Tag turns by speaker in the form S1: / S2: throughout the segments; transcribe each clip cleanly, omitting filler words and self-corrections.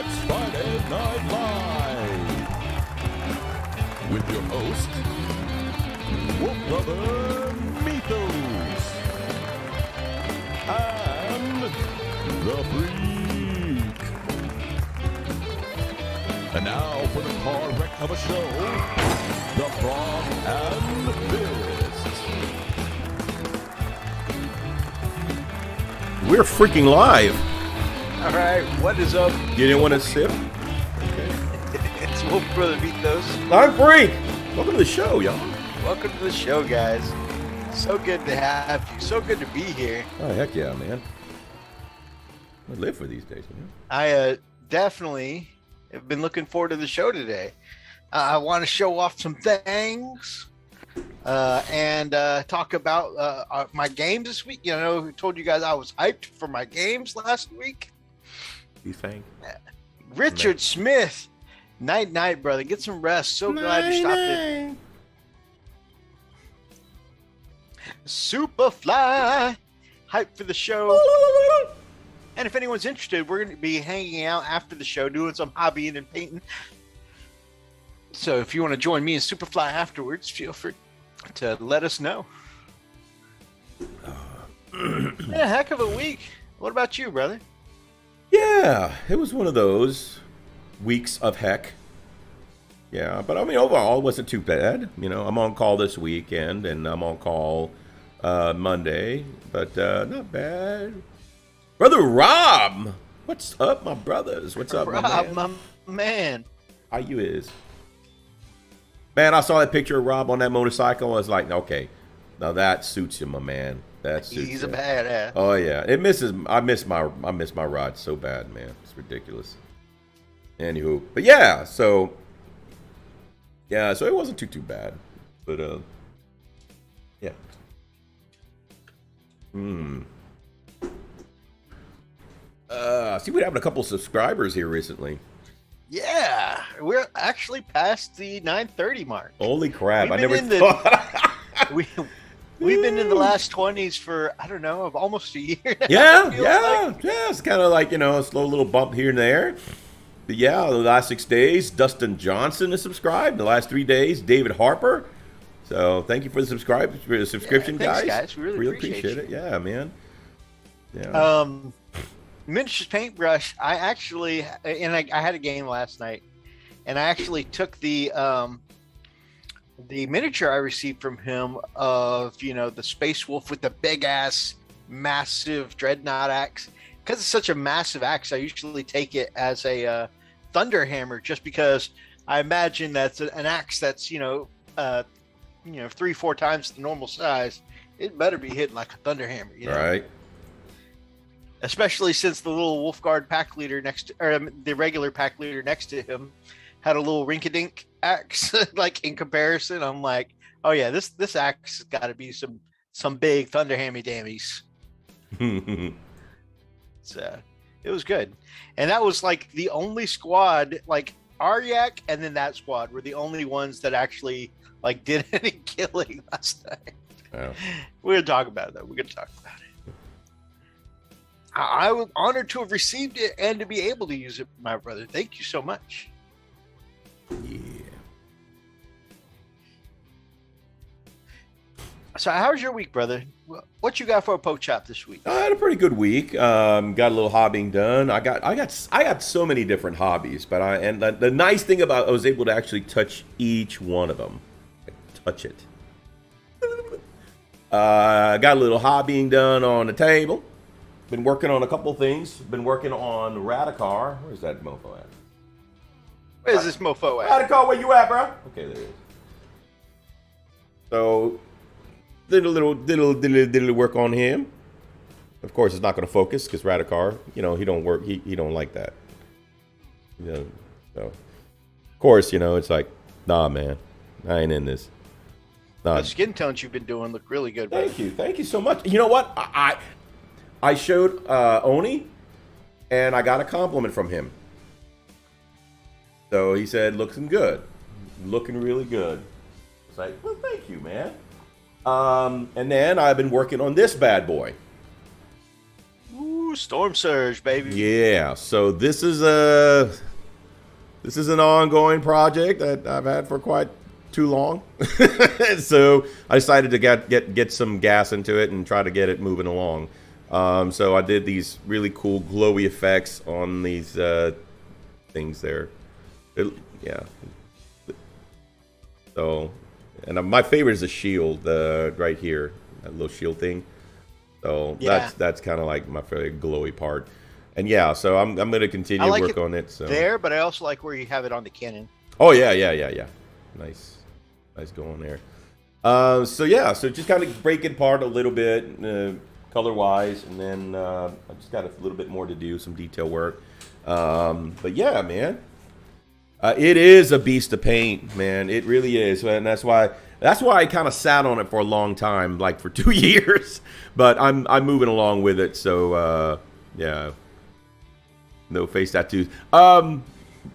S1: It's Friday Night Live with your host, Wolf Brother Mythos, and the Freak. And now for the car wreck of a show, the Frog and Fist. We're freaking live.
S2: All right, what is up?
S1: You didn't want to sip?
S2: It's Wolf Brother Mythos.
S1: I'm Freak. Welcome to the show, y'all.
S2: Welcome to the show, guys. So good to have you. So good to be here.
S1: Oh, heck yeah, man. I live for these days, man.
S2: I definitely have been looking forward to the show today. I want to show off some things and talk about my games this week. You know, I told you guys I was hyped for my games last week.
S1: You think?
S2: Richard Smith. Night, brother. Get some rest. So glad you stopped it. Superfly. Hype for the show. And if anyone's interested, we're going to be hanging out after the show, doing some hobbying and painting. So if you want to join me and Superfly afterwards, feel free to let us know. Been a heck of a week. What about you, brother?
S1: Yeah, it was one of those weeks of heck. Yeah, but I mean, overall, it wasn't too bad. You know, I'm on call this weekend, and I'm on call Monday, but not bad. Brother Rob, what's up, my brothers? What's up,
S2: Rob,
S1: my man?
S2: my man.
S1: How you is? Man, I saw that picture of Rob on that motorcycle. I was like, okay, now that suits you, my man. That suits
S2: He's
S1: you.
S2: a badass.
S1: Oh yeah, it misses. I miss my ride so bad, man. It's ridiculous. Anywho, but yeah, so it wasn't too bad, but yeah. See, we're having a couple subscribers here recently.
S2: Yeah, we're actually past the 930 mark.
S1: Holy crap!
S2: We've
S1: I never
S2: been in
S1: thought.
S2: We've been in the last 20s for, I don't know, almost a year now.
S1: Yeah. It's kind of like, you know, a slow little bump here and there. But yeah, the last 6 days, Dustin Johnson is subscribed. The last 3 days, David Harper. So thank you for the subscription,
S2: thanks,
S1: guys.
S2: We really appreciate
S1: it. Yeah, man. Yeah.
S2: Miniatures Paintbrush, I actually, and I had a game last night, and I actually took the miniature I received from him of, you know, the Space Wolf with the big ass massive dreadnought axe. Because it's such a massive axe, I usually take it as a thunder hammer, just because I imagine that's an axe that's 3-4 times the normal size. It better be hitting like a thunder hammer, you know?
S1: Right.
S2: Especially since the little Wolfguard pack leader the regular pack leader next to him had a little rink-a-dink axe. Like, in comparison, I'm like, oh yeah, this axe has got to be some big thunder hammy dammies. So it was good, and that was like the only squad, like Aryak and then that squad were the only ones that actually like did any killing last night.
S1: Wow.
S2: We're gonna talk about that. I was honored to have received it and to be able to use it, my brother. Thank you so much.
S1: Yeah.
S2: So how's your week, brother? What you got for a poke chop this week?
S1: I had a pretty good week. Got a little hobbying done. I got so many different hobbies, but the nice thing about I was able to actually touch each one of them. Touch it. Got a little hobbying done on the table. Been working on a couple things. Been working on Radicar. Where's that mofo at?
S2: Where's this mofo at?
S1: Radicar, where you at, bro? Okay, there he is. So, did a little work on him. Of course, it's not going to focus because Radicar, you know, he don't work. He don't like that. You know, so of course, you know, it's like, nah, man, I ain't in this. Nah.
S2: The skin tones you've been doing look really good, bro.
S1: Thank you so much. You know what? I showed Oni, and I got a compliment from him. So he said, looking good. Looking really good. It's like, well, thank you, man. And then I've been working on this bad boy.
S2: Ooh, Storm Surge, baby.
S1: Yeah, so this is an ongoing project that I've had for quite too long. So I decided to get some gas into it and try to get it moving along. So I did these really cool glowy effects on these things there. Yeah. So, and my favorite is the shield right here, that little shield thing. So
S2: Yeah.
S1: that's kind of like my favorite glowy part. And yeah, so I'm going to continue to work on it. So
S2: there, but I also like where you have it on the cannon.
S1: Oh yeah. Nice going there. So yeah, so just kind of break it apart a little bit, color wise, and then I just got a little bit more to do, some detail work. But yeah, man, it is a beast to paint, man. It really is, and that's why I kind of sat on it for a long time, like for 2 years. But I'm moving along with it. So yeah, no face tattoos.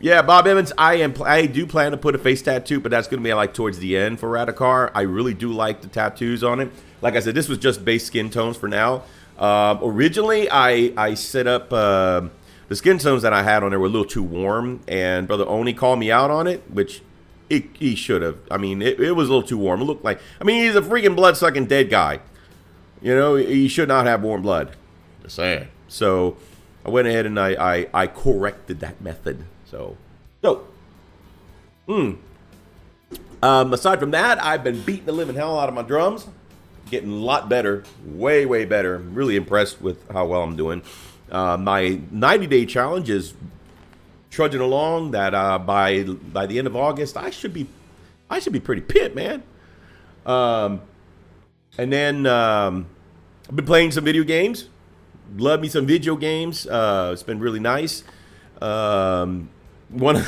S1: Yeah, Bob Evans, I do plan to put a face tattoo, but that's going to be like towards the end for Radikar. I really do like the tattoos on it. Like I said, this was just base skin tones for now. Originally, I set up the skin tones that I had on there were a little too warm, and Brother Oni called me out on it, which he should have. I mean, it was a little too warm. It looked like, I mean, he's a freaking blood-sucking dead guy. You know, he should not have warm blood. Just saying. So I went ahead and I corrected that method. So, aside from that, I've been beating the living hell out of my drums. Getting a lot better, way better. I'm really impressed with how well I'm doing. My 90-day challenge is trudging along. That by the end of August, I should be pretty pit, man. And then I've been playing some video games. Love me some video games. It's been really nice. One of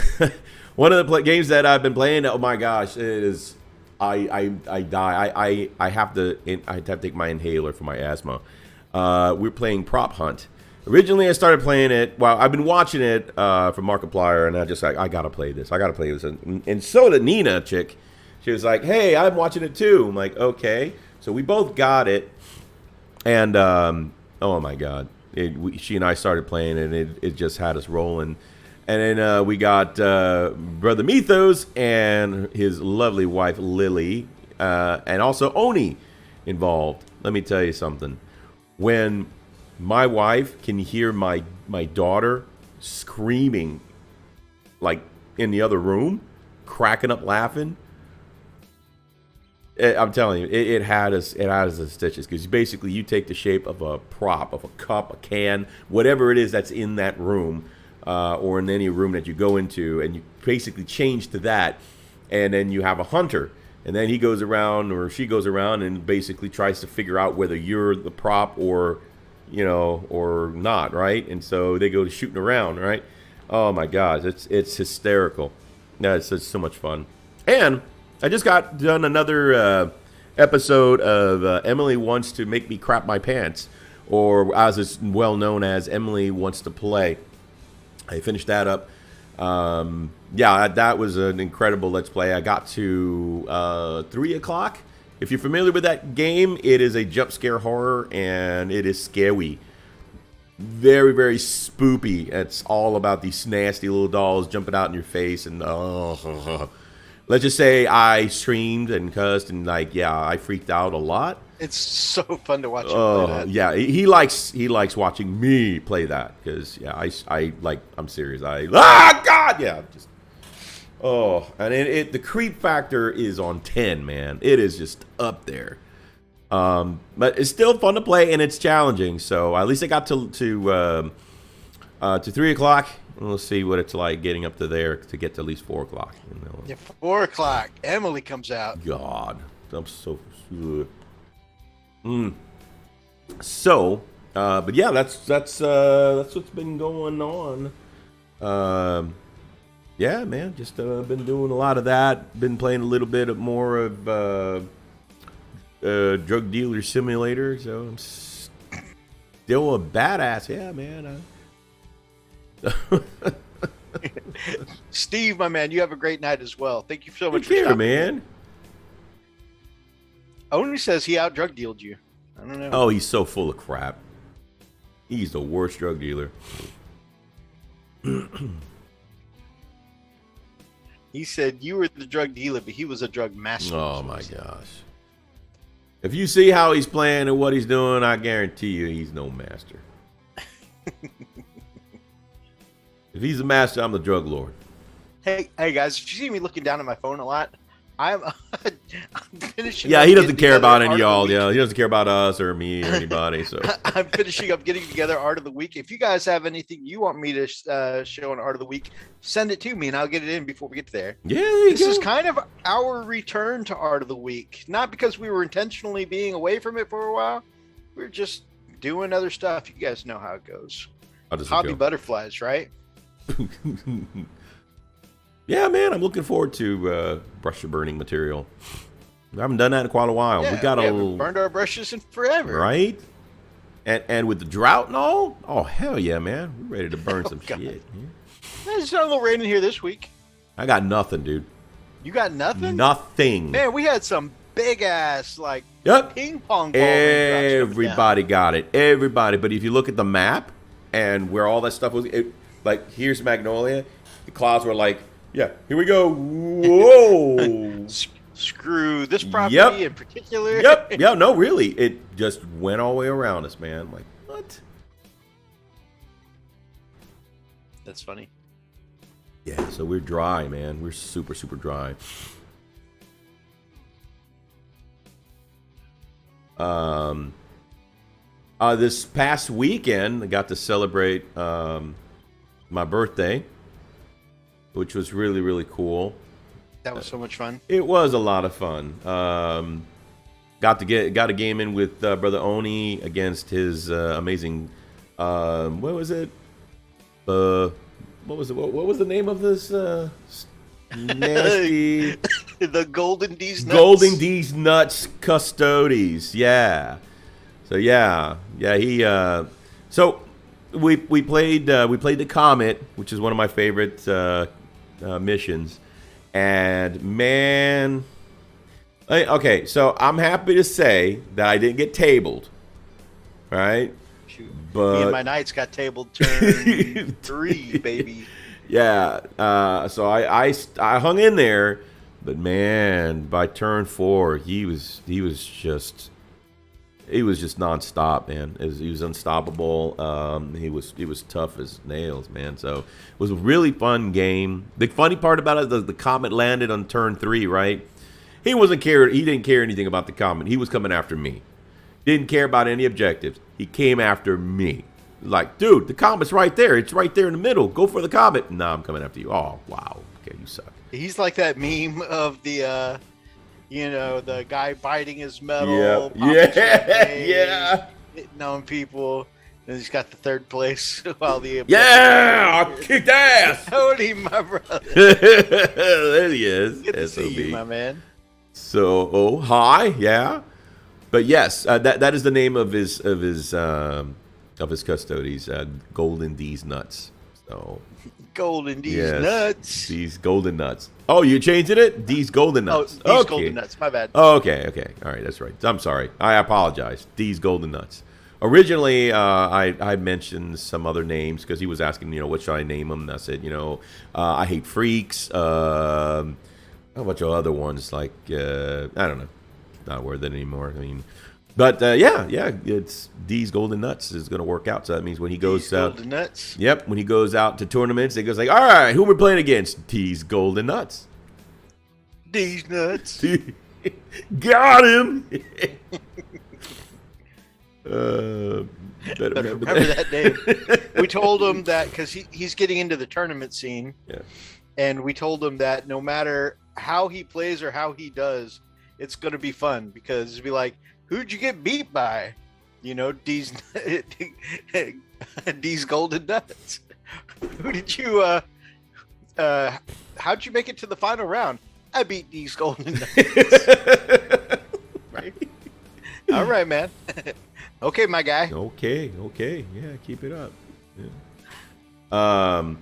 S1: the games that I've been playing, oh my gosh, it is I die. I have to take my inhaler for my asthma. We're playing Prop Hunt. Originally, I started playing it. Well, I've been watching it from Markiplier, and I gotta play this. And so did Nina, chick. She was like, "Hey, I'm watching it too." I'm like, "Okay." So we both got it, and oh my god, she and I started playing, and it just had us rolling. And then we got Brother Mythos and his lovely wife Lily, and also Oni involved. Let me tell you something. When my wife can hear my daughter screaming, like in the other room, cracking up laughing, I'm telling you, it had us in stitches. Because basically, you take the shape of a prop, of a cup, a can, whatever it is that's in that room. Or in any room that you go into, and you basically change to that, and then you have a hunter, and then he goes around, or she goes around, and basically tries to figure out whether you're the prop or, you know, or not, right? And so they go shooting around, right? Oh my gosh, it's hysterical. Yeah, it's so much fun. And I just got done another episode of Emily Wants to Make Me Crap My Pants, or as it's well known as Emily Wants to Play. I finished that up. Yeah, that was an incredible Let's Play. I got to 3 o'clock. If you're familiar with that game, it is a jump scare horror, and it is scary. Very spoopy. It's all about these nasty little dolls jumping out in your face, and let's just say I screamed and cussed, and I freaked out a lot.
S2: It's so fun to watch him play that.
S1: Yeah, he likes watching me play that, because I'm serious. God, yeah, just and the creep factor is on 10, man. It is just up there. But it's still fun to play, and it's challenging. So at least I got to 3 o'clock. We'll see what it's like getting up to there to get to at least 4 o'clock. You know?
S2: Yeah, 4 o'clock. Emily comes out.
S1: God, I'm so good. So, but yeah, that's what's been going on. Yeah, man, just been doing a lot of that. Been playing a little bit more of Drug Dealer Simulator. So I'm still a badass. Yeah, man.
S2: Steve, my man, you have a great night as well. Thank you so much
S1: for stopping, man.
S2: Oni says he out drug dealed you. I don't know.
S1: Oh, he's so full of crap. He's the worst drug dealer.
S2: He said you were the drug dealer, but he was a drug master.
S1: Oh my gosh. If you see how he's playing and what he's doing, I guarantee you he's no master. If he's a master, I'm the drug lord.
S2: Hey guys, if you see me looking down at my phone a lot, I'm finishing.
S1: Yeah,
S2: up
S1: he doesn't
S2: getting
S1: care
S2: together
S1: about any
S2: Art
S1: of
S2: of the
S1: y'all.
S2: Week.
S1: Yeah, he doesn't care about us or me or anybody. So
S2: I'm finishing up getting together Art of the Week. If you guys have anything you want me to show on Art of the Week, send it to me and I'll get it in before we get there.
S1: yeah, there you
S2: This
S1: go.
S2: is kind of our return to Art of the Week. Not because we were intentionally being away from it for a while. We're just doing other stuff. You guys know how it goes.
S1: How does it
S2: Hobby
S1: go?
S2: butterflies, right?
S1: Yeah, man, I'm looking forward to brush your burning material. I haven't done that in quite a while.
S2: Yeah,
S1: we got
S2: we
S1: a
S2: haven't
S1: little
S2: burned our brushes in forever.
S1: right, and with the drought and all. Oh hell yeah, man, we're ready to burn some
S2: God.
S1: shit. Yeah.
S2: There's not a little rain in here this week.
S1: I got nothing, dude.
S2: You got nothing?
S1: Nothing.
S2: Man, we had some big ass like
S1: Yep.
S2: ping pong ball raindrops coming down.
S1: Everybody got it. Everybody. But if you look at the map and where all that stuff was, like here's Magnolia, the clouds were like, yeah, here we go. Whoa.
S2: Screw this property
S1: Yep.
S2: in particular.
S1: Yep. Yeah, no, really. It just went all the way around us, man. I'm like, what?
S2: That's funny.
S1: Yeah, so we're dry, man. We're super, super dry. This past weekend, I got to celebrate my birthday, which was really, really cool.
S2: That was so much fun.
S1: It was a lot of fun. Got a game in with Brother Oni against his amazing. What was it? What was it? What was the name of this nasty
S2: The Golden D's nuts.
S1: Golden D's Nuts Custodes? Yeah. So yeah. He. So we played the Comet, which is one of my favorite missions. And man, okay, so I'm happy to say that I didn't get tabled, right?
S2: Shoot.
S1: But
S2: Me and my knights got tabled turn 3, baby.
S1: yeah, so I hung in there, but man, by turn 4, he was just nonstop, man. He was unstoppable. He was tough as nails, man. So it was a really fun game. The funny part about it, the Comet landed on turn 3, right? He didn't care anything about the Comet. He was coming after me. Didn't care about any objectives. He came after me. Like, dude, the Comet's right there. It's right there in the middle. Go for the Comet. No, I'm coming after you. Oh, wow. Okay, you suck.
S2: He's like that meme of the the guy biting his metal.
S1: Yeah,
S2: popping champagne,
S1: yeah.
S2: hitting on people. And he's got the 3rd place while the
S1: Yeah, I kicked ass.
S2: Howdy, my brother.
S1: There he is.
S2: Good to see you,
S1: SOB.
S2: my man.
S1: So, hi, yeah. But yes, that is the name of his custodes, Golden D's Nuts. So
S2: Golden D's
S1: yes,
S2: nuts.
S1: D's Golden Nuts. Oh, you changing it? D's Golden
S2: Oh,
S1: Nuts.
S2: D's
S1: Okay.
S2: Golden Nuts. My bad.
S1: Oh, okay. All right, that's right. I'm sorry. I apologize. D's Golden Nuts. Originally, I mentioned some other names because he was asking, what should I name them? And I said, I hate freaks. A bunch of other ones like I don't know, not worth it anymore. I mean, but yeah, it's D's Golden Nuts is going to work out. So that means when he goes
S2: D's
S1: out,
S2: Golden Nuts.
S1: yep, when he goes out to tournaments, he goes like, all right, who we're playing against? D's Golden Nuts.
S2: D's nuts.
S1: Got him. Better remember
S2: that name. We told him that because he's getting into the tournament scene.
S1: Yeah.
S2: And we told him that no matter how he plays or how he does, it's going to be fun because it'd be like, who'd you get beat by? D's Golden Nuts. Who did you, how'd you make it to the final round? I beat D's Golden Nuts.
S1: Right.
S2: All right, man. Okay, my guy.
S1: Okay. Yeah, keep it up. Yeah.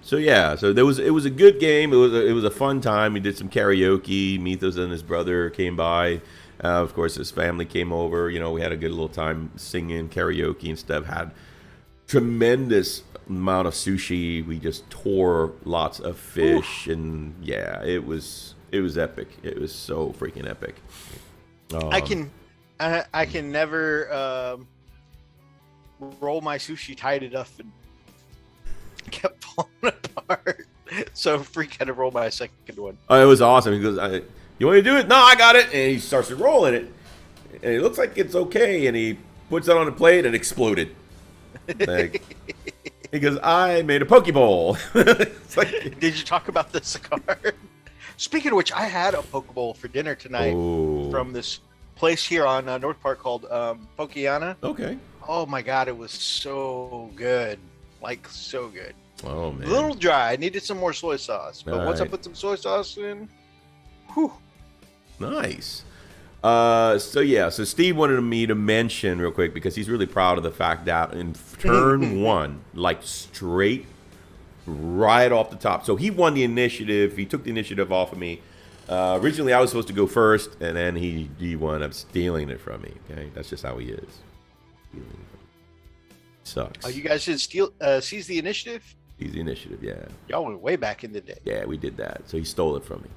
S1: So it was a good game. It was a fun time. We did some karaoke. Mythos and his brother came by. Of course, his family came over. We had a good little time singing karaoke and stuff. Had tremendous amount of sushi. We just tore lots of fish, and yeah, it was epic. It was so freaking epic.
S2: I can never roll my sushi tight enough and kept falling apart. So freak had to roll my second one.
S1: Oh, it was awesome. He goes, "You want to do it?" "No, I got it." And he starts rolling it, and it looks like it's okay. And he puts it on the plate and exploded. Like, he goes, "I made a poke bowl." It's like,
S2: did you talk about the cigar? Speaking of which, I had a poke bowl for dinner tonight from this place here on North Park called Pokeana.
S1: Okay.
S2: Oh my god, it was so good. Like, so good.
S1: Oh man.
S2: A little dry. I needed some more soy sauce. But once I
S1: right.
S2: put some soy sauce in, whew.
S1: Nice. So Steve wanted me to mention real quick, because he's really proud of the fact that in turn one, like straight right off the top. So he won the initiative. He took the initiative off of me. Originally, I was supposed to go first, and then he wound up stealing it from me. Okay, that's just how he is. Sucks.
S2: Oh, you guys should seize the initiative?
S1: He's the initiative, yeah.
S2: Y'all went way back in the day.
S1: Yeah, we did that. So he stole it from me.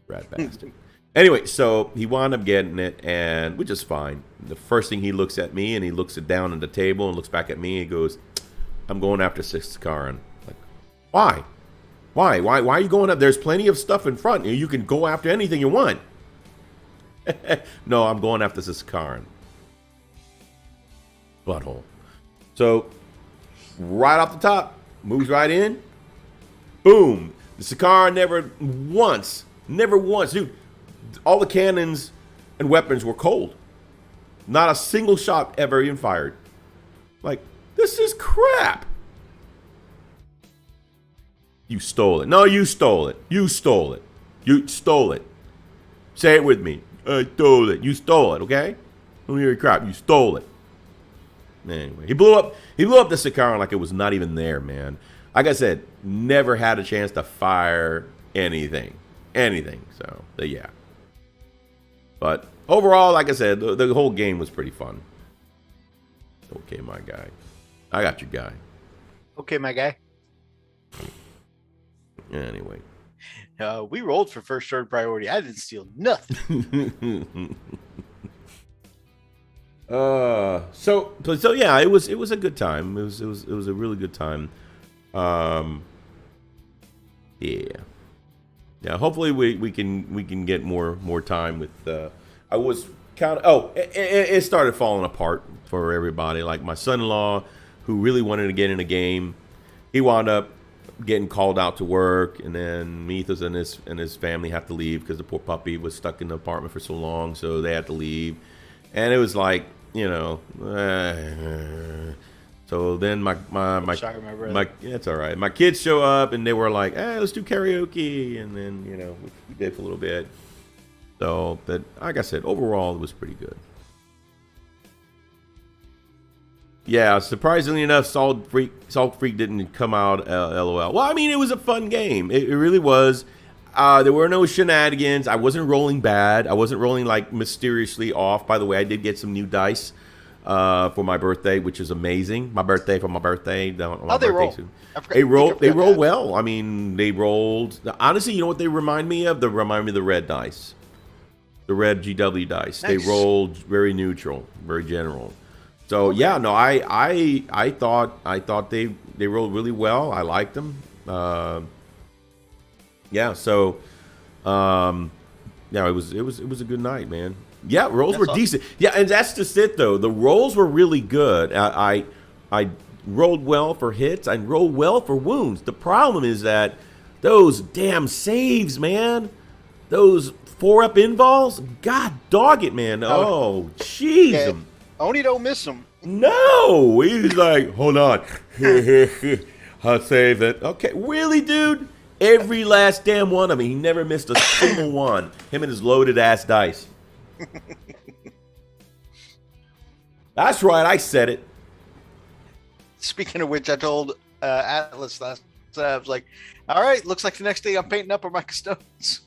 S1: Rat bastard. Anyway, so he wound up getting it, and which is fine. The first thing, he looks at me, and he looks it down at the table and looks back at me, and he goes, "I'm going after Siskaran." Like, why? Why are you going up? There's plenty of stuff in front. You can go after anything you want. No, I'm going after Siskaran. Butthole. So, right off the top, moves right in. Boom. The Sicaran never once, dude, all the cannons and weapons were cold. Not a single shot ever even fired. Like, this is crap. You stole it. No, you stole it. You stole it. You stole it. Say it with me. I stole it. You stole it, okay? Don't hear your crap. You stole it. Anyway, he blew up the Sicaran like it was not even there, man. Like I said, never had a chance to fire anything. So, yeah. But overall, like I said, the whole game was pretty fun. Okay, my guy. I got your guy.
S2: Okay, my guy.
S1: Anyway.
S2: We rolled for first turn priority. I didn't steal nothing.
S1: So yeah, it was a good time. It was a really good time. Yeah. Hopefully we can get more time with. I was it started falling apart for everybody. Like my son-in-law, who really wanted to get in a game, he wound up getting called out to work, and then Methos and his family have to leave because the poor puppy was stuck in the apartment for so long, so they had to leave, and it was like. So then my
S2: sorry, my brother.
S1: it's all right. My kids show up and they were like, "Hey, let's do karaoke," and then we did for a little bit. So that, like I said, overall it was pretty good. Yeah, surprisingly enough, Salt Freak didn't come out. LOL. Well, I mean, it was a fun game. It really was. There were no shenanigans. I wasn't rolling bad. I wasn't rolling like mysteriously off. By the way, I did get some new dice for my birthday, which is amazing. My birthday.
S2: How'd they roll?
S1: They roll well. I mean, they rolled. Honestly, you know what they remind me of? They remind me of the red dice, the red GW dice.
S2: Nice.
S1: They rolled very neutral, very general. So okay. Yeah, no, I thought they rolled really well. I liked them. Yeah, so, yeah, it was a good night, man. Yeah, rolls were decent. Yeah, and that's just it though. The rolls were really good. I rolled well for hits. I rolled well for wounds. The problem is that those damn saves, man. Those 4-up invols. God dog it, man. Oh, jeez.
S2: Yeah. Only don't miss them.
S1: No, he's like, hold on. I'll save it. Okay, really, dude. Every last damn one of them. He never missed a single one. Him and his loaded ass dice. That's right. I said it.
S2: Speaking of which, I told Atlas last night, I was like, all right, looks like the next day I'm painting up are my stones.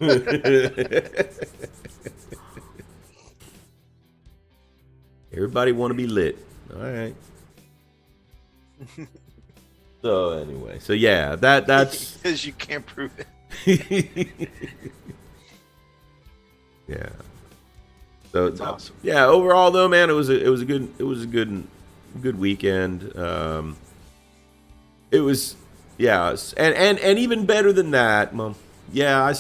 S1: Everybody want to be lit. All right. So anyway, so yeah, that's
S2: because you can't prove it.
S1: Yeah. So
S2: That's awesome.
S1: Yeah, overall though, man, it was a good weekend. It was, yeah, and even better than that. Well, yeah, I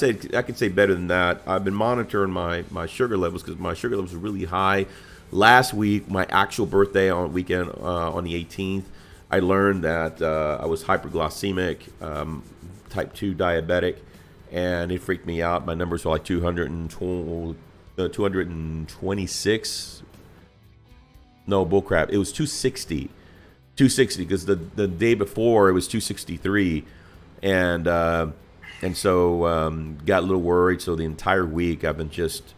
S1: could say better than that. I've been monitoring my sugar levels because my sugar levels were really high. Last week, my actual birthday on weekend on the 18th, I learned that I was hyperglycemic, type 2 diabetic, and it freaked me out. My numbers were like 226. No, bullcrap. It was 260. 260 because the day before it was 263, and so got a little worried. So the entire week I've been just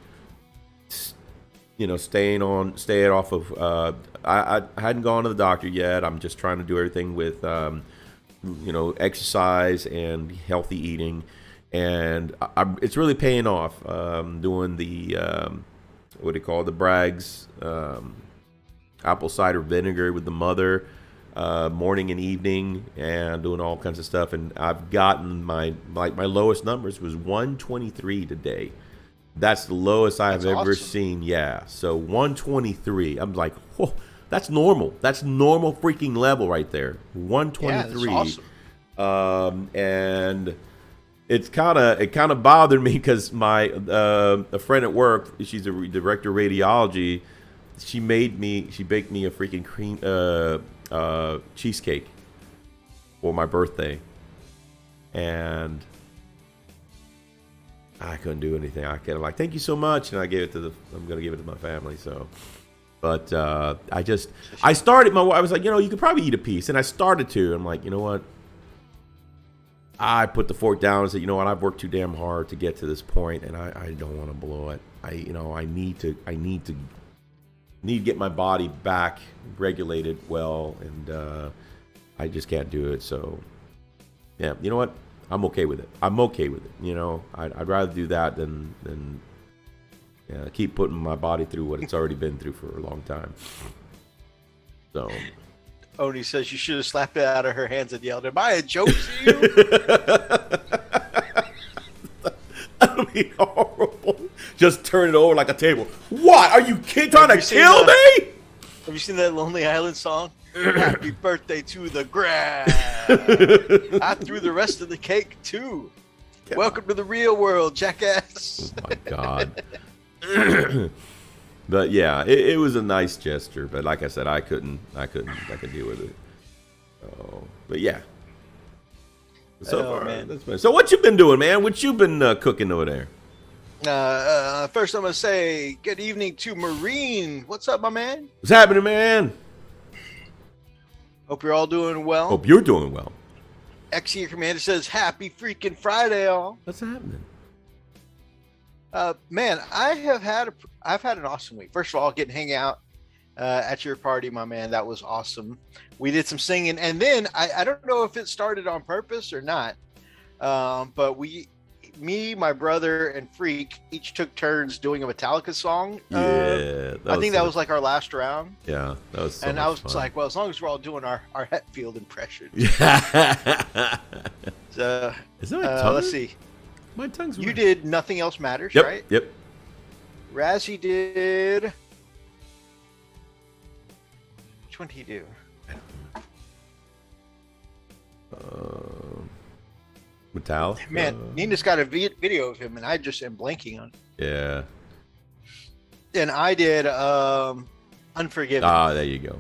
S1: staying off of. I hadn't gone to the doctor yet. I'm just trying to do everything with exercise and healthy eating, and it's really paying off. Doing the what do you call it? The Bragg's apple cider vinegar with the mother. Morning and evening, and doing all kinds of stuff, and I've gotten my lowest numbers was 123 today. That's the lowest I've ever seen. Yeah, so 123. I'm like, whoa, that's normal. That's normal freaking level right there. 123.
S2: Yeah, that's awesome.
S1: And it kind of bothered me because my a friend at work, she's a director of radiology. She baked me a freaking cream cheesecake for my birthday, and I couldn't do anything. I kind of like, thank you so much, and I'm gonna give it to my family. So, but I started I was like, you could probably eat a piece, and I started to. I'm like, you know what? I put the fork down and said, you know what? I've worked too damn hard to get to this point, and I don't want to blow it. I need to get my body back regulated well, and I just can't do it. So yeah, you know what? I'm okay with it. I'd rather do that than keep putting my body through what it's already been through for a long time. So
S2: Oni says you should have slapped it out of her hands and yelled, "Am I a joke to you?"
S1: That would be horrible. Just turn it over like a table. What? Are you trying to kill me?
S2: Have you seen that Lonely Island song? Happy birthday to the grass. I threw the rest of the cake too. Welcome to the real world, jackass.
S1: Oh my God. But yeah, it was a nice gesture. But like I said, I couldn't deal with it. Oh, but yeah. So far,
S2: man.
S1: that's been. So what you been doing, man? What you been cooking over there?
S2: First, I'm gonna say good evening to Marine. What's up, my man?
S1: What's happening, man?
S2: Hope you're all doing well.
S1: Hope you're doing well.
S2: X-Year Commander says happy freaking Friday, all.
S1: What's happening?
S2: Man, I've had an awesome week. First of all, getting to hang out at your party, my man. That was awesome. We did some singing, and then I don't know if it started on purpose or not, but me, my brother, and Freak each took turns doing a Metallica song.
S1: Yeah,
S2: I think that was like our last round.
S1: Yeah, that was. So
S2: and
S1: much
S2: I was
S1: fun.
S2: like, well, as long as we're all doing our Hetfield impressions.
S1: Yeah.
S2: So,
S1: Is that my tongue?
S2: let's see.
S1: My tongue's.
S2: You did Nothing Else Matters,
S1: Yep.
S2: right?
S1: Yep.
S2: Razzie did. Which one did he do?
S1: Metallica.
S2: Man, Nina's got a video of him, and I just am blanking on it.
S1: Yeah.
S2: And I did Unforgiven.
S1: Ah, there you go.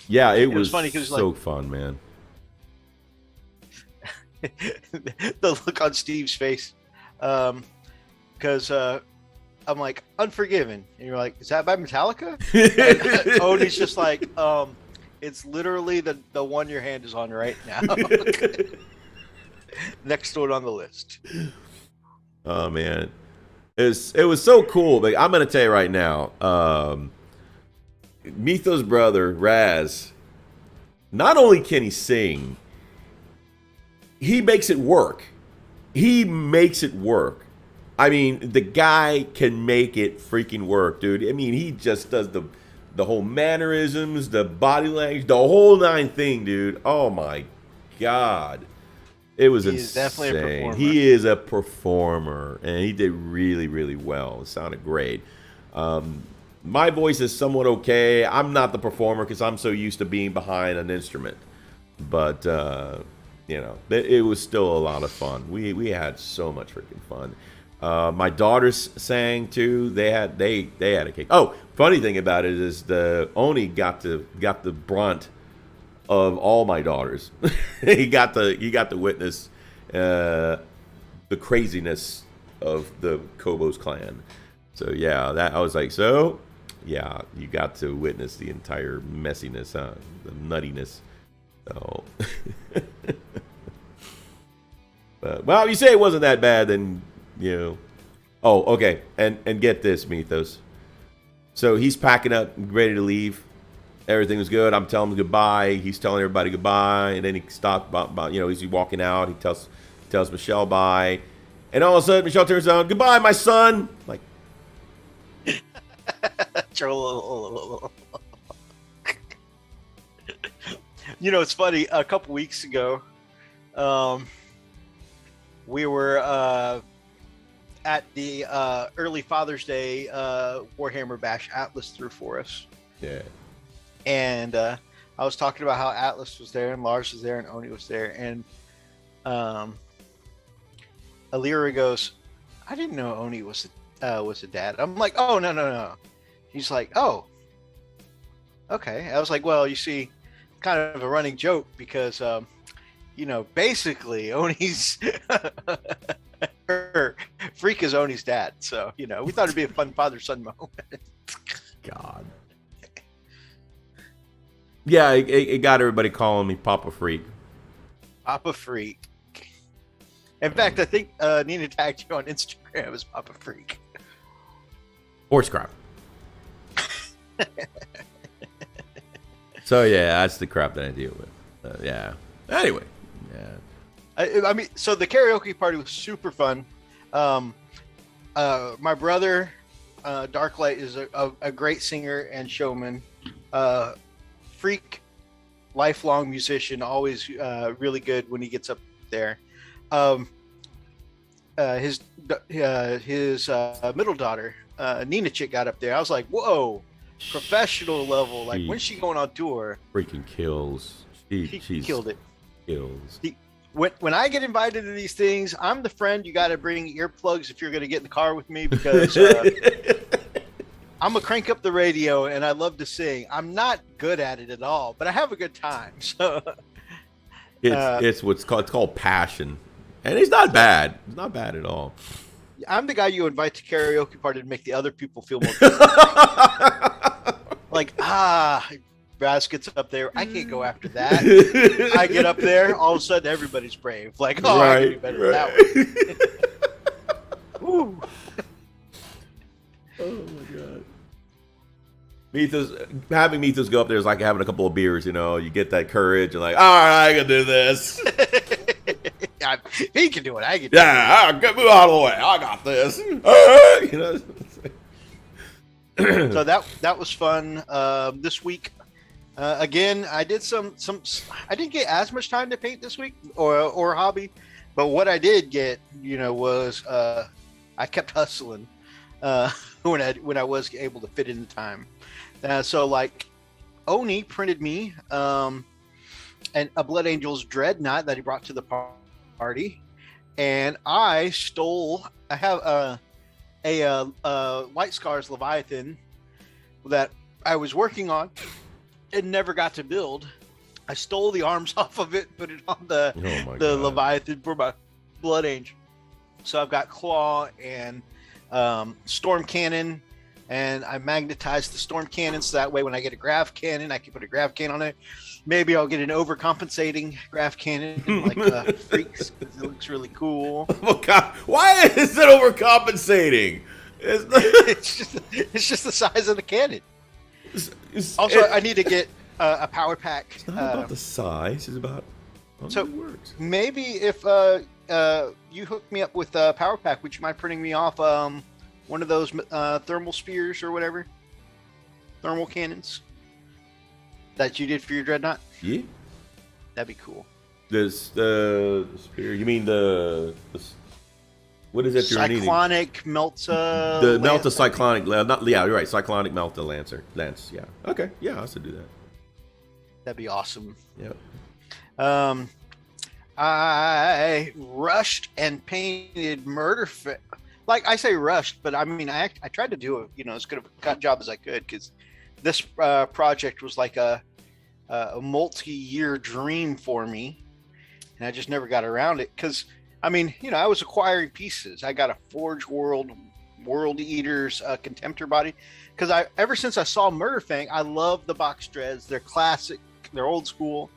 S1: Yeah, it was
S2: funny 'cause,
S1: so fun, man.
S2: The look on Steve's face, because I'm like, Unforgiven, and you're like, is that by Metallica? And Odie's just like, it's literally the one your hand is on right now. Next to it on the list.
S1: Oh man, it was so cool. But I'm gonna tell you right now, Mitho's brother Raz, not only can he sing, he makes it work. He makes it work. I mean, the guy can make it freaking work, dude. I mean, he just does the whole mannerisms, the body language, the whole nine thing, dude. Oh my god. It was insane.
S2: He's definitely a performer.
S1: He is a performer, and he did really, really well. It sounded great. My voice is somewhat okay. I'm not the performer because I'm so used to being behind an instrument. But, you know, it was still a lot of fun. We had so much freaking fun. My daughters sang too. They had a kick. Oh, funny thing about it is the Oni got the brunt of all my daughters. he got to witness the craziness of the Kobos clan. So yeah, that I was like, so yeah, you got to witness the entire messiness, huh? The nuttiness. So, but, well, you say it wasn't that bad, then you know. Oh, okay, and get this, Mythos. So he's packing up, ready to leave. Everything was good. I'm telling him goodbye. He's telling everybody goodbye, and then he stopped. About you know, he's walking out. He tells Michelle bye, and all of a sudden Michelle turns around, goodbye, my son. Like,
S2: you know, it's funny. A couple weeks ago, we were at the early Father's Day Warhammer Bash Atlas threw for us.
S1: yeah.
S2: And I was talking about how Atlas was there and Lars was there and Oni was there. And Alira goes, I didn't know Oni was a dad. I'm like, oh, no. He's like, oh, okay. I was like, well, you see, kind of a running joke because, you know, basically Oni's Freak is Oni's dad. So, you know, we thought it'd be a fun father-son moment.
S1: God. Yeah, it got everybody calling me Papa Freak.
S2: Papa Freak. In fact, I think Nina tagged you on Instagram as Papa Freak.
S1: Horse crap. So yeah, that's the crap that I deal with. Yeah. Anyway. Yeah.
S2: I mean, so the karaoke party was super fun. My brother, Darklight, is a great singer and showman. Freak, lifelong musician, always really good when he gets up there. His middle daughter, Nina Chick, got up there. I was like, whoa, professional level. Like, when's she going on tour?
S1: Freaking kills. She
S2: killed it.
S1: Kills.
S2: When I get invited to these things, I'm the friend you got to bring earplugs if you're going to get in the car with me because I'm going to crank up the radio and I love to sing. I'm not good at it at all, but I have a good time. So
S1: it's called passion. And it's not bad. It's not bad at all.
S2: I'm the guy you invite to karaoke party to make the other people feel more like, Brass gets up there. I can't go after that. I get up there. All of a sudden, everybody's brave. Like, oh, right, I can do better that way. Woo.
S1: Oh, my God. Having Mythos go up there is like having a couple of beers, you know. You get that courage and like, all right, I can do this.
S2: He can do it. I can do
S1: it. Get me out of the way. I got this. You know.
S2: So that was fun. This week, again, I did some. I didn't get as much time to paint this week or hobby, but what I did get, you know, was I kept hustling when I was able to fit in the time. So like, Oni printed me and a Blood Angels Dreadnought that he brought to the party, and I have a White Scars Leviathan that I was working on and never got to build. I stole the arms off of it, put it on the Leviathan for my Blood Angel. So I've got Claw and Storm Cannon, and I magnetized the Storm Cannon so that way when I get a Grav Cannon, I can put a Grav Cannon on it. Maybe I'll get an overcompensating Grav Cannon like Freaks, because it looks really cool.
S1: Oh God! Why is it overcompensating?
S2: It's just the size of the cannon. I need to get a power pack.
S1: It's not about the size; it's about how it works.
S2: Maybe if you hooked me up with Power Pack. Would you mind printing me off one of those thermal spears or whatever, thermal cannons that you did for your dreadnought?
S1: Yeah.
S2: That'd be cool.
S1: This the spear. You mean the what is it you're needing?
S2: Cyclonic Melta.
S1: The Melta Cyclonic. Yeah, you're right. Cyclonic Melta Lance. Yeah. Okay. Yeah, I should do that.
S2: That'd be awesome.
S1: Yeah.
S2: I rushed and painted like I say rushed, but I mean I tried to do as good of a job as I could, because this project was like a multi-year dream for me, and I just never got around it. Because I mean, I was acquiring pieces. I got a Forge World Eaters Contemptor body, because ever since I saw Murderfang, I love the box dreads. They're classic. They're old school.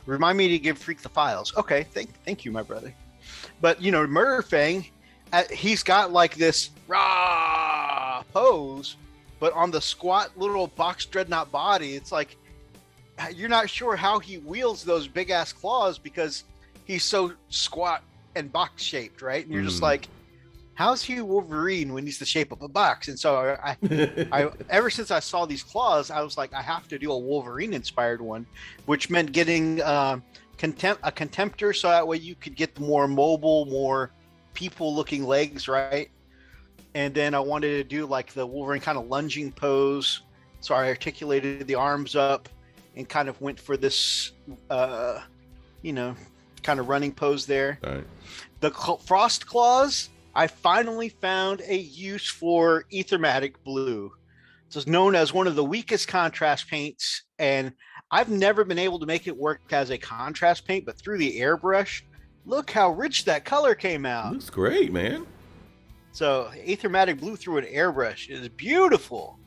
S2: Remind me to give Freak the files. Okay, thank you, my brother. But Murderfang, he's got like this rah pose, but on the squat little box dreadnought body, it's like you're not sure how he wields those big ass claws, because he's so squat and box shaped, right? And you're just like, how's he Wolverine when he's the shape of a box? And so I ever since I saw these claws, I was like, I have to do a Wolverine inspired one, which meant getting a Contemptor, so that way you could get the more mobile, more people looking legs, right? And then I wanted to do like the Wolverine kind of lunging pose, so I articulated the arms up and kind of went for this kind of running pose there.
S1: All right.
S2: The Frost Claws, I finally found a use for Aethermatic Blue. It's known as one of the weakest contrast paints, and I've never been able to make it work as a contrast paint, but through the airbrush, look how rich that color came out.
S1: Looks great, man.
S2: So Aethermatic Blue through an airbrush is beautiful.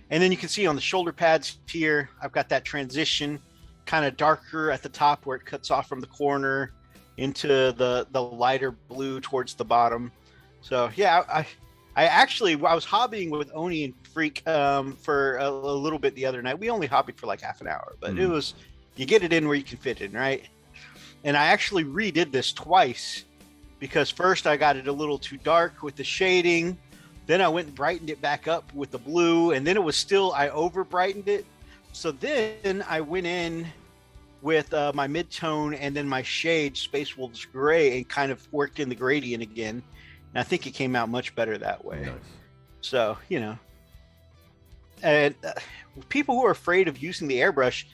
S2: And then you can see on the shoulder pads here, I've got that transition, kind of darker at the top where it cuts off from the corner into the lighter blue towards the bottom. So yeah, I was hobbying with Oni and Freak for a little bit the other night. We only hobbied for like half an hour, but it was, you get it in where you can fit in, right? And I actually redid this twice, because first I got it a little too dark with the shading. Then I went and brightened it back up with the blue, and then it was still, I over brightened it. So then I went in with my mid-tone and then my shade, Space Wolves Gray, and kind of worked in the gradient again. And I think it came out much better that way.
S1: Nice.
S2: So, and people who are afraid of using the airbrush,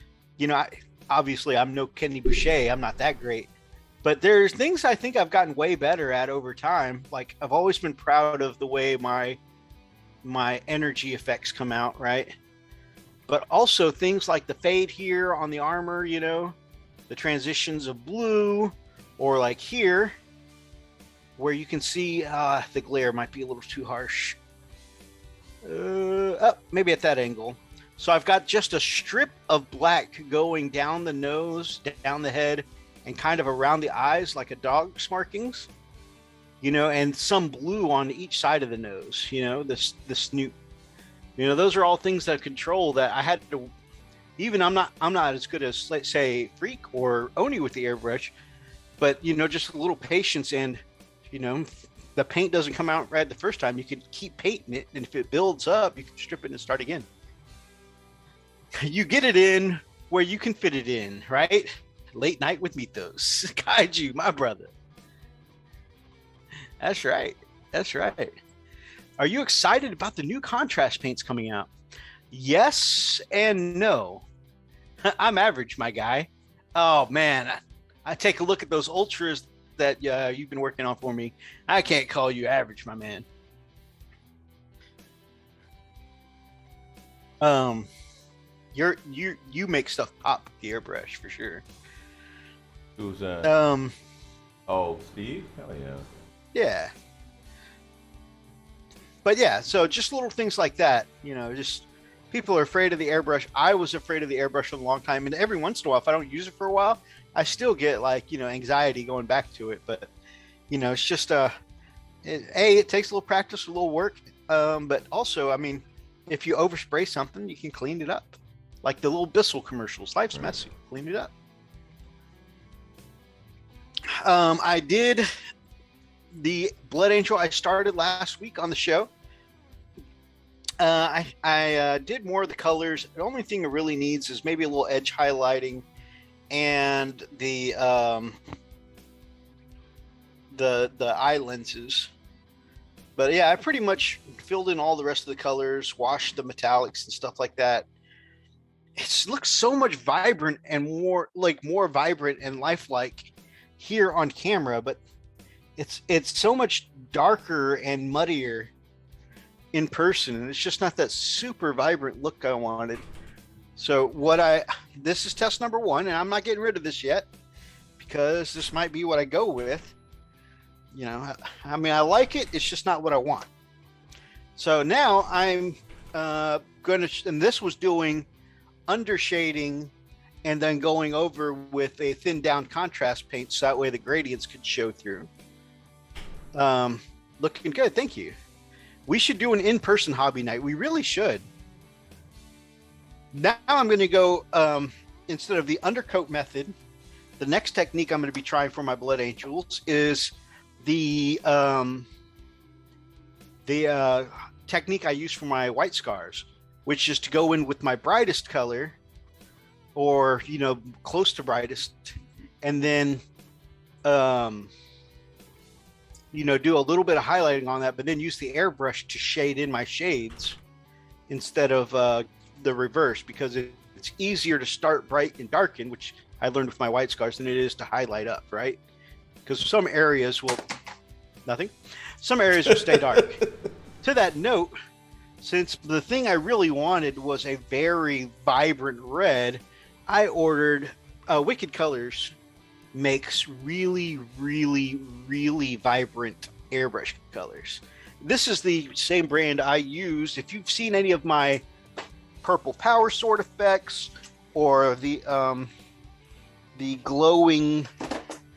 S2: obviously I'm no Kenny Boucher, I'm not that great. But there's things I think I've gotten way better at over time. Like, I've always been proud of the way my energy effects come out, right? But also things like the fade here on the armor, the transitions of blue, or like here, where you can see the glare might be a little too harsh. Maybe at that angle. So I've got just a strip of black going down the nose, down the head, and kind of around the eyes like a dog's markings, and some blue on each side of the nose, the snoot. Those are all things that control that I had to, even I'm not as good as, let's say, Freak or Oni with the airbrush, but, just a little patience, and, the paint doesn't come out right the first time. You can keep painting it, and if it builds up, you can strip it and start again. You get it in where you can fit it in, right? Late night with Mythos. Kaiju, my brother. That's right. That's right. Are you excited about the new contrast paints coming out? Yes and no. I'm average, my guy. Oh, man. I take a look at those ultras that you've been working on for me. I can't call you average, my man. You make stuff pop with the airbrush for sure.
S1: Who's that? Oh, Steve? Hell yeah. Yeah.
S2: But yeah, so just little things like that, just people are afraid of the airbrush. I was afraid of the airbrush for a long time, and every once in a while, if I don't use it for a while, I still get anxiety going back to it. But it's just it takes a little practice, a little work, but also, I mean, if you overspray something, you can clean it up, like the little Bissell commercials. Life's messy, clean it up. I did the Blood Angel I started last week on the show. I did more of the colors. The only thing it really needs is maybe a little edge highlighting and the eye lenses. But yeah, I pretty much filled in all the rest of the colors, washed the metallics and stuff like that. It looks so much vibrant and more vibrant and lifelike here on camera, but it's so much darker and muddier in person, and it's just not that super vibrant look I wanted. So this is test number 1, and I'm not getting rid of this yet because this might be what I go with. You know, I mean, I like it. It's just not what I want. So now I'm going to, and this was doing undershading and then going over with a thinned down contrast paint so that way the gradients could show through. Looking good. Thank you. We should do an in-person hobby night. We really should. Now I'm going to go, instead of the undercoat method, the next technique I'm going to be trying for my Blood Angels is the technique I use for my white scars, which is to go in with my brightest color, or close to brightest, and then do a little bit of highlighting on that, but then use the airbrush to shade in my shades instead of the reverse, because it's easier to start bright and darken, which I learned with my white scars, than it is to highlight up, right? Because some areas will stay dark. To that note, since the thing I really wanted was a very vibrant red, I ordered Wicked Colors makes really, really, really vibrant airbrush colors. This is the same brand I used. If you've seen any of my purple power sword effects or the glowing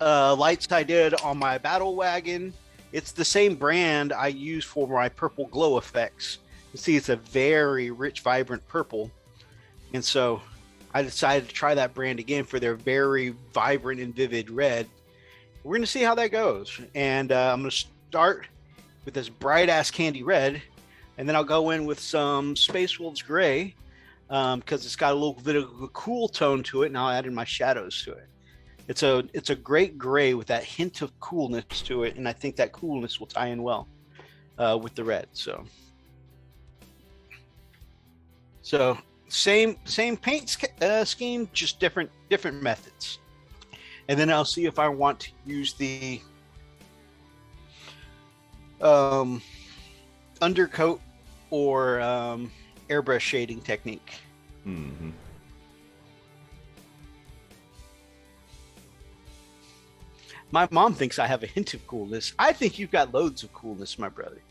S2: lights I did on my battle wagon, it's the same brand I use for my purple glow effects. You see, it's a very rich, vibrant purple. And so I decided to try that brand again for their very vibrant and vivid red. We're going to see how that goes. And I'm going to start with this bright ass candy red, and then I'll go in with some Space Wolves gray, because it's got a little bit of a cool tone to it, and I'll add in my shadows to it. It's a great gray with that hint of coolness to it, and I think that coolness will tie in well with the red. So same paint scheme, just different methods. And then I'll see if I want to use the undercoat or airbrush shading technique.
S1: Mm-hmm.
S2: My mom thinks I have a hint of coolness. I think you've got loads of coolness, my brother.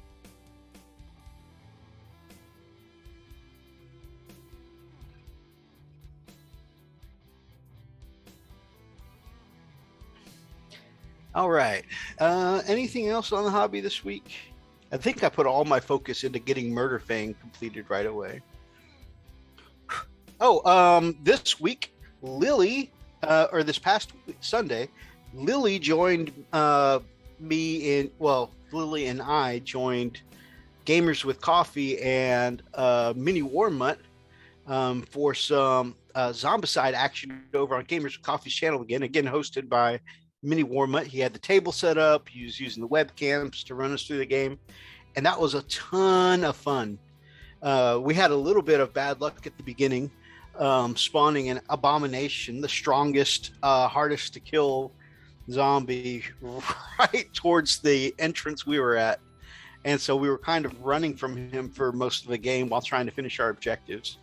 S2: All right. Anything else on the hobby this week? I think I put all my focus into getting Murder Fang completed right away. Oh, this week, Lily, or this past Sunday, Lily joined Lily and I joined Gamers with Coffee and Mini War Mutt for some Zombicide action over on Gamers with Coffee's channel again hosted by Mini War Mutt. He had the table set up. He was using the webcams to run us through the game, and that was a ton of fun. We had a little bit of bad luck at the beginning, spawning an abomination, the strongest, hardest to kill zombie right towards the entrance we were at, and so we were kind of running from him for most of the game while trying to finish our objectives.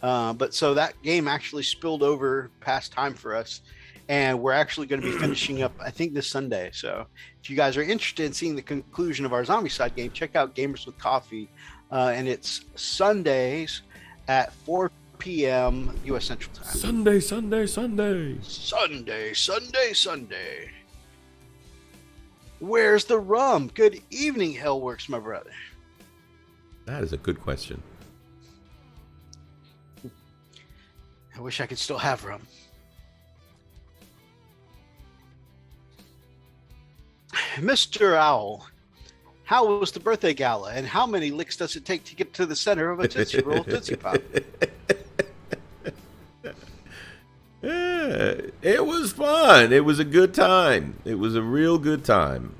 S2: But so that game actually spilled over past time for us, and we're actually going to be finishing up, I think, this Sunday. So if you guys are interested in seeing the conclusion of our Zombicide game, check out Gamers with Coffee, and it's Sundays at 4 p.m. U.S. Central Time. Sunday. Where's the rum? Good evening, Hellworks, my brother.
S1: That is a good question.
S2: I wish I could still have rum. Mr. Owl, how was the birthday gala, and how many licks does it take to get to the center of a Tootsie Roll Tootsie Pop?
S1: Yeah, it was fun. It was a good time. It was a real good time.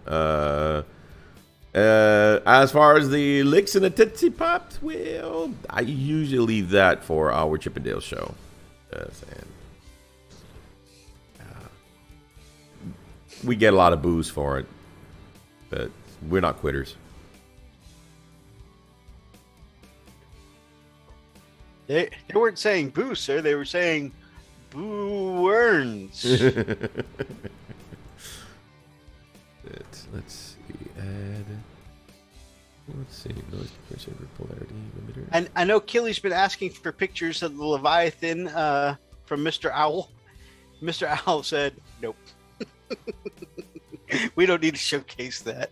S1: As far as the licks and the Tootsie Pops, well, I usually leave that for our Chippendale show. We get a lot of booze for it, but we're not quitters.
S2: They weren't saying boo, sir. They were saying boo earns.
S1: Let's see. Add. Let's see. Noise compression, polarity limiter.
S2: And I know Killy's been asking for pictures of the Leviathan from Mr. Owl. Mr. Owl said, nope. We don't need to showcase that.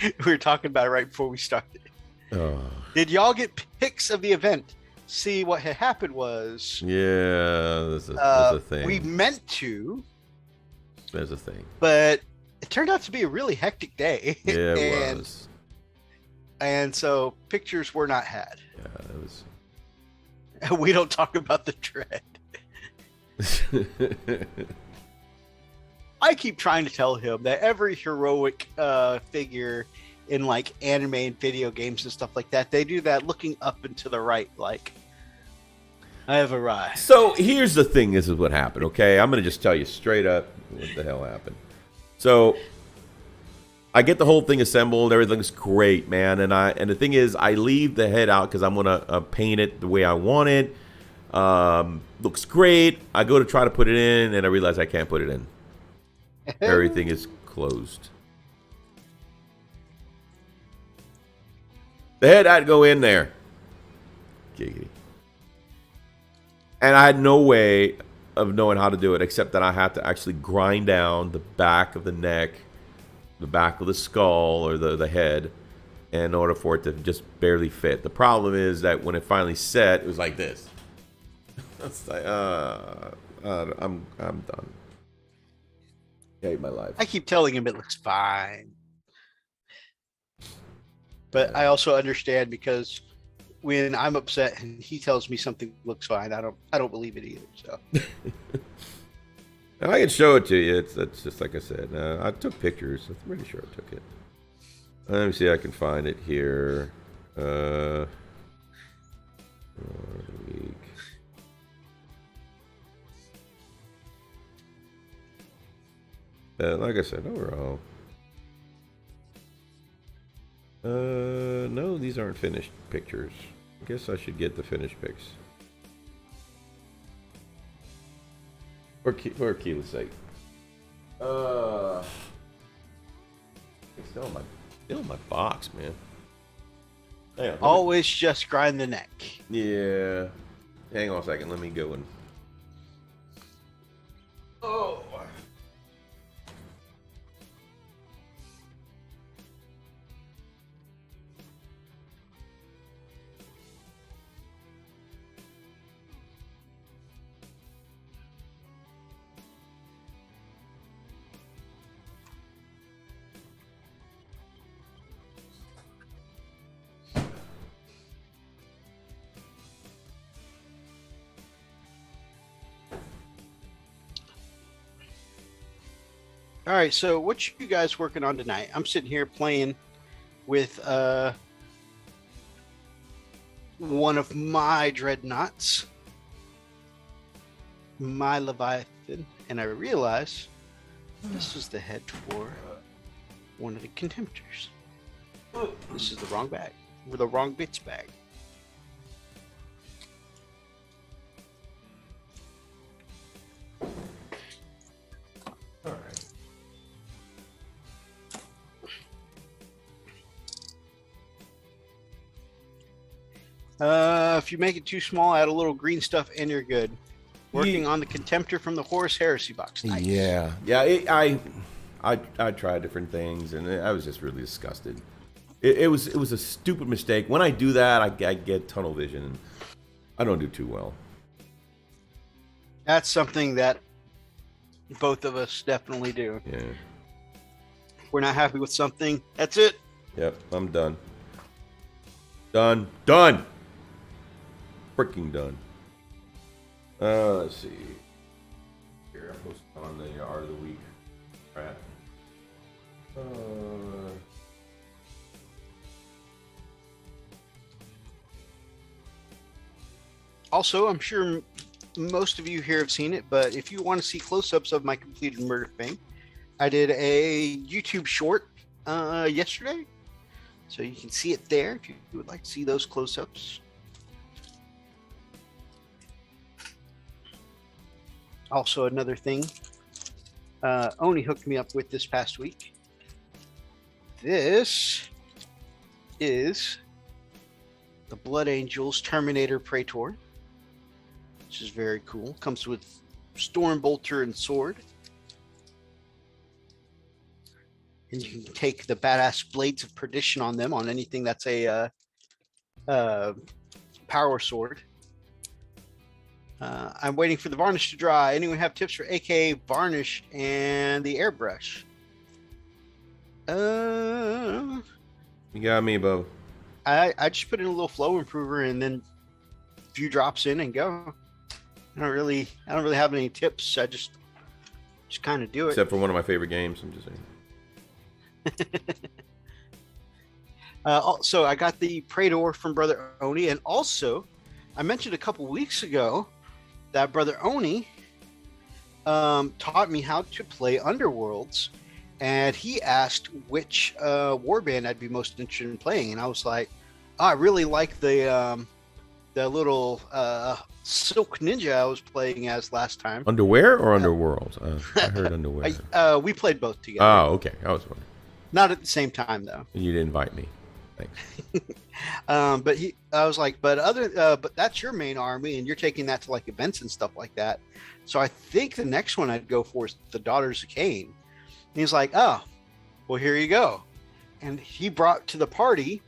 S2: We were talking about it right before we started.
S1: Oh.
S2: Did y'all get pics of the event? See, what had happened was...
S1: Yeah, there's a thing.
S2: We meant to.
S1: There's a thing.
S2: But it turned out to be a really hectic day.
S1: Yeah, it was.
S2: And so pictures were not had.
S1: Yeah, it was.
S2: We don't talk about the dread. I keep trying to tell him that every heroic figure in like anime and video games and stuff like that, they do that looking up and to the right, like I have arrived.
S1: So here's the thing. This is what happened. Okay, I'm gonna just tell you straight up what the hell happened. So I get the whole thing assembled. Everything's great, man. And the thing is, I leave the head out because I'm gonna paint it the way I want it. Looks great. I go to try to put it in, and I realize I can't put it in. Everything is closed. The head had to go in there. Giggity. And I had no way of knowing how to do it except that I had to actually grind down the back of the neck, the back of the skull, or the head, in order for it to just barely fit. The problem is that when it finally set, it was like this. It's like, I'm done. I hate my life.
S2: I keep telling him it looks fine. But I also understand because when I'm upset and he tells me something looks fine, I don't believe it either. So
S1: I can show it to you. It's just like I said. I took pictures. I'm pretty sure I took it. Let me see if I can find it here. Week. Like I said, overall. No, these aren't finished pictures. I guess I should get the finished pics. For Keela's sake. It's still in my box, man. Hang on,
S2: always just grind the neck.
S1: Yeah. Hang on a second. Let me go and. Oh.
S2: All right, so what you guys working on tonight? I'm sitting here playing with one of my dreadnoughts, my Leviathan, and I realize this is the head for one of the Contemptors. This is the wrong bag, or the wrong bits bag.
S1: All right.
S2: If you make it too small, add a little green stuff and you're good. Working on the Contemptor from the Horus Heresy box. Nice.
S1: Yeah. I tried different things, and I was just really disgusted. It was a stupid mistake. When I do that, I get tunnel vision, and I don't do too well.
S2: That's something that both of us definitely do.
S1: Yeah.
S3: we're not happy with something, that's it.
S1: Yep, I'm done. Done. Freaking done. Let's see. Here, I posted on the Art of the Week. All right.
S3: Also, I'm sure most of you here have seen it, but if you want to see close-ups of my completed murder thing, I did a YouTube short yesterday, so you can see it there if you would like to see those close-ups. Also, another thing Oni hooked me up with this past week. This is the Blood Angels Terminator Praetor, which is very cool. Comes with Storm Bolter and sword. And you can take the badass Blades of Perdition on them, on anything that's a power sword. I'm waiting for the varnish to dry. Anyone have tips for AK varnish and the airbrush?
S1: You got me, Bo.
S3: I just put in a little flow improver and then a few drops in and go. I don't really have any tips. I just kind of do it.
S1: Except for one of my favorite games. I'm just saying.
S3: So I got the Praetor from Brother Oni, and also I mentioned a couple weeks ago that Brother Oni taught me how to play Underworlds, and he asked which warband I'd be most interested in playing, and I was like, oh, I really like the little Silk Ninja I was playing as last time.
S1: Underwear or Underworld? I heard Underwear.
S3: We played both together.
S1: Oh, okay. I was wondering.
S3: Not at the same time, though.
S1: You didn't invite me. Thanks.
S3: But I was like, but that's your main army, and you're taking that to like events and stuff like that. So I think the next one I'd go for is the Daughters of Cain. And he's like, oh, well, here you go. And he brought to the party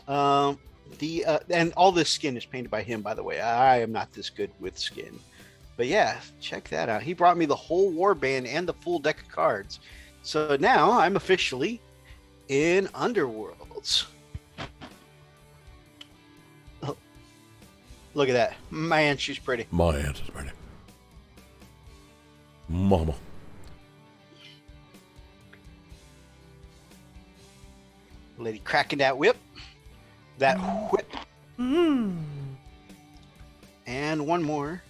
S3: and all this skin is painted by him, by the way. I am not this good with skin, but yeah, check that out. He brought me the whole warband and the full deck of cards. So now I'm officially in Underworlds. Oh, look at that. Man, she's pretty.
S1: My aunt is pretty. Mama.
S3: Lady cracking that whip. That whip. And one more.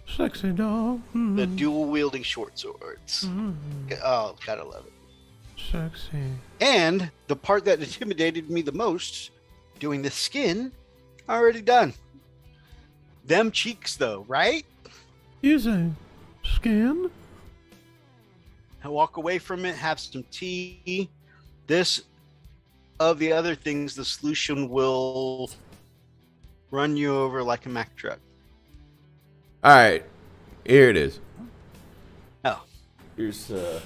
S1: Sexy dog.
S3: The dual wielding short swords. Oh, gotta love it.
S1: Sexy.
S3: And the part that intimidated me the most, doing the skin, already done. Them cheeks, though, right?
S1: Using skin.
S3: I walk away from it, have some tea. This, of the other things, the solution will run you over like a Mack truck.
S1: All right, here it is.
S3: Oh,
S1: Here's 6.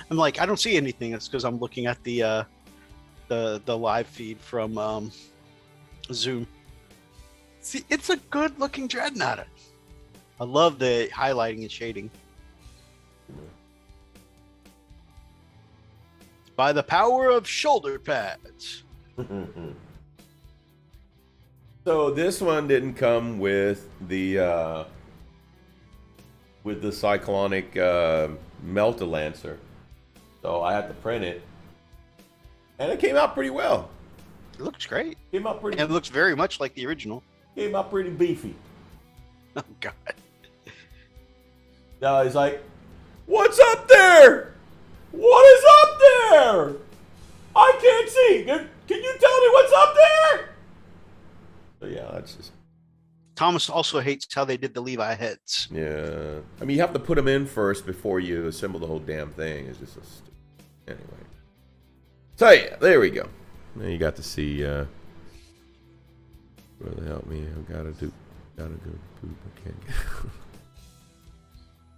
S3: I'm like, I don't see anything. It's because I'm looking at the live feed from Zoom. See, it's a good looking dreadnought. I love the highlighting and shading. By the power of shoulder pads.
S1: So this one didn't come with the cyclonic Melt-A-Lancer. So I had to print it. And it came out pretty well.
S3: It looks great.
S1: Came out pretty.
S3: And it looks very much like the original.
S1: Came out pretty beefy.
S3: Oh God.
S1: Now he's like, "What's up there? What is up there? I can't see. Can you tell me what's up there?" So yeah, that's just.
S3: Thomas also hates how they did the Levi heads.
S1: Yeah, I mean you have to put them in first before you assemble the whole damn thing. It's just anyway. So yeah, there we go. Now you got to see. Brother, help me! I gotta go poop. I can't get.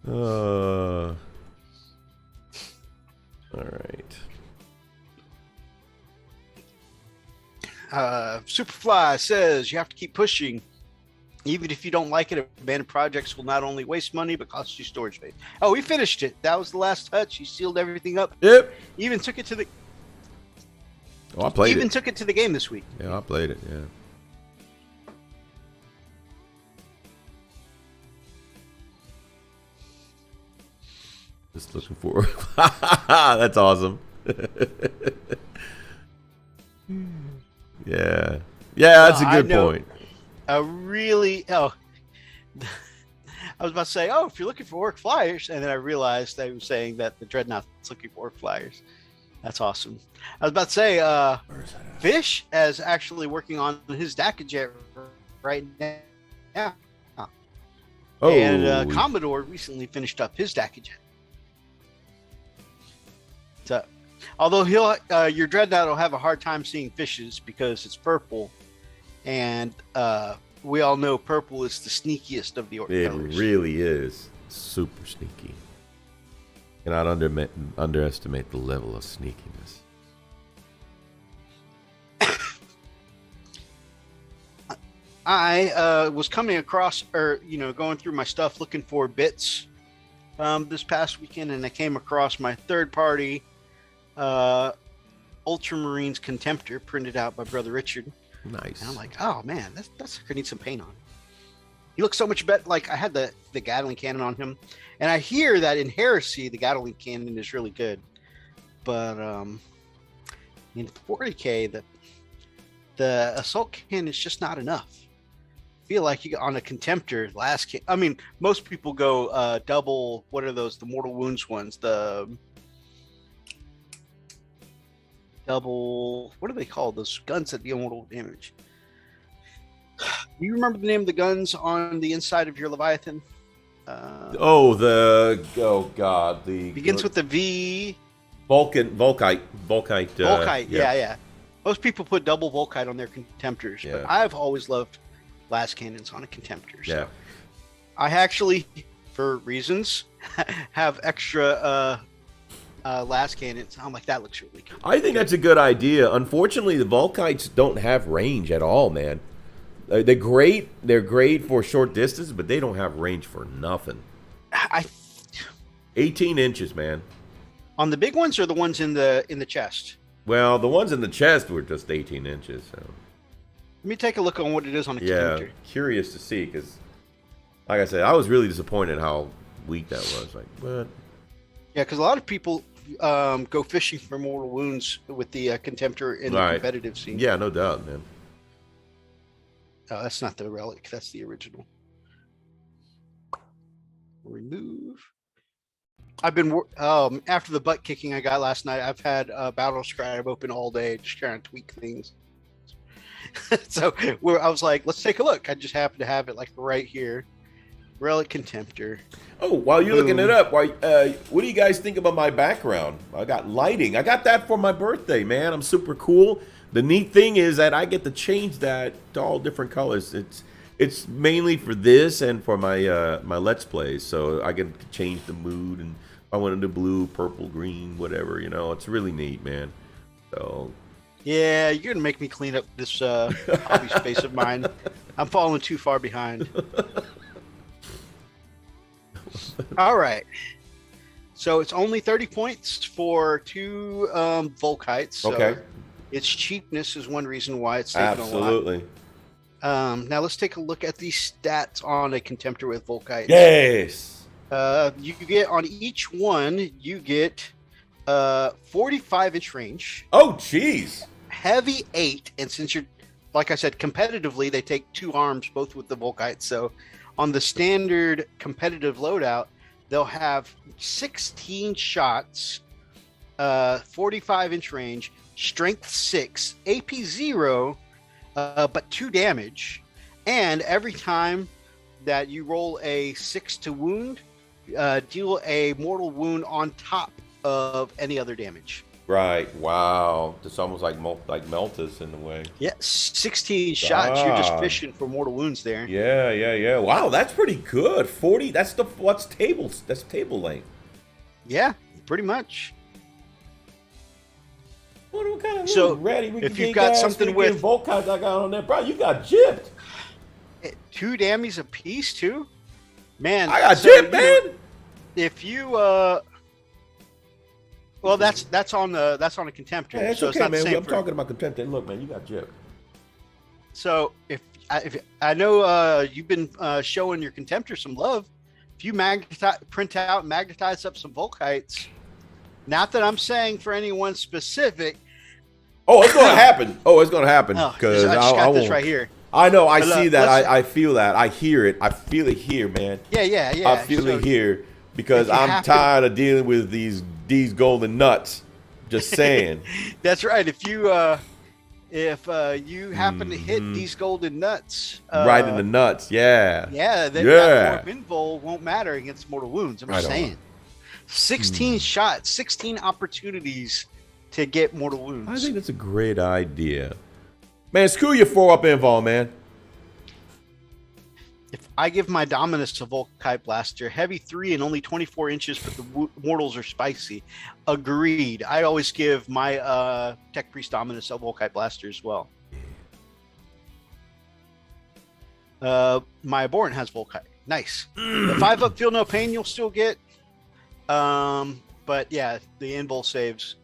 S1: All right.
S3: Superfly says you have to keep pushing. Even if you don't like it, abandoned projects will not only waste money, but cost you storage space. Oh, we finished it. That was the last touch. He sealed everything up.
S1: Yep.
S3: Even took it to the
S1: I played
S3: even
S1: it.
S3: took it to the game this week.
S1: Yeah, I played it, yeah. Just looking for That's awesome. Yeah. Yeah, that's a good point.
S3: I was about to say, oh, if you're looking for orc flyers, and then I realized they were saying that the Dreadnought's looking for orc flyers. That's awesome. I was about to say, Fish is actually working on his Dakajet right now.
S1: Oh.
S3: And Commodore recently finished up his Dakajet. So, although your Dreadnought will have a hard time seeing fishes because it's purple, and we all know purple is the sneakiest of the orc
S1: It
S3: colors.
S1: really is super sneaky. Cannot underestimate the level of sneakiness.
S3: I was coming across, going through my stuff looking for bits this past weekend, and I came across my third-party Ultramarines Contemptor printed out by Brother Richard.
S1: Nice.
S3: And I'm like, oh man, that's gonna need some paint on. He looks so much better. Like I had the Gatling cannon on him, and I hear that in Heresy the Gatling cannon is really good, but in 40K the assault cannon is just not enough. I feel like you on a Contemptor most people go double. What are those? The mortal wounds ones. The double. What are they called? Those guns that deal mortal damage. Do you remember the name of the guns on the inside of your Leviathan?
S1: The
S3: Begins with the V.
S1: Volkite.
S3: Volkite, yeah. Most people put double Volkite on their Contemptors, but I've always loved las cannons on a Contemptor. So
S1: Yeah.
S3: I actually, for reasons, have extra las cannons. I'm like, that looks really good.
S1: I think that's a good idea. Unfortunately, the Volkites don't have range at all, man. They're great. They're great for short distance, but they don't have range for nothing. 18 inches, man.
S3: On the big ones or the ones in the chest?
S1: Well, the ones in the chest were just 18 inches. So.
S3: Let me take a look on what it is on a Contemptor.
S1: Curious to see, because, like I said, I was really disappointed how weak that was. Like, what?
S3: Yeah, because a lot of people go fishing for mortal wounds with the Contemptor in the competitive scene.
S1: Yeah, no doubt, man.
S3: Oh, that's not the relic. That's the original. Remove. I've been after the butt kicking I got last night. I've had Battle Scribe open all day, just trying to tweak things. So I was like, let's take a look. I just happened to have it like right here. Relic Contemptor.
S1: Oh, while you're looking it up, what do you guys think about my background? I got lighting. I got that for my birthday, man. I'm super cool. The neat thing is that I get to change that to all different colors. It's mainly for this and for my my Let's Plays, so I get to change the mood, and I wanted the blue, purple, green, whatever, It's really neat, man. So
S3: yeah, you're gonna make me clean up this hobby space of mine. I'm falling too far behind. All right. So it's only 30 points for 2 Volkites. So
S1: okay.
S3: Its cheapness is one reason why it's taken
S1: Absolutely.
S3: a lot. Now let's take a look at the stats on a Contemptor with Volkites.
S1: Yes.
S3: You get on each one, you get 45-inch range.
S1: Oh, jeez.
S3: Heavy 8, and since you're, like I said, competitively, they take 2 arms, both with the Volkites. So on the standard competitive loadout, they'll have 16 shots, 45-inch range, strength 6, AP 0, but 2 damage. And every time that you roll a 6 to wound, deal a mortal wound on top of any other damage.
S1: Right. Wow. It's almost like Meltus in a way.
S3: Yeah, 16 shots. You're just fishing for mortal wounds there.
S1: Yeah. Wow, that's pretty good. 40. That's tables. That's table length.
S3: Yeah, pretty much.
S1: What kind man.
S3: So,
S1: We ready. We
S3: if
S1: can
S3: you've
S1: get
S3: got
S1: gas,
S3: something
S1: we
S3: with-
S1: get Volkites I got on there, bro. You got gypped.
S3: 2 dammies a piece too, man.
S1: I got
S3: so,
S1: gypped,
S3: you know,
S1: man.
S3: if you well, that's on a Contemptor,
S1: Yeah, it's
S3: so it's
S1: okay,
S3: not the
S1: man.
S3: same
S1: I'm
S3: for-
S1: talking about Contemptor. Look, man, you got gypped.
S3: So if I know you've been showing your Contemptor some love, if you print out and magnetize up some Volkites, not that I'm saying for anyone specific.
S1: Oh, it's gonna happen. Oh, it's gonna happen
S3: Oh,
S1: because
S3: I just got this
S1: won't.
S3: right here.
S1: I know. I
S3: But,
S1: see that.
S3: let's-
S1: I feel that. I hear it. I feel it here, man.
S3: Yeah.
S1: I feel
S3: So
S1: it here because
S3: if you
S1: I'm
S3: happen-
S1: tired of dealing with these golden nuts. Just saying.
S3: That's right. If you happen to hit these golden nuts,
S1: Right in the nuts. Yeah.
S3: then
S1: Yeah.
S3: that Morph Invul won't matter against mortal wounds. I'm just
S1: Right on.
S3: saying. 16 shots, 16 opportunities to get mortal wounds.
S1: I think that's a great idea. Man, screw your 4-up invul, man.
S3: If I give my Dominus a Volkite Blaster, heavy 3 and only 24 inches, but the mortals are spicy. Agreed. I always give my Tech Priest Dominus a Volkite Blaster as well. My Abhorrent has Volkite. Nice. The 5-up Feel No Pain you'll still get. But yeah, the invul saves.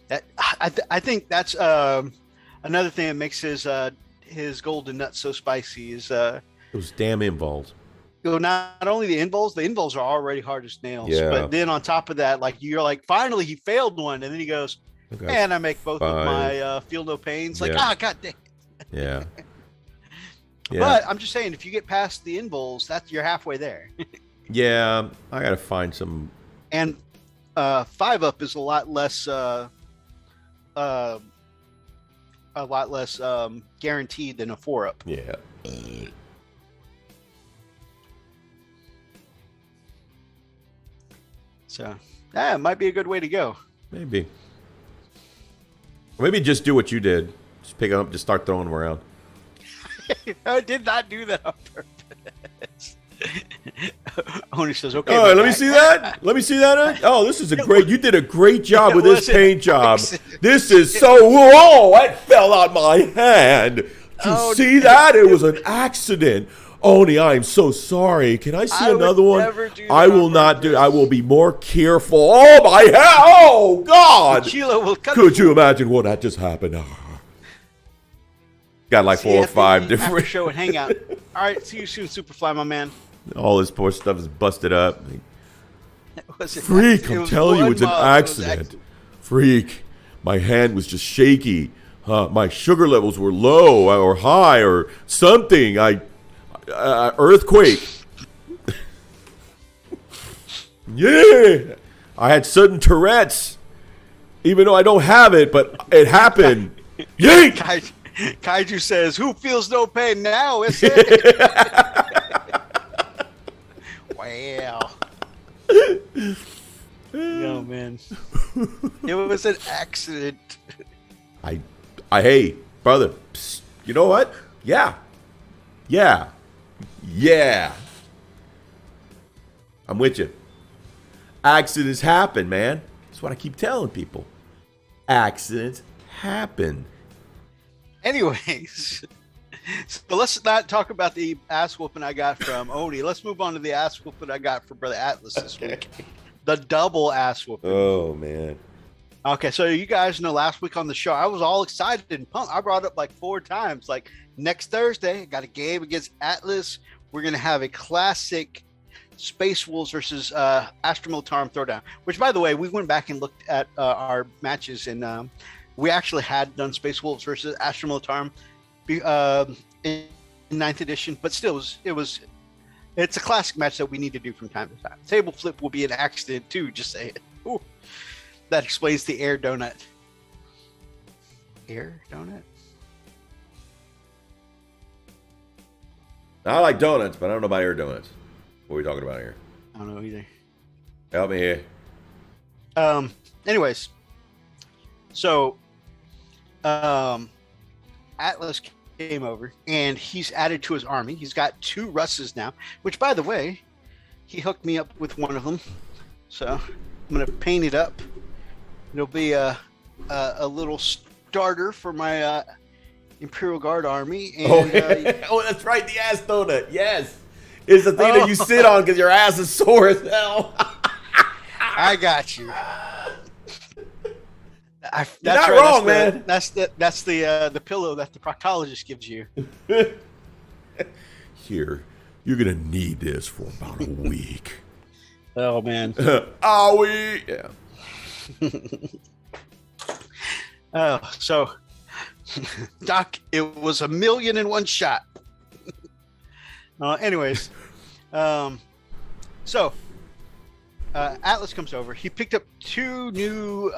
S3: That I think that's another thing that makes his golden nut so spicy is
S1: Those damn invuls.
S3: not only the invuls are already hard as nails,
S1: Yeah.
S3: but then on top of that, like you're like, finally he failed one, and then he goes,
S1: Okay.
S3: and I make both of
S1: Fine.
S3: my Feel No Pains. Like,
S1: Yeah.
S3: god dang.
S1: Yeah. Yeah.
S3: But I'm just saying, if you get past the invuls, you're halfway there.
S1: Yeah. I gotta find some.
S3: And 5-up is a lot less guaranteed than a 4-up.
S1: Yeah.
S3: So that might be a good way to go.
S1: Maybe. Or maybe just do what you did. Just pick them up, just start throwing them around.
S3: I did not do that on purpose. Oni says, okay.
S1: Oh, let me see that. Let me see that. Oh, this is a great. You did a great job with this
S3: was an
S1: paint job.
S3: accident.
S1: This is so. Whoa! That fell out my hand. Did you
S3: Oh,
S1: see that? It was an accident. Oni, I am so sorry. Can I see
S3: I would
S1: another one?
S3: never do that
S1: I will
S3: on
S1: not do.
S3: purpose.
S1: I will be more careful. Oh my head! Oh God!
S3: Sheila will cut
S1: Could you imagine what that just happened? Got like 4 or 5 different.
S3: show and hangout. All right, see you soon, Superfly, my man.
S1: All this poor stuff is busted up.
S3: Was it-
S1: Freak,
S3: it
S1: I'm
S3: was
S1: telling you,
S3: blood
S1: it's an
S3: mob. It was
S1: accident. Freak, my hand was just shaky. My sugar levels were low or high or something. Earthquake. Yeah, I had sudden Tourette's, even though I don't have it, but it happened. Yeet!
S3: Kaiju says, "Who feels no pain now?" Is it? Wow. No man, it was an accident.
S1: Hey, brother, psst, you know what? Yeah. I'm with you. Accidents happen, man. That's what I keep telling people. Accidents happen.
S3: Anyways, so let's not talk about the ass whooping I got from Oni. Let's move on to the ass whooping I got from Brother Atlas this week. The double ass whooping.
S1: Oh, man.
S3: Okay, so you guys know last week on the show, I was all excited and pumped. I brought it up like 4 times. Like next Thursday, I got a game against Atlas. We're going to have a classic Space Wolves versus Astra Militarum Throwdown, which, by the way, we went back and looked at our matches, and we actually had done Space Wolves versus Astra Militarum in 9th edition, but still, it's a classic match that we need to do from time to time. Table flip will be an accident too, just say it. Ooh. That explains the air donut. Air donut?
S1: I like donuts, but I don't know about air donuts. What are we talking about here?
S3: I don't know either.
S1: Help me here.
S3: Anyways, so Atlas came over and he's added to his army. He's got 2 Russes now, which, by the way, he hooked me up with one of them. So I'm gonna paint it up. It'll be a little darter for my Imperial Guard army. And,
S1: Oh, that's right, the ass donut. Yes, it's the thing that you sit on because your ass is sore as hell.
S3: I got you. That's
S1: not wrong, man.
S3: That's the pillow that the proctologist gives you.
S1: Here, you're gonna need this for about a week.
S3: Oh man.
S1: Yeah.
S3: So, Doc, it was 1,000,001 shot. Anyways, so Atlas comes over. He picked up 2 new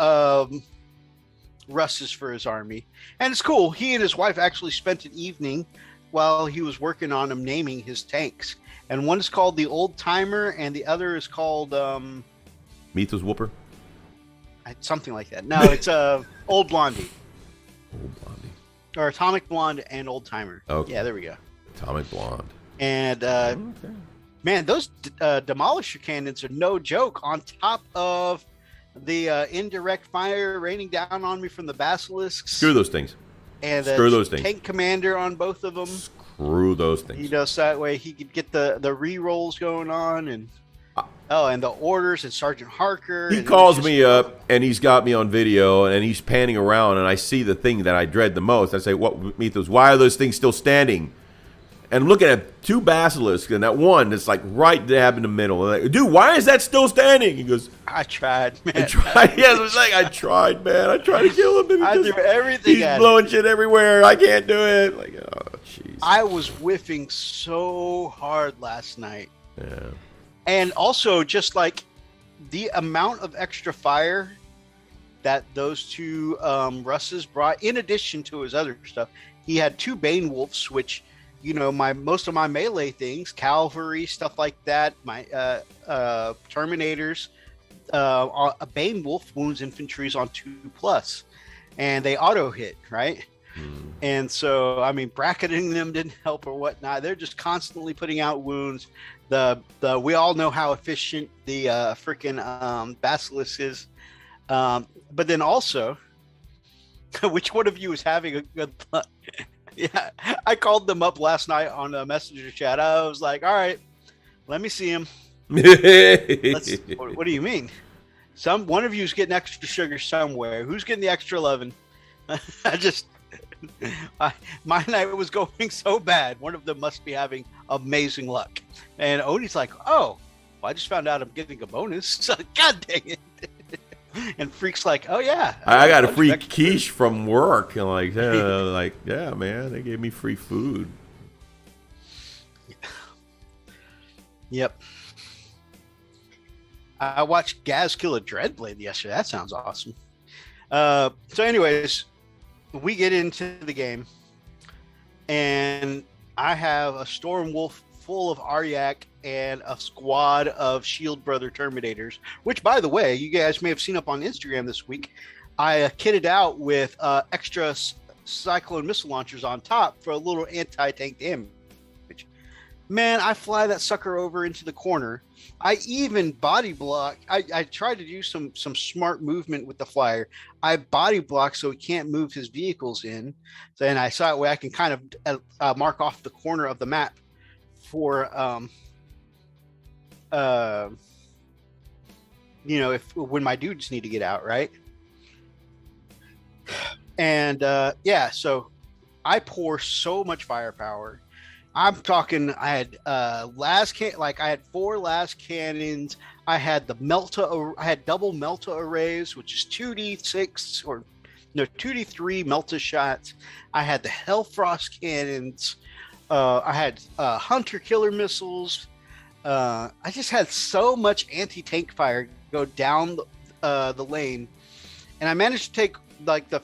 S3: Russes for his army, and it's cool. He and his wife actually spent an evening while he was working on them naming his tanks. And one is called the Old Timer, and the other is called
S1: Mythos Whooper.
S3: Something like that. No, it's Old Blondie.
S1: Old Blondie.
S3: Or Atomic Blonde and Old Timer.
S1: Okay.
S3: Yeah, there we go.
S1: Atomic Blonde.
S3: And
S1: Okay.
S3: man, those demolisher cannons are no joke. On top of the indirect fire raining down on me from the basilisks.
S1: Screw those things.
S3: And
S1: Screw those things.
S3: Tank commander on both of them.
S1: Screw those things.
S3: You know, so that way he could get the re-rolls going on, and and the orders, and Sergeant Harker.
S1: He calls me up and he's got me on video and he's panning around and I see the thing that I dread the most. I say, "What, Mythos? Why are those things still standing?" And I'm looking at 2 basilisks and that one that's like right dab in the middle. I'm like, "Dude, why is that still standing?" He goes,
S3: "I tried, man.
S1: I tried." Yeah, it was like, "I tried, man. I tried to kill him. And
S3: I threw everything
S1: he's
S3: at
S1: blowing shit everywhere. I can't do it." Like, oh, jeez.
S3: I was whiffing so hard last night.
S1: Yeah.
S3: And also, just like the amount of extra fire that those 2 Russes brought, in addition to his other stuff, he had 2 Bane Wolves, which, you know, most of my melee things, cavalry, stuff like that, my Terminators, a Bane Wolf wounds infantries on 2+, and they auto hit, right? And so, I mean, bracketing them didn't help or whatnot. They're just constantly putting out wounds. We all know how efficient the freaking Basilisk is. But then also, which one of you is having a good luck? Yeah, I called them up last night on a messenger chat. I was like, "All right, let me see him." What do you mean? One of you is getting extra sugar somewhere. Who's getting the extra 11? My night was going so bad. One of them must be having amazing luck. And Odie's like, "Oh, well, I just found out I'm getting a bonus." God dang it. And Freak's like, "Oh yeah,
S1: I got a free quiche from work." And like, yeah, man, they gave me free food.
S3: Yep. I watched Gaz kill a Dreadblade yesterday. That sounds awesome. So anyways, we get into the game, and I have a Storm Wolf full of Aryak and a squad of Shield Brother Terminators, which, by the way, you guys may have seen up on Instagram this week. I kitted out with extra Cyclone missile launchers on top for a little anti-tank damage. Man, I fly that sucker over into the corner. I even body block. I tried to do some smart movement with the flyer. I body block so he can't move his vehicles in. So, and I saw that way I can kind of mark off the corner of the map for when my dudes need to get out, right? And yeah, so I pour so much firepower. I'm talking, I had I had 4 last cannons. I had I had double Melta arrays, which is 2d6 or no 2d3 Melta shots. I had the Hellfrost cannons. I had Hunter killer missiles. I just had so much anti-tank fire go down the lane, and I managed to take like the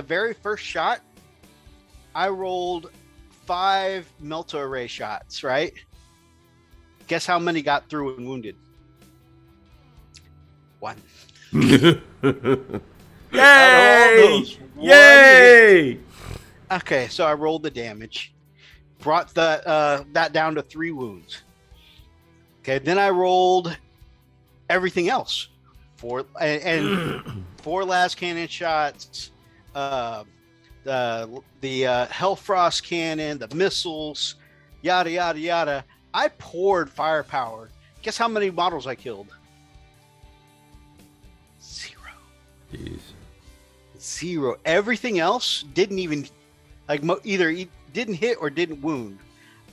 S3: very first shot. I rolled 5 Melta array shots, right? Guess how many got through and wounded? 1.
S1: Yay! Yay!
S3: Okay, so I rolled the damage, brought that down to 3 wounds. Okay, then I rolled everything else. 4 last cannon shots, the Hellfrost cannon, the missiles, yada yada yada. I poured firepower. Guess how many models I killed? 0.
S1: Jeez.
S3: 0. Everything else didn't even either didn't hit or didn't wound.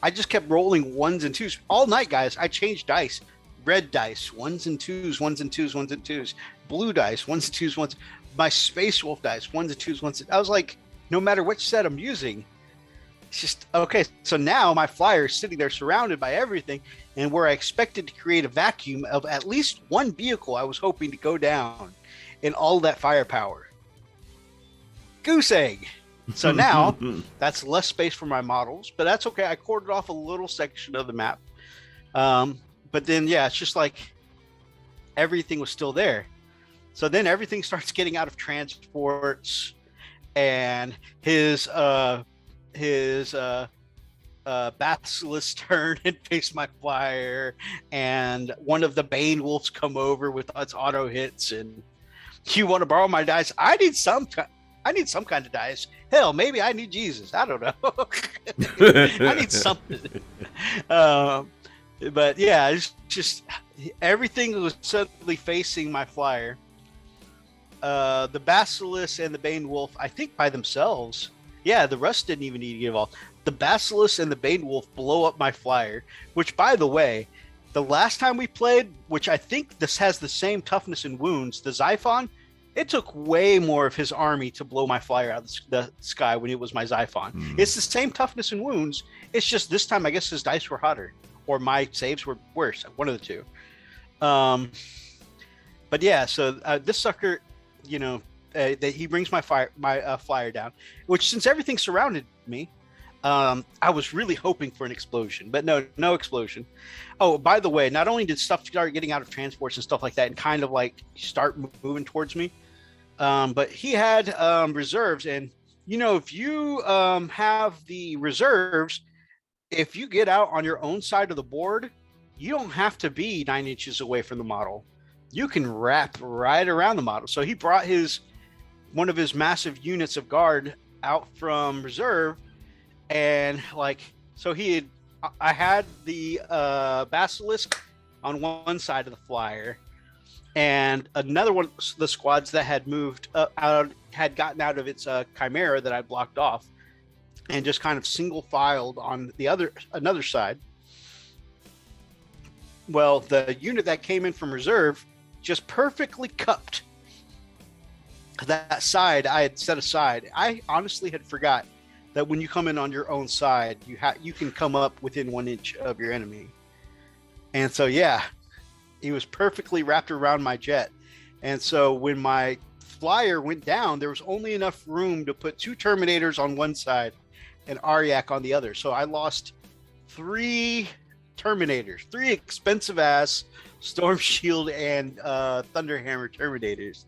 S3: I just kept rolling 1s and 2s all night, guys. I changed dice. Red dice, 1s and 2s, 1s and 2s, 1s and 2s. Blue dice, 1s and 2s, 1s. My Space Wolf dice, 1s and 2s, 1s. I was like, no matter which set I'm using, it's just okay. So now my flyer is sitting there surrounded by everything, and where I expected to create a vacuum of at least one vehicle, I was hoping to go down in all that firepower. Goose egg. So now that's less space for my models, but that's okay. I corded off a little section of the map. But then, yeah, it's just like everything was still there. So then everything starts getting out of transports, and his Basilisk turn and face my flyer, and one of the Bane Wolves come over with its auto hits, and you want to borrow my dice? I need some kind of dice. Hell, maybe I need Jesus. I don't know. I need something. But yeah, it's just everything was suddenly facing my flyer. The Basilisk and the Bane Wolf, I think by themselves. Yeah, the rest didn't even need to get involved. The Basilisk and the Bane Wolf blow up my flyer, which, by the way, the last time we played, which I think this has the same toughness and wounds, the Xiphon, it took way more of his army to blow my flyer out of the sky when it was my Xiphon. It's the same toughness and wounds. It's just this time, I guess his dice were hotter, or my saves were worse. One of the two. But yeah, so this sucker, you know, he brings my flyer down, which, since everything surrounded me, I was really hoping for an explosion, but no explosion. Oh, by the way, not only did stuff start getting out of transports and stuff like that and kind of like start moving towards me, but he had reserves. And, you know, if you have the reserves, if you get out on your own side of the board, you don't have to be 9 inches away from the model. You can wrap right around the model. So he brought one of his massive units of guard out from reserve, and I had the Basilisk on one side of the flyer, and another one, the squads that had moved had gotten out of its Chimera that I blocked off, and just kind of single filed on another side. Well, the unit that came in from reserve just perfectly cupped that side I had set aside. I honestly had forgot that when you come in on your own side, you can come up within 1 inch of your enemy. And so, yeah, he was perfectly wrapped around my jet. And so when my flyer went down, there was only enough room to put 2 Terminators on one side and Aryak on the other. So I lost 3 Terminators, 3 expensive ass Storm Shield and Thunderhammer Terminators,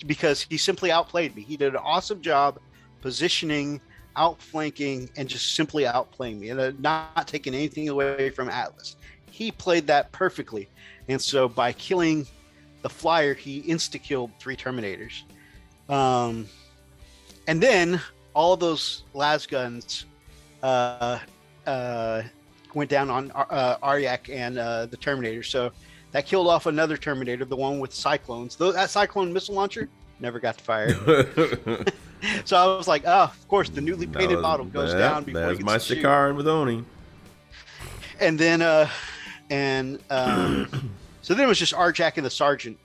S3: because he simply outplayed me. He did an awesome job positioning, outflanking, and just simply outplaying me, and not taking anything away from Atlas. He played that perfectly. And so by killing the flyer, he insta-killed 3 Terminators. And then all of those las guns went down on Aryak and the Terminator. So that killed off another Terminator, the one with Cyclones. That Cyclone missile launcher never got to fire. So I was like, oh, of course, the newly painted model goes down before
S1: that's my Shikar with Oni.
S3: And then, so then it was just Arjak and the Sergeant,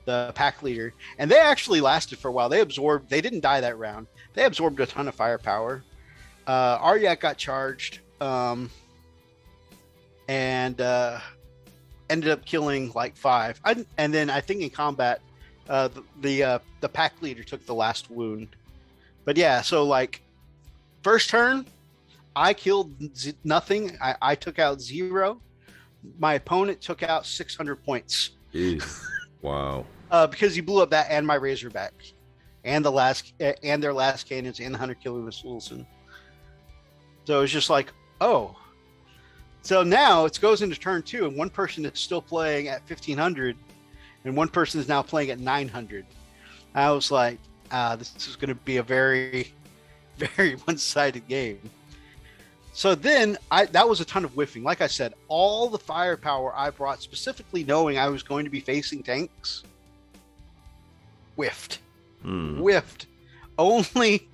S3: the pack leader. And they actually lasted for a while. They didn't die that round. They absorbed a ton of firepower. Aryak got charged, and ended up killing like 5. And then I think in combat, the pack leader took the last wound. But yeah, so like first turn, I killed nothing. I took out 0. My opponent took out 600 points.
S1: Jeez. Wow.
S3: Because he blew up that and my Razorback, and their last cannons and the 100 killer missiles. And so it's just like, oh. So now it goes into turn 2, and one person is still playing at 1500, and one person is now playing at 900. I was like, This is going to be a very, very one-sided game. So then that was a ton of whiffing. Like I said, all the firepower I brought, specifically knowing I was going to be facing tanks, whiffed. Whiffed. Only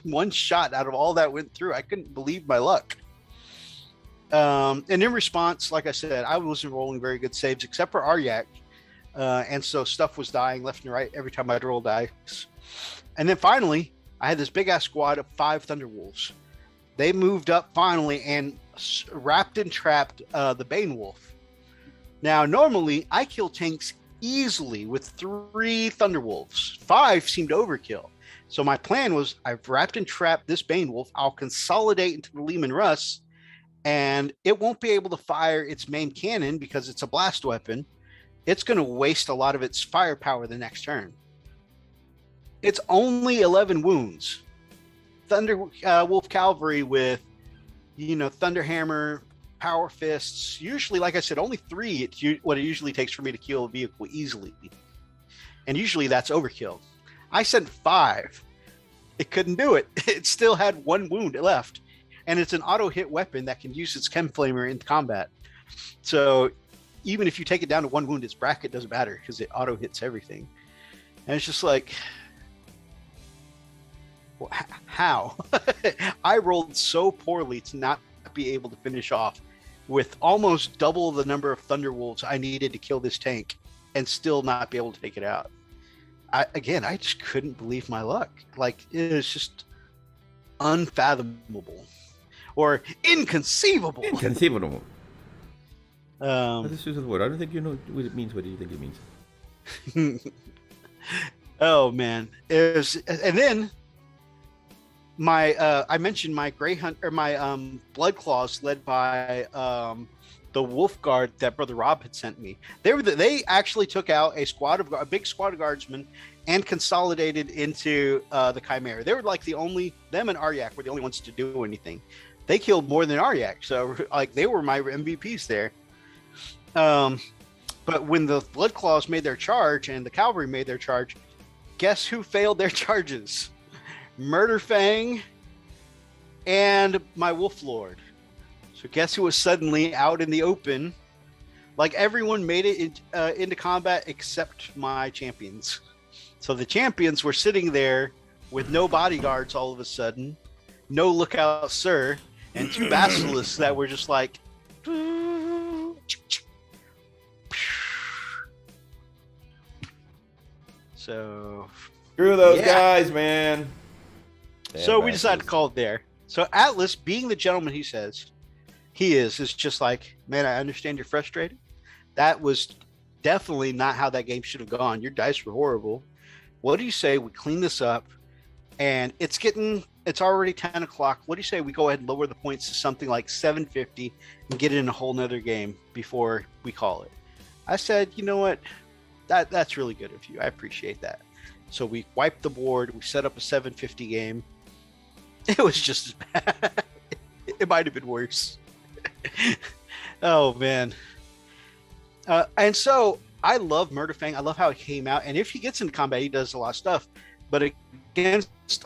S3: one shot out of all that went through. I couldn't believe my luck. And in response, like I said, I wasn't rolling very good saves except for Aryak. And so stuff was dying left and right every time I'd roll dice. And then finally, I had this big ass squad of 5 Thunderwolves. They moved up finally and wrapped and trapped the Bane Wolf. Now, normally I kill tanks easily with 3 Thunderwolves. 5 seemed overkill. So my plan was, I've wrapped and trapped this Bane Wolf. I'll consolidate into the Lehman Russ, and it won't be able to fire its main cannon because it's a blast weapon. It's going to waste a lot of its firepower the next turn. It's only 11 wounds. Thunder Wolf Cavalry with, Thunderhammer, Power Fists. Usually, like I said, only 3. What it usually takes for me to kill a vehicle easily. And usually that's overkill. I sent 5. It couldn't do it. It still had 1 wound left. And it's an auto hit weapon that can use its Chem Flamer in combat. So even if you take it down to 1 wound, its bracket doesn't matter because it auto hits everything. And it's just like, how? I rolled so poorly to not be able to finish off with almost double the number of Thunderwolves I needed to kill this tank and still not be able to take it out. I just couldn't believe my luck. Like, it was just unfathomable or inconceivable.
S1: Inconceivable.
S3: This
S1: is a word. I don't think you know what it means. What do you think it means?
S3: Oh man, it was, and then my I mentioned my Grey Hunt or my Blood Claws led by the Wolf Guard that Brother Rob had sent me. They actually took out a big squad of guardsmen and consolidated into the Chimera. They were like them and Aryak were the only ones to do anything. They killed more than Aryak, so like they were my MVPs there. But when the Blood Claws made their charge and the cavalry made their charge, guess who failed their charges? Murder Fang and my Wolf Lord. So guess who was suddenly out in the open? Like everyone made it into combat except my champions. So the champions were sitting there with no bodyguards all of a sudden, no lookout sir, and 2 basilisks that were just like, so
S1: Screw those guys, man.
S3: So we decided to call it there. So Atlas, being the gentleman he says he is just like, man, I understand you're frustrated. That was definitely not how that game should have gone. Your dice were horrible. What do you say we clean this up? And it's already 10 o'clock. What do you say we go ahead and lower the points to something like 750 and get it in a whole nother game before we call it? I said, you know what? That's really good of you. I appreciate that. So we wiped the board. We set up a 750 game. It was just as bad. It might have been worse. Oh, man. And so I love Murderfang. I love how it came out. And if he gets into combat, he does a lot of stuff. But against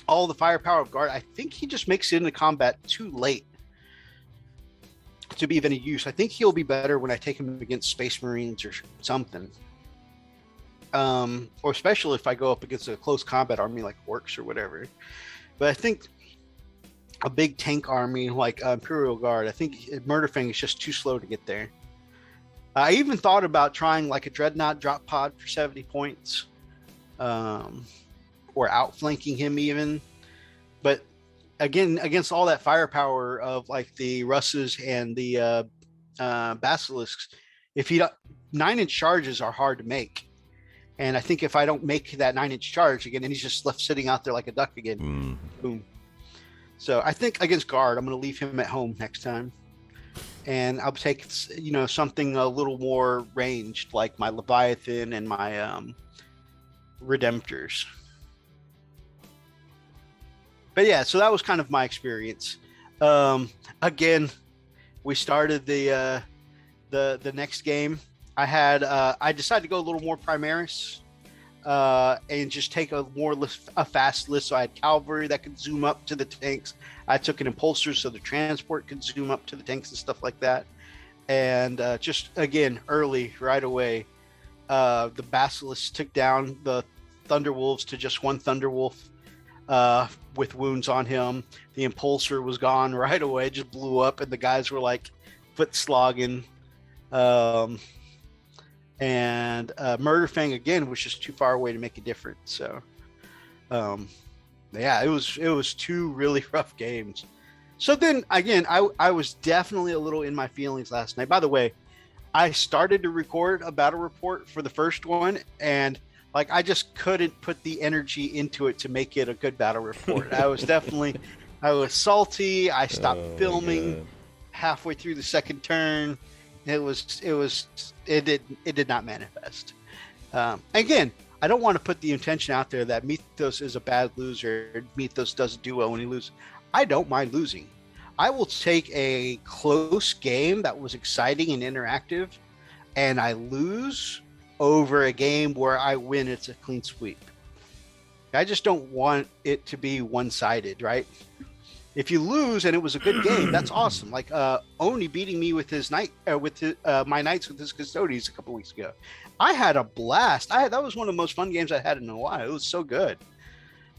S3: all the firepower of Guard, I think he just makes it into combat too late to be of any use. I think he'll be better when I take him against Space Marines or something. Or especially if I go up against a close combat army like Orcs or whatever. But I think a big tank army like Imperial Guard, I think Murderfang is just too slow to get there. I even thought about trying like a Dreadnought drop pod for 70 points. Or outflanking him even. But again, against all that firepower of like the Russes and the Basilisks, if you 9-inch charges are hard to make. And I think if I don't make that 9-inch charge again, then he's just left sitting out there like a duck again. Boom. So I think against Guard, I'm going to leave him at home next time. And I'll take, something a little more ranged, like my Leviathan and my Redemptors. But yeah, so that was kind of my experience. Again, we started the next game. I decided to go a little more Primaris. and just take a fast list. So I had cavalry that could zoom up to the tanks. I took an impulsor so the transport could zoom up to the tanks and stuff like that. And just again, early, right away, the Basilisk took down the Thunderwolves to just one Thunderwolf with wounds on him. The impulsor was gone right away, just blew up, and the guys were like foot slogging. And Murderfang again was just too far away to make a difference. So, yeah, it was two really rough games. So then again, I was definitely a little in my feelings last night. By the way, I started to record a battle report for the first one, and like I just couldn't put the energy into it to make it a good battle report. I was salty. I stopped filming halfway through the second turn. It did not manifest. Again, I don't want to put the intention out there that Mythos is a bad loser. Mythos doesn't do well when he loses. I don't mind losing. I will take a close game that was exciting and interactive, and I lose over a game where I win. It's a clean sweep. I just don't want it to be one-sided, right? If you lose and it was a good game, that's awesome. Like Oni beating me with his my knights with his custodians a couple weeks ago. I had a blast. That was one of the most fun games I had in a while. It was so good.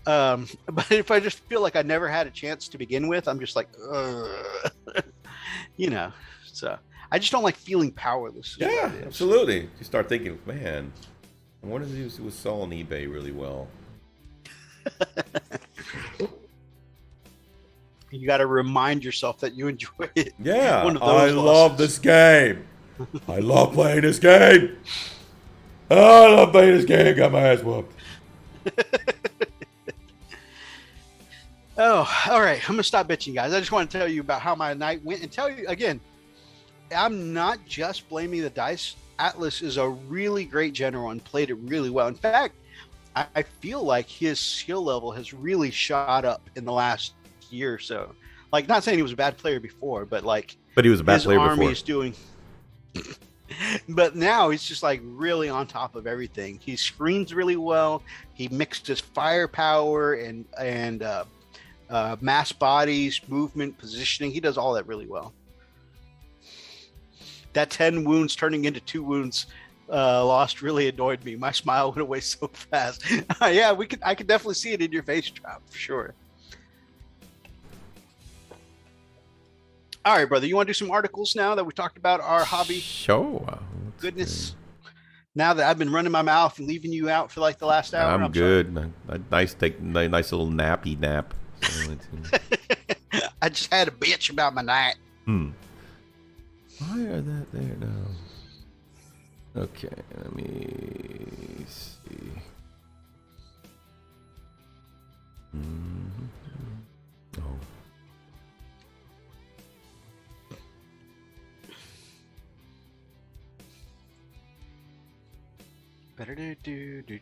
S3: But if I just feel like I never had a chance to begin with, I'm just like, So I just don't like feeling powerless.
S1: Yeah, absolutely. You start thinking, man, I wonder if he was selling eBay really well.
S3: You got to remind yourself that you enjoy it.
S1: Yeah, I love this game. I love playing this game. Oh, I love playing this game. Got my ass whooped.
S3: Oh, all right. I'm going to stop bitching, guys. I just want to tell you about how my night went and tell you, again, I'm not just blaming the dice. Atlas is a really great general and played it really well. In fact, I feel like his skill level has really shot up in the last year or so. Like, not saying he was a bad player before, but
S1: he was a bad player before. His army is
S3: doing. But now he's just like really on top of everything. He screens really well. He mixed his firepower and mass bodies, movement, positioning. He does all that really well. That 10 wounds turning into 2 wounds lost really annoyed me. My smile went away so fast. Yeah, I could definitely see it in your face, Trap, for sure. All right, brother. You want to do some articles now that we talked about our hobby?
S1: Sure.
S3: Goodness. Now that I've been running my mouth and leaving you out for like the last hour.
S1: I'm good. Nice little nappy nap.
S3: I just had a bitch about my night.
S1: Why are that there now? Okay, let me see. Oh.
S3: Better do.
S1: Here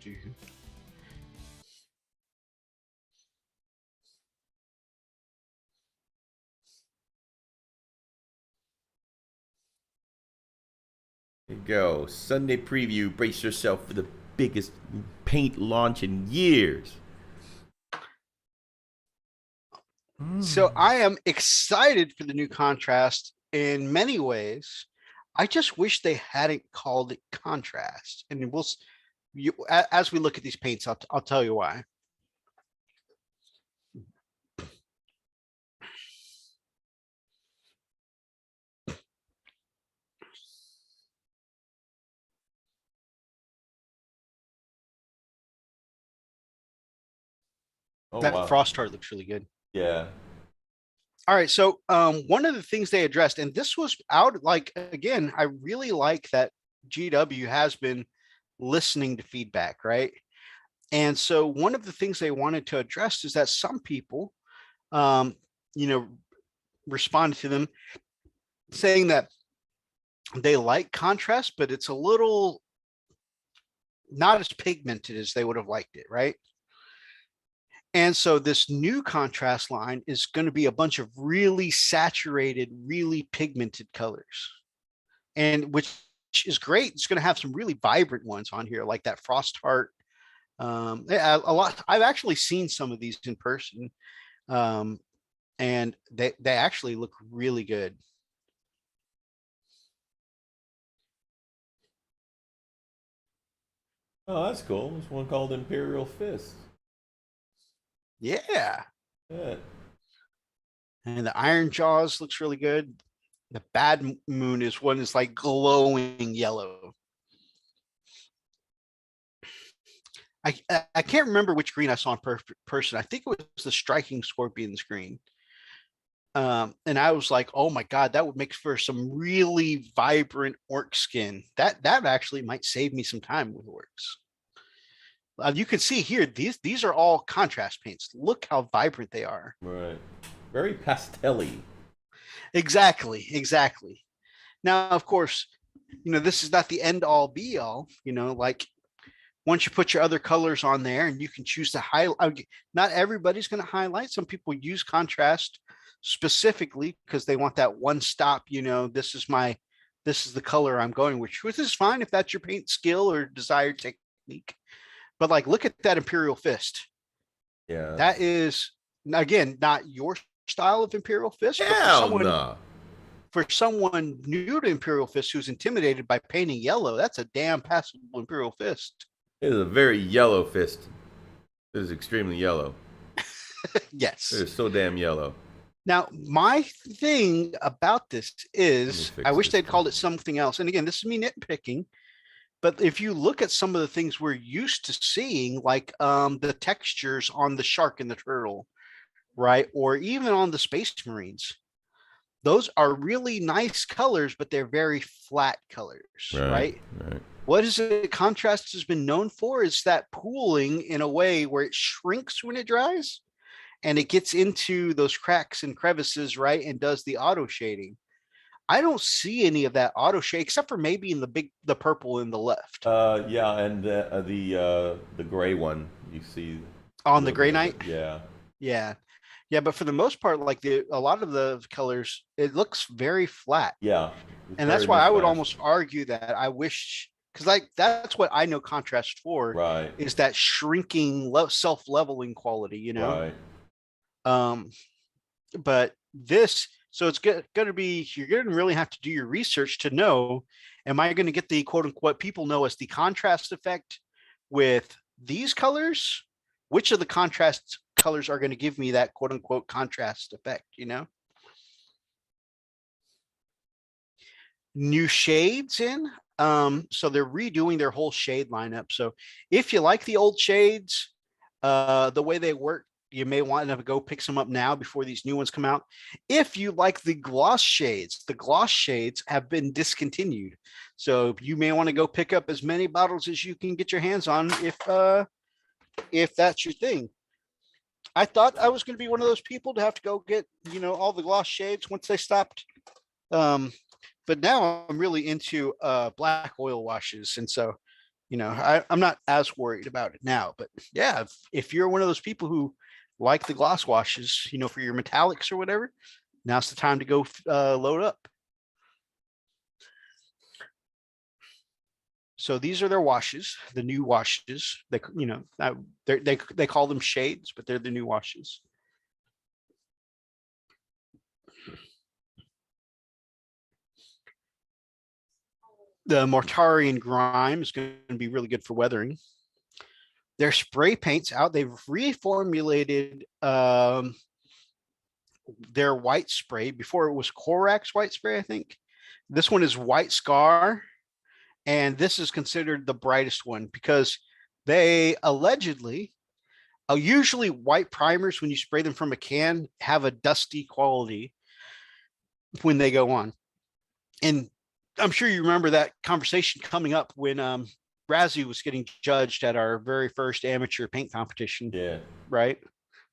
S1: you go. Sunday preview. Brace yourself for the biggest paint launch in years.
S3: So I am excited for the new Contrast in many ways. I just wish they hadn't called it Contrast. And as we look at these paints, I'll tell you why.
S1: Oh,
S3: that
S1: wow.
S3: Frost Heart looks really good.
S1: Yeah.
S3: All right. So one of the things they addressed, and this was out, like, again, I really like that GW has been listening to feedback, right? And so one of the things they wanted to address is that some people, responded to them saying that they like Contrast, but it's a little not as pigmented as they would have liked it, right? And so this new Contrast line is going to be a bunch of really saturated, really pigmented colors, and which is great. It's going to have some really vibrant ones on here, like that Frost Heart Yeah, a lot. I've actually seen some of these in person, um, and they actually look really good.
S1: Oh, that's cool. There's one called Imperial Fist.
S3: Yeah,
S1: Yeah.
S3: and the Iron Jaws looks really good. The Bad Moon is one that's like glowing yellow. I can't remember which green I saw in person. I think it was the Striking Scorpions green. And I was like, oh my God, that would make for some really vibrant orc skin. That actually might save me some time with orcs. You can see here, these are all contrast paints. Look how vibrant they are.
S1: Right. Very pastel-y.
S3: Exactly. Now, of course, this is not the end all be all, like once you put your other colors on there and you can choose to highlight, not everybody's going to highlight. Some people use contrast specifically because they want that one stop, this is the color I'm going with, which is fine if that's your paint skill or desired technique. But like, look at that Imperial Fist.
S1: Yeah.
S3: That is, again, not your style of Imperial Fist, but for someone new to Imperial Fist who's intimidated by painting yellow, that's a damn passable Imperial Fist.
S1: It is a very yellow fist. It is extremely yellow.
S3: Yes.
S1: It is so damn yellow.
S3: Now, my thing about this is I wish they'd called it something else. And again, this is me nitpicking. But if you look at some of the things we're used to seeing, like the textures on the shark and the turtle, right? Or even on the Space Marines, those are really nice colors, but they're very flat colors, right? What is it Contrast has been known for is that pooling in a way where it shrinks when it dries and it gets into those cracks and crevices, right? And does the auto shading. I don't see any of that auto shade except for maybe in the purple in the left.
S1: Yeah, and the gray one you see
S3: on the Gray Knight.
S1: Yeah.
S3: But for the most part, like a lot of the colors, it looks very flat.
S1: Yeah,
S3: and that's why I would almost argue that I wish, because like that's what I know contrast for,
S1: right?
S3: Is that shrinking, self-leveling quality,
S1: Right.
S3: But this. So it's going to be, you're going to really have to do your research to know, am I going to get the quote unquote people know as the contrast effect with these colors? Which of the contrast colors are going to give me that quote unquote contrast effect, New shades in. So they're redoing their whole shade lineup. So if you like the old shades, the way they work, you may want to go pick some up now before these new ones come out. If you like the gloss shades have been discontinued. So you may want to go pick up as many bottles as you can get your hands on if that's your thing. I thought I was going to be one of those people to have to go get, all the gloss shades once they stopped. But now I'm really into black oil washes. And so, I'm not as worried about it now. But yeah, if you're one of those people who like the gloss washes, for your metallics or whatever, now's the time to go load up. So these are their washes, the new washes. They call them shades, but they're the new washes. The Mortari Grime is going to be really good for weathering. Their spray paints out. They've reformulated their white spray. Before it was Korax white spray, I think. This one is White Scar. And this is considered the brightest one because they allegedly, usually white primers, when you spray them from a can, have a dusty quality when they go on. And I'm sure you remember that conversation coming up when Razzie was getting judged at our very first amateur paint competition.
S1: Yeah.
S3: Right?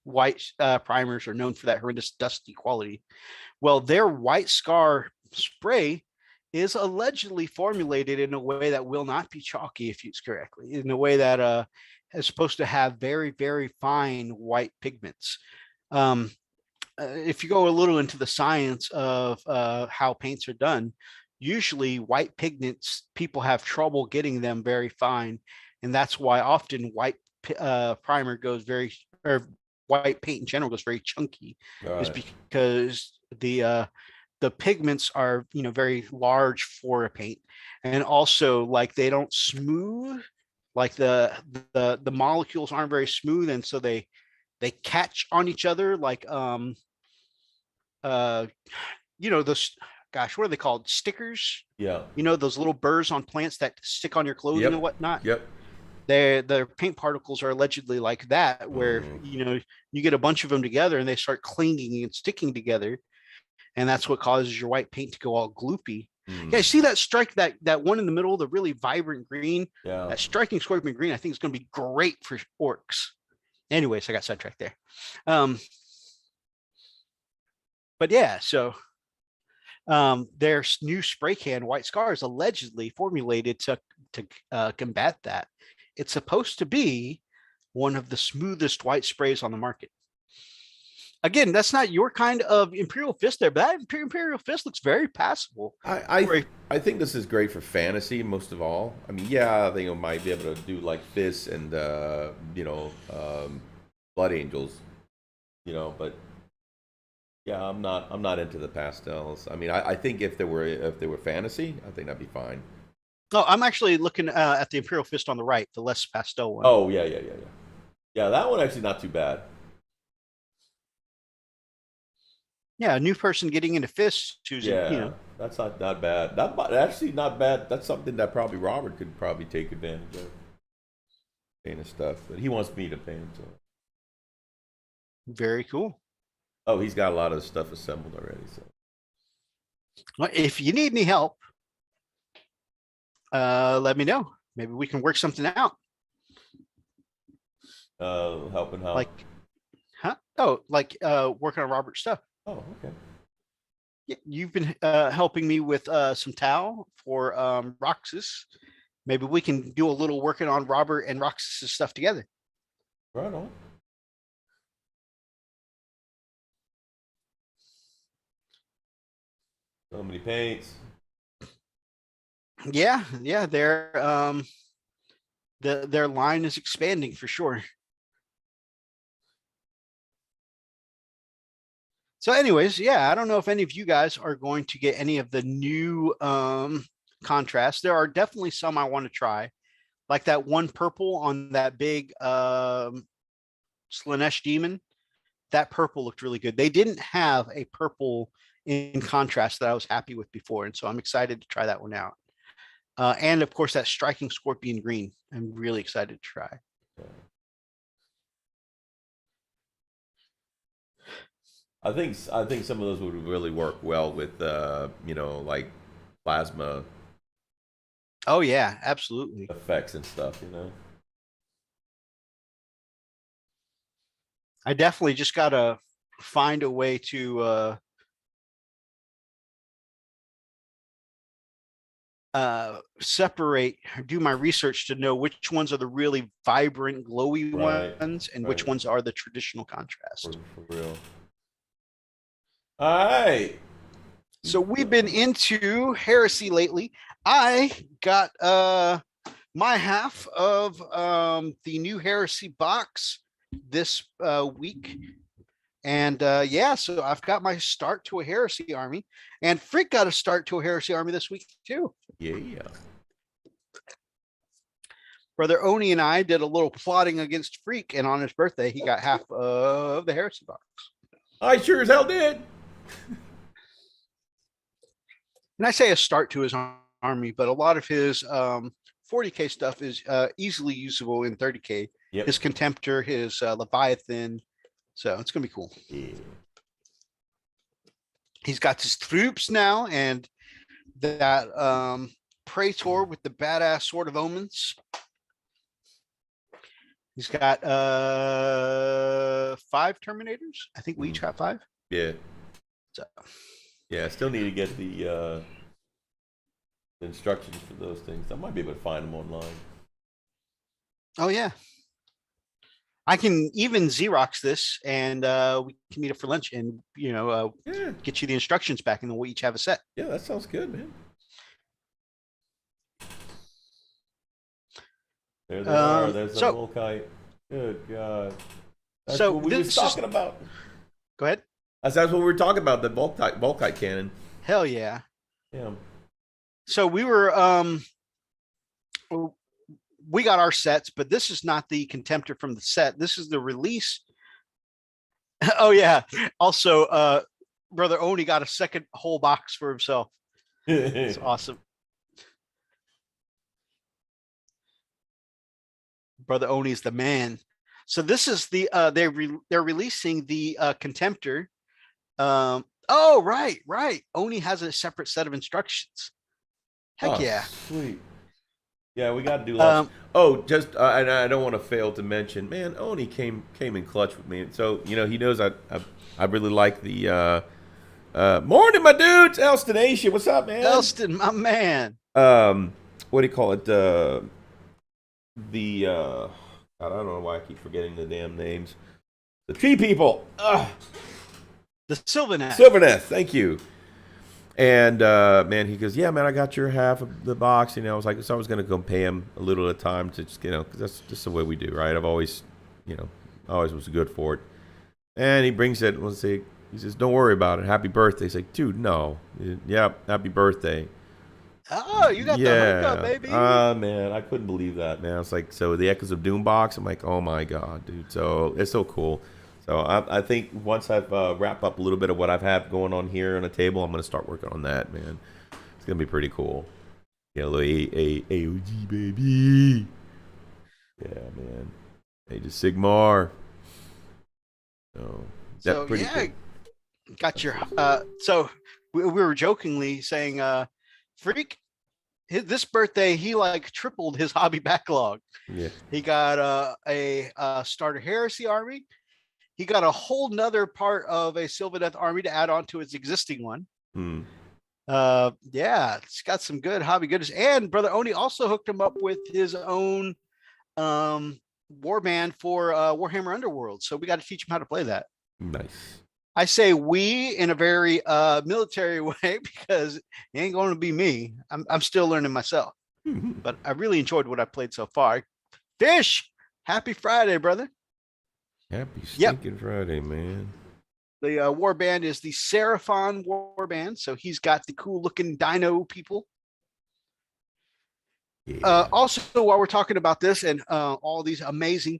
S3: White primers are known for that horrendous dusty quality. Well, their White Scar spray is allegedly formulated in a way that will not be chalky if used correctly, in a way that is supposed to have very, very fine white pigments. If you go a little into the science of how paints are done, usually white pigments, people have trouble getting them very fine. and that's why often white primer goes very, or white paint in general goes very chunky, is because the pigments are, you know, very large for a paint, and also like they don't smooth, like the molecules aren't very smooth, and so they catch on each other, like you know, those, gosh, what are they called, stickers?
S1: Yeah.
S3: You know, those little burrs on plants that stick on your clothing
S1: Yep.
S3: and whatnot.
S1: Yep.
S3: Their paint particles are allegedly like that, where you know, you get a bunch of them together and they start clinging and sticking together, and that's what causes your white paint to go all gloopy. Yeah, see that that one in the middle, the really vibrant green,
S1: Yeah.
S3: that striking scorpion green, I think is going to be great for orcs. Anyways, I got sidetracked there. But yeah, so their new spray can white scar is allegedly formulated to combat that. It's supposed to be one of the smoothest white sprays on the market. Again, that's not your kind of Imperial Fist there, but that Imperial Fist looks very passable.
S1: I think this is great for fantasy most of all. I mean, yeah, they might be able to do like fists and you know, blood angels, you know, but yeah, I'm not into the pastels. I mean, I think if they were fantasy, I think that'd be fine.
S3: Oh, I'm actually looking at the Imperial Fist on the right, the less pastel one.
S1: Oh yeah. Yeah, that one actually not too bad.
S3: Yeah, a new person getting into fists choosing,
S1: Yeah,
S3: you know.
S1: that's not bad. That actually not bad. That's something that probably Robert could probably take advantage of. Paint and stuff, but he wants me to paint. So.
S3: Very cool.
S1: Oh, he's got a lot of stuff assembled already. So,
S3: well, if you need any help, let me know. Maybe we can work something out.
S1: helping how?
S3: Like, huh? Oh, like working on Robert's stuff.
S1: Oh, okay.
S3: Yeah, you've been helping me with some towel for Roxas. Maybe we can do a little working on Robert and Roxas's stuff together.
S1: Right on. So many paints.
S3: Yeah, their line is expanding for sure. So anyways, yeah, I don't know if any of you guys are going to get any of the new contrasts. There are definitely some I want to try, like that one purple on that big Slanesh demon. That purple looked really good. They didn't have a purple in contrast that I was happy with before, and so I'm excited to try that one out. And of course, that striking scorpion green, I'm really excited to try.
S1: I think some of those would really work well with you know, like plasma.
S3: Oh yeah, absolutely.
S1: Effects and stuff, you know.
S3: I definitely just gotta find a way to separate, do my research to know which ones are the really vibrant, glowy ones, and which ones are the traditional contrast.
S1: For real. All right.
S3: So we've been into heresy lately. I got my half of the new heresy box this week. And yeah, so I've got my start to a heresy army, and Freak got a start to a heresy army this week too.
S1: Yeah.
S3: Brother Oni and I did a little plotting against Freak, and on his birthday, he got half of the heresy box.
S1: I sure as hell did.
S3: And I say a start to his army, but a lot of his 40K stuff is easily usable in 30K.
S1: Yep.
S3: His Contemptor, his Leviathan. So it's going to be cool.
S1: Yeah.
S3: He's got his troops now, and that Praetor with the badass Sword of Omens. He's got 5 Terminators. I think we each got 5.
S1: Yeah.
S3: So.
S1: Yeah, I still need to get the instructions for those things. I might be able to find them online.
S3: Oh yeah. I can even Xerox this, and we can meet up for lunch, and get you the instructions back, and then we'll each have a set.
S1: Yeah, that sounds good, man. There they are. There's the Volkite. Good God. That's
S3: so
S1: what we were talking about.
S3: Go ahead.
S1: That's what we were talking about, the Volkite cannon.
S3: Hell yeah.
S1: Yeah.
S3: So we were we got our sets, but this is not the Contemptor from the set. This is the release. Oh yeah. Also, Brother Oni got a second whole box for himself. It's awesome. Brother Oni is the man. So this is the they're releasing the Contemptor. Oh right. Oni has a separate set of instructions. Heck yeah.
S1: Sweet. Yeah, we got to do lots. And I don't want to fail to mention, man, Oni came in clutch with me. So, he knows I really like the morning, my dudes. Elston Asia, what's up, man?
S3: Elston, my man.
S1: What do you call it? I don't know why I keep forgetting the damn names. The tree people.
S3: The Sylvaneth.
S1: Sylvaneth, thank you. And man, he goes, yeah, man, I got your half of the box. I was like, so I was gonna go pay him a little at a time to just, because that's just the way we do, right? I've always, always was good for it. And he brings it. He says, don't worry about it. Happy birthday. He's like, dude, no. Yeah, happy birthday.
S3: Oh, you got the hookup, baby.
S1: Man, I couldn't believe that, man. It's like, so the Echoes of Doom box. I'm like, oh my god, dude. So it's so cool. So I think once I've wrapped up a little bit of what I've had going on here on the table, I'm going to start working on that, man. It's going to be pretty cool. Yeah, little AOG, baby. Yeah, man. Age of Sigmar. So pretty cool.
S3: Got your so we were jokingly saying Freak, this birthday he like tripled his hobby backlog.
S1: Yeah.
S3: He got a starter heresy army. He got a whole nother part of a Sylvaneth army to add on to his existing one. Yeah, it's got some good hobby goodness. And Brother Oni also hooked him up with his own warband for Warhammer Underworld. So we got to teach him how to play that.
S1: Nice.
S3: I say we in a very military way because it ain't going to be me. I'm still learning myself. But I really enjoyed what I played so far. Fish, happy Friday, brother.
S1: Happy stinking Friday, man.
S3: The warband is the Seraphon warband. So he's got the cool looking dino people. Yeah. Also, while we're talking about this and all these amazing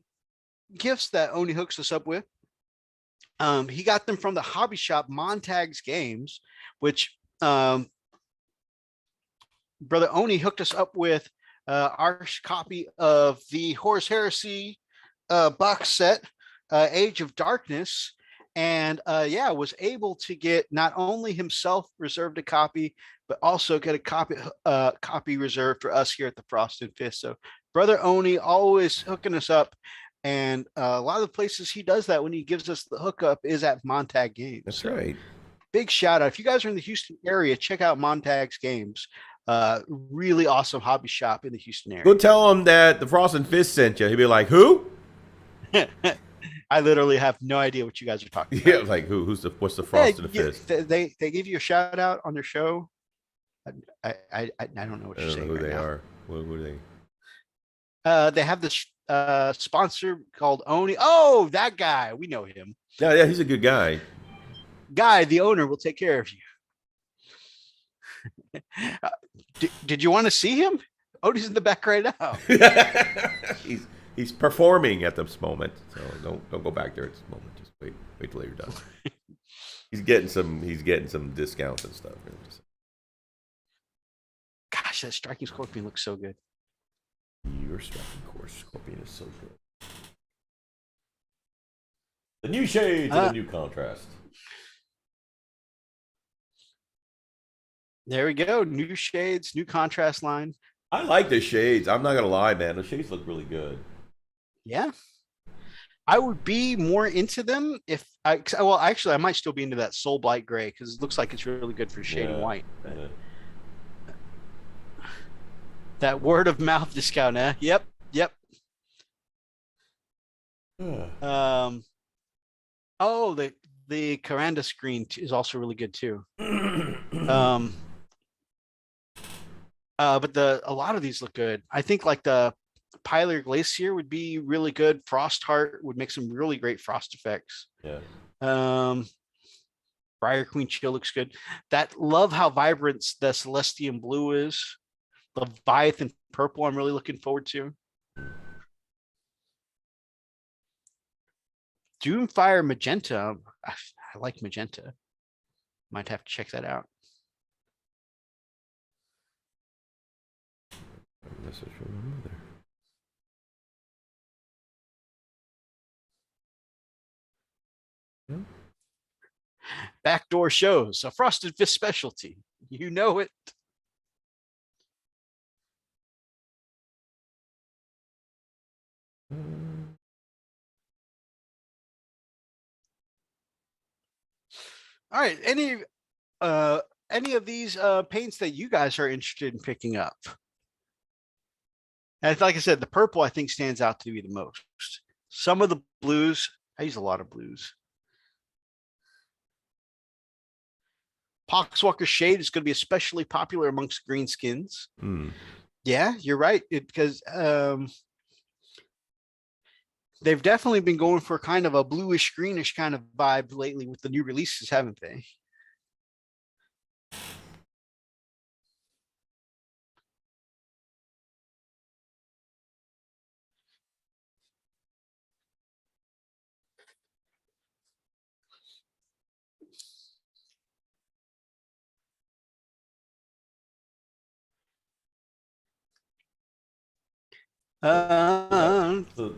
S3: gifts that Oni hooks us up with, he got them from the hobby shop Montag's Games, which Brother Oni hooked us up with our copy of the Horus Heresy box set, Age of Darkness, and was able to get not only himself reserved a copy, but also get a copy reserved for us here at the Frost and Fist. So Brother Oni always hooking us up. And a lot of the places he does that when he gives us the hookup is at Montag Games.
S1: That's right.
S3: Big shout out. If you guys are in the Houston area, check out Montag's Games. Really awesome hobby shop in the Houston area.
S1: Go tell him that the Frost and Fist sent you. He'll be like, who?
S3: I literally have no idea what you guys are talking about.
S1: Yeah, like who? What's the Frost and the Fist?
S3: They give you a shout out on their show. I don't know what you're saying.
S1: I don't know who they
S3: now.
S1: are. What are they?
S3: They have this sponsor called Oni. Oh, that guy. We know him.
S1: Yeah, he's a good guy.
S3: Guy, the owner will take care of you. Did you want to see him? Odie's in the back right now.
S1: he's performing at this moment, so don't go back there at this moment. Just wait till you're done. He's getting some discounts and stuff.
S3: Gosh, that Striking Scorpion looks so good.
S1: Your Striking Course Scorpion is so good. The new shades and the new contrast.
S3: There we go. New shades, new contrast line.
S1: I like the shades. I'm not gonna lie, man. The shades look really good.
S3: Yeah. I would be more into them if I might still be into that Soul Blight gray because it looks like it's really good for shading white.
S1: Yeah.
S3: That word of mouth discount, eh? Yep. The Karanda screen is also really good too. But a lot of these look good. I think like the Pilar Glacier would be really good. Frostheart would make some really great frost effects.
S1: Yeah.
S3: Briar Queen Chill looks good. That love how vibrant the Celestian Blue is. Leviathan Purple, I'm really looking forward to. Doomfire Magenta. I like magenta. Might have to check that out.
S1: Message from my mother.
S3: Backdoor Shows, a Frosted Fist specialty. You know it. All right. Any of these paints that you guys are interested in picking up? And like I said, the purple I think stands out to be the most. Some of the blues, I use a lot of blues. Poxwalker Shade is going to be especially popular amongst greenskins. Yeah, you're right. Because they've definitely been going for kind of a bluish greenish kind of vibe lately with the new releases, haven't they?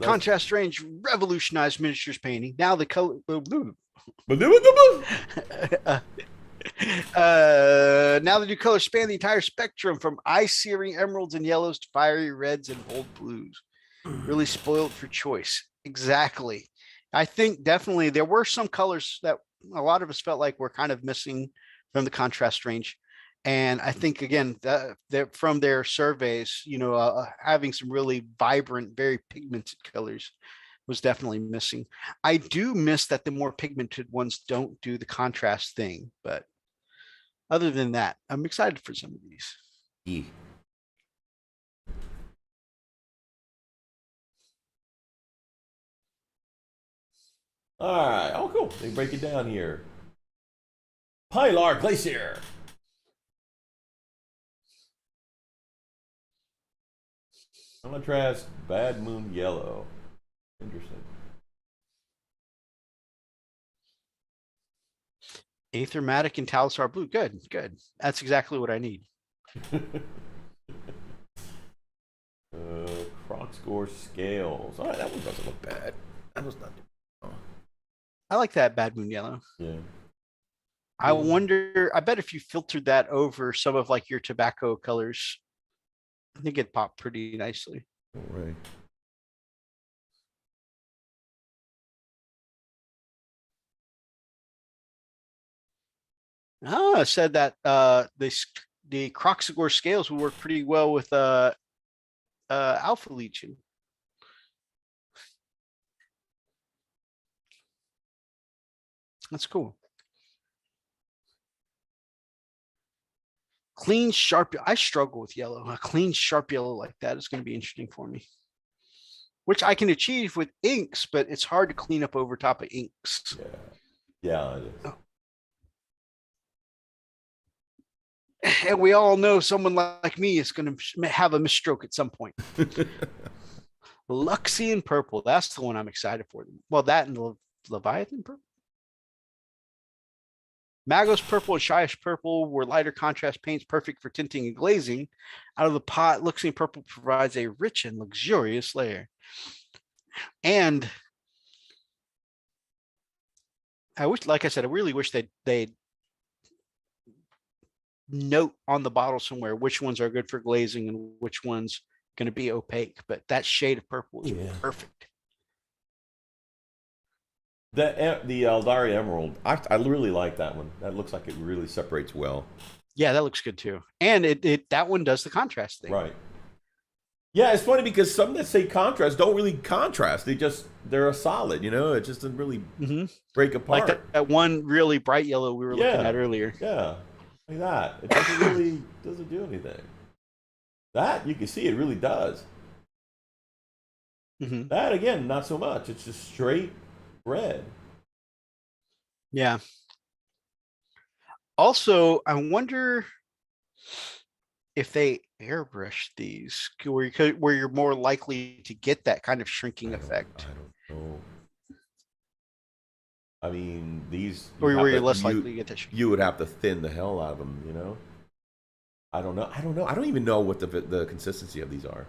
S3: Contrast range revolutionized miniatures painting. Now the color. Now the new colors span the entire spectrum from eye-searing emeralds and yellows to fiery reds and bold blues. Really spoiled for choice. Exactly. I think definitely there were some colors that a lot of us felt like were kind of missing from the contrast range. And I think, again, that from their surveys, having some really vibrant, very pigmented colors was definitely missing. I do miss that the more pigmented ones don't do the contrast thing. But other than that, I'm excited for some of these.
S1: Yeah. All right. Oh, cool. They break it down here. Pilar Glacier. Contrast Bad Moon Yellow. Interesting.
S3: Aethermatic and Talisar Blue. Good, good. That's exactly what I need.
S1: Crocscore Scales. All right, that one doesn't look bad. That was not.
S3: I like that Bad Moon Yellow.
S1: Yeah.
S3: I wonder, I bet if you filtered that over some of like your tobacco colors, I think it popped pretty nicely.
S1: All right.
S3: I said that the Croxagore scales will work pretty well with Alpha Legion. That's cool. Clean, sharp. I struggle with yellow. A clean, sharp yellow like that is going to be interesting for me. Which I can achieve with inks, but it's hard to clean up over top of inks.
S1: Yeah. Yeah, it is. Oh.
S3: And we all know someone like me is going to have a misstroke at some point. Luxian Purple. That's the one I'm excited for. Well, that and Leviathan Purple. Magos Purple and Shyish Purple were lighter contrast paints, perfect for tinting and glazing. Out of the pot, Luxian Purple provides a rich and luxurious layer. And I wish, like I said, I really wish they'd note on the bottle somewhere which ones are good for glazing and which one's going to be opaque. But that shade of purple is perfect.
S1: The Eldari Emerald, I really like that one. That looks like it really separates well.
S3: Yeah, that looks good too. And that one does the contrast thing.
S1: Right. Yeah, it's funny because some that say contrast don't really contrast. They're a solid, it just doesn't really break apart.
S3: Like that one really bright yellow we were looking at earlier.
S1: Yeah, like that. It doesn't do anything. That, you can see it really does.
S3: Mhm.
S1: That again, not so much. It's just straight red.
S3: Yeah. Also, I wonder if they airbrush these, where you're more likely to get that kind of shrinking effect,
S1: I don't know. I mean, these
S3: or
S1: you'd
S3: where
S1: have
S3: you're
S1: to-
S3: less likely to get that.
S1: you would have to thin the hell out of them, you know. I don't know. I don't even know what the consistency of these are.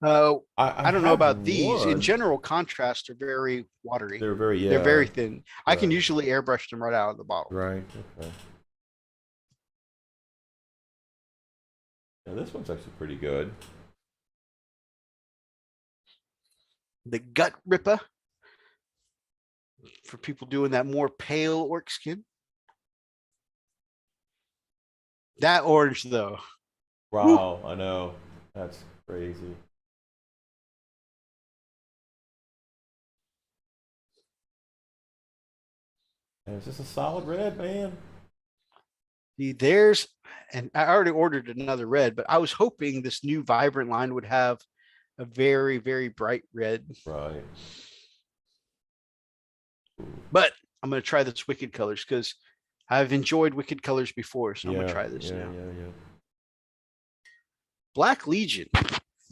S3: I don't know
S1: have
S3: about these. In
S1: one.
S3: general, contrast are very watery.
S1: They're very
S3: They're very thin. I can
S1: Right.
S3: usually airbrush them right out of the bottle.
S1: right. Okay. Yeah, this one's actually pretty good.
S3: The Gut Ripper, for people doing that more pale orc skin. That orange, though.
S1: Wow, I know. That's crazy. And it's just a solid red, man.
S3: There's, and I already ordered another red, but I was hoping this new Vibrant line would have a very, very bright red.
S1: Right.
S3: But I'm going to try this Wicked Colors because I've enjoyed Wicked Colors before, so I'm going to try this now.
S1: Yeah.
S3: Black Legion.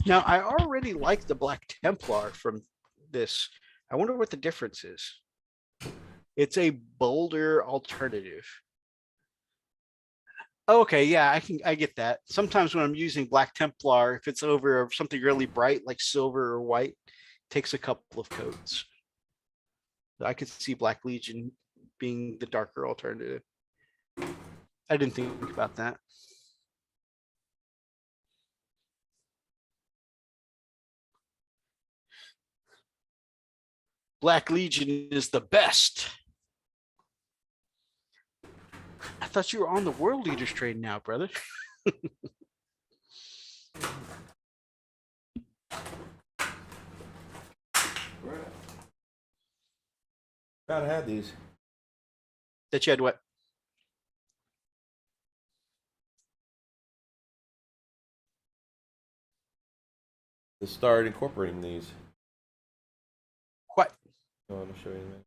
S3: Now, I already like the Black Templar from this. I wonder what the difference is. It's a bolder alternative. Okay, yeah, I get that. Sometimes when I'm using Black Templar, if it's over something really bright like silver or white, it takes a couple of coats. I could see Black Legion being the darker alternative. I didn't think about that. Black Legion is the best. I thought you were on the World Leaders trade now, brother.
S1: Gotta have these.
S3: That you had what?
S1: To start incorporating these.
S3: What?
S1: I want to show you that.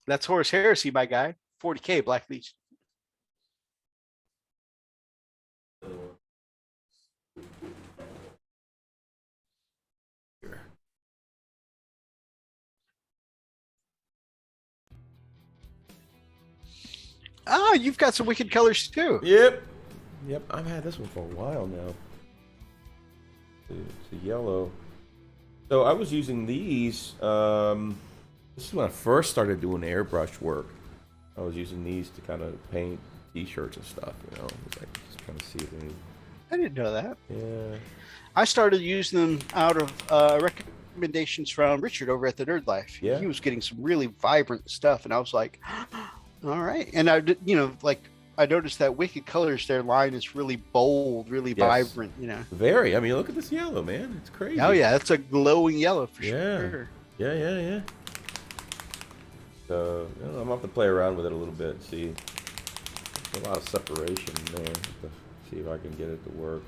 S3: That's Horus Heresy, my guy. 40K Black Legion. Oh, you've got some Wicked Colors too.
S1: Yep. I've had this one for a while now. It's a yellow. So I was using these. This is when I first started doing airbrush work. I was using these to kind of paint T-shirts and stuff. You know, just kind of see it.
S3: I didn't know that.
S1: Yeah.
S3: I started using them out of recommendations from Richard over at the Nerd Life.
S1: Yeah.
S3: He was getting some really vibrant stuff, and I was like, all right. And I did, I noticed that Wicked Colors, their line is really bold, really vibrant,
S1: Very. I mean, look at this yellow, man. It's crazy.
S3: Oh, yeah. That's a glowing yellow for
S1: Yeah.
S3: sure.
S1: Yeah. So, I'm going to have to play around with it a little bit and see. There's a lot of separation there. To see if I can get it to work.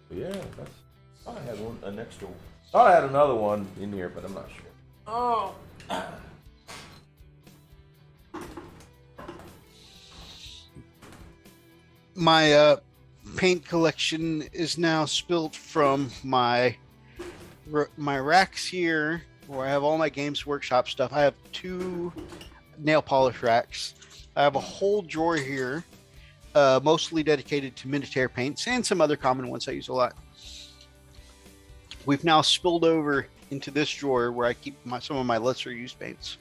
S1: But yeah, I thought I had an extra one. Thought I had another one in here, but I'm not sure. Oh.
S3: My paint collection is now spilled from my racks here, where I have all my Games Workshop stuff. I have 2 nail polish racks. I have a whole drawer here, mostly dedicated to Minotaur paints and some other common ones I use a lot. We've now spilled over into this drawer where I keep some of my lesser used paints.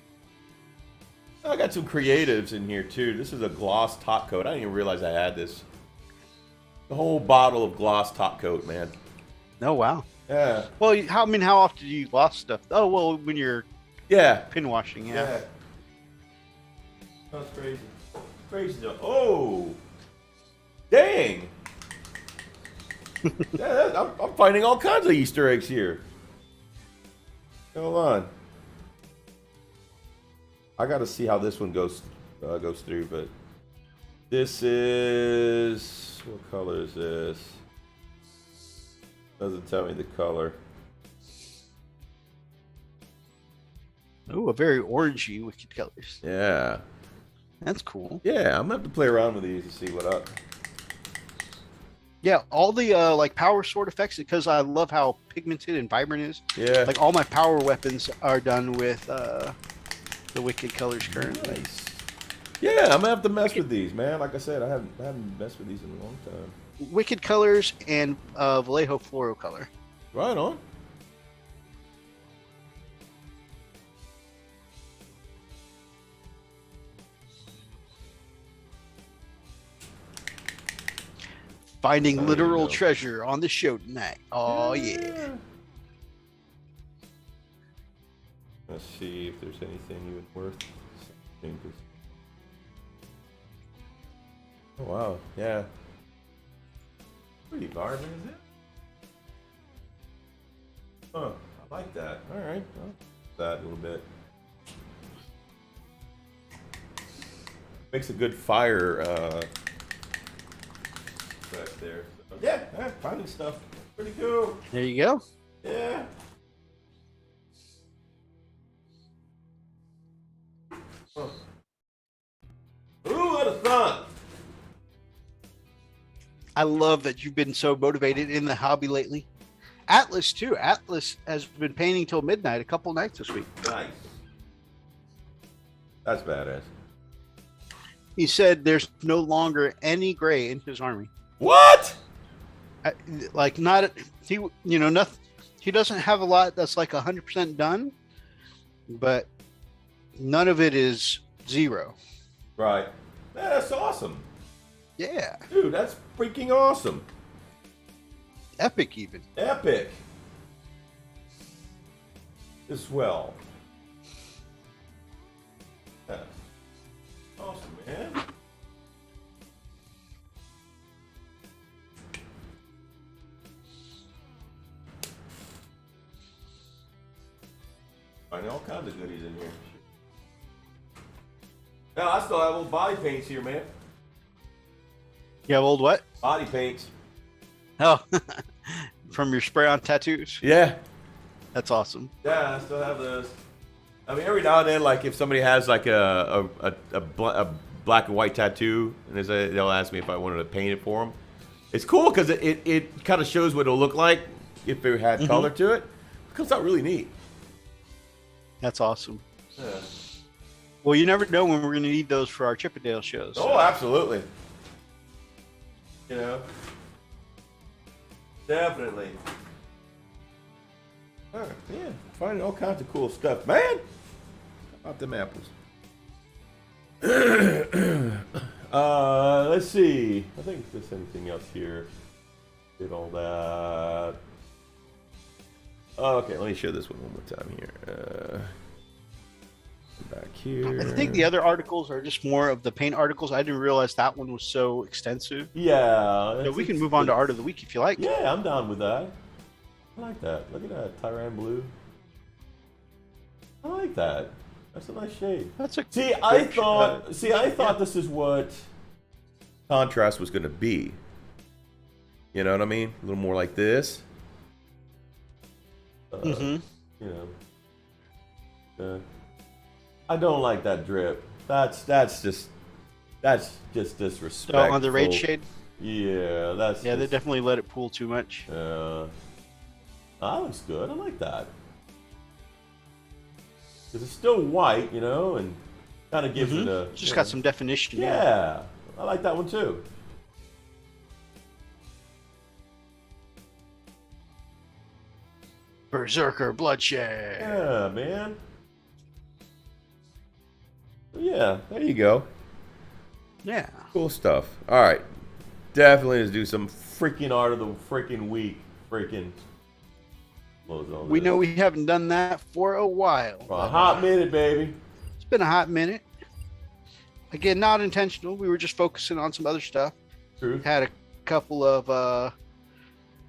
S1: I got some creatives in here too. This is a gloss top coat. I didn't even realize I had this. The whole bottle of gloss top coat, man.
S3: Oh, wow.
S1: Yeah.
S3: Well, how often do you gloss stuff? Oh, well, when you're pin washing, yeah.
S1: That's crazy. Crazy though. Oh, dang. Yeah, I'm finding all kinds of Easter eggs here. Hold on. I got to see how this one goes through, but This is, what color is this? Doesn't tell me the color.
S3: Oh, a very orangey Wicked colors.
S1: Yeah.
S3: That's cool.
S1: Yeah, I'm gonna have to play around with these to see what up.
S3: Yeah, all the like power sword effects, because I love how pigmented and vibrant it is.
S1: Yeah.
S3: Like all my power weapons are done with the Wicked colors currently.
S1: Nice. Yeah, I'm gonna have to mess with these, man. Like I said, I haven't messed with these in a long time.
S3: Wicked colors and Vallejo Fluoro color.
S1: Right on.
S3: Finding
S1: Oh,
S3: literal
S1: you know.
S3: treasure on the show tonight. Oh yeah.
S1: Let's see if there's anything even worth something. Oh wow, yeah. Pretty vibrant, is it? Huh, I like that. Alright, that a little bit. Makes a good fire effect there. So, yeah, finding stuff. Pretty cool.
S3: There you go.
S1: Yeah. Huh. Ooh, what a fun!
S3: I love that you've been so motivated in the hobby lately. Atlas too. Atlas has been painting till midnight a couple nights this week.
S1: Nice. That's badass.
S3: He said there's no longer any gray in his army.
S1: What?
S3: Like not he, you know, nothing. He doesn't have a lot that's like 100% done, but none of it is zero.
S1: Right. Man, that's awesome.
S3: Yeah,
S1: Dude, that's freaking awesome.
S3: epic even.
S1: Epic. As well. Yeah. Awesome, man. Finding all kinds of goodies in here. Now, I still have old body paints here, man.
S3: You have old what?
S1: Body paints.
S3: Oh, from your spray-on tattoos.
S1: Yeah.
S3: That's awesome.
S1: Yeah, I still have those. I mean, every now and then, like if somebody has like a black and white tattoo, and they'll ask me if I wanted to paint it for them. It's cool because it kind of shows what it'll look like if it had color to it. It comes out really neat.
S3: That's awesome.
S1: Yeah.
S3: Well, you never know when we're going to need those for our Chippendale shows.
S1: Oh, absolutely. You know, definitely. All right, yeah, finding all kinds of cool stuff, man. How about them apples? Let's see. I think if there's anything else here. Did all that. Okay, let me show this one more time here. Back here.
S3: I think the other articles are just more of the paint articles. I didn't realize that one was so extensive.
S1: Yeah.
S3: So we can move on to Art of the Week if you like.
S1: Yeah, I'm down with that. I like that. Look at that, Tyran blue. I like that. That's a nice shade.
S3: That's a
S1: See, I
S3: good
S1: thought.
S3: shot.
S1: See, I thought this is what contrast was going to be. You know what I mean? A little more like this. You know. I don't like that drip. That's just disrespectful.
S3: Oh, on the raid shade?
S1: Yeah, that's.
S3: Yeah, they definitely let it pool too much.
S1: That looks good. I like that. Because it's still white, you know, and kind of gives it a.
S3: Just got some definition.
S1: Yeah, I like that one too.
S3: Berserker bloodshed.
S1: Yeah, man. Yeah, there you go.
S3: Yeah.
S1: Cool stuff. All right. Definitely let's do some freaking art of the freaking week. Freaking. What was all
S3: We
S1: this?
S3: know we haven't done that for a while.
S1: For a hot minute, baby.
S3: It's been a hot minute. Again, not intentional. We were just focusing on some other stuff.
S1: Truth.
S3: Had a couple of,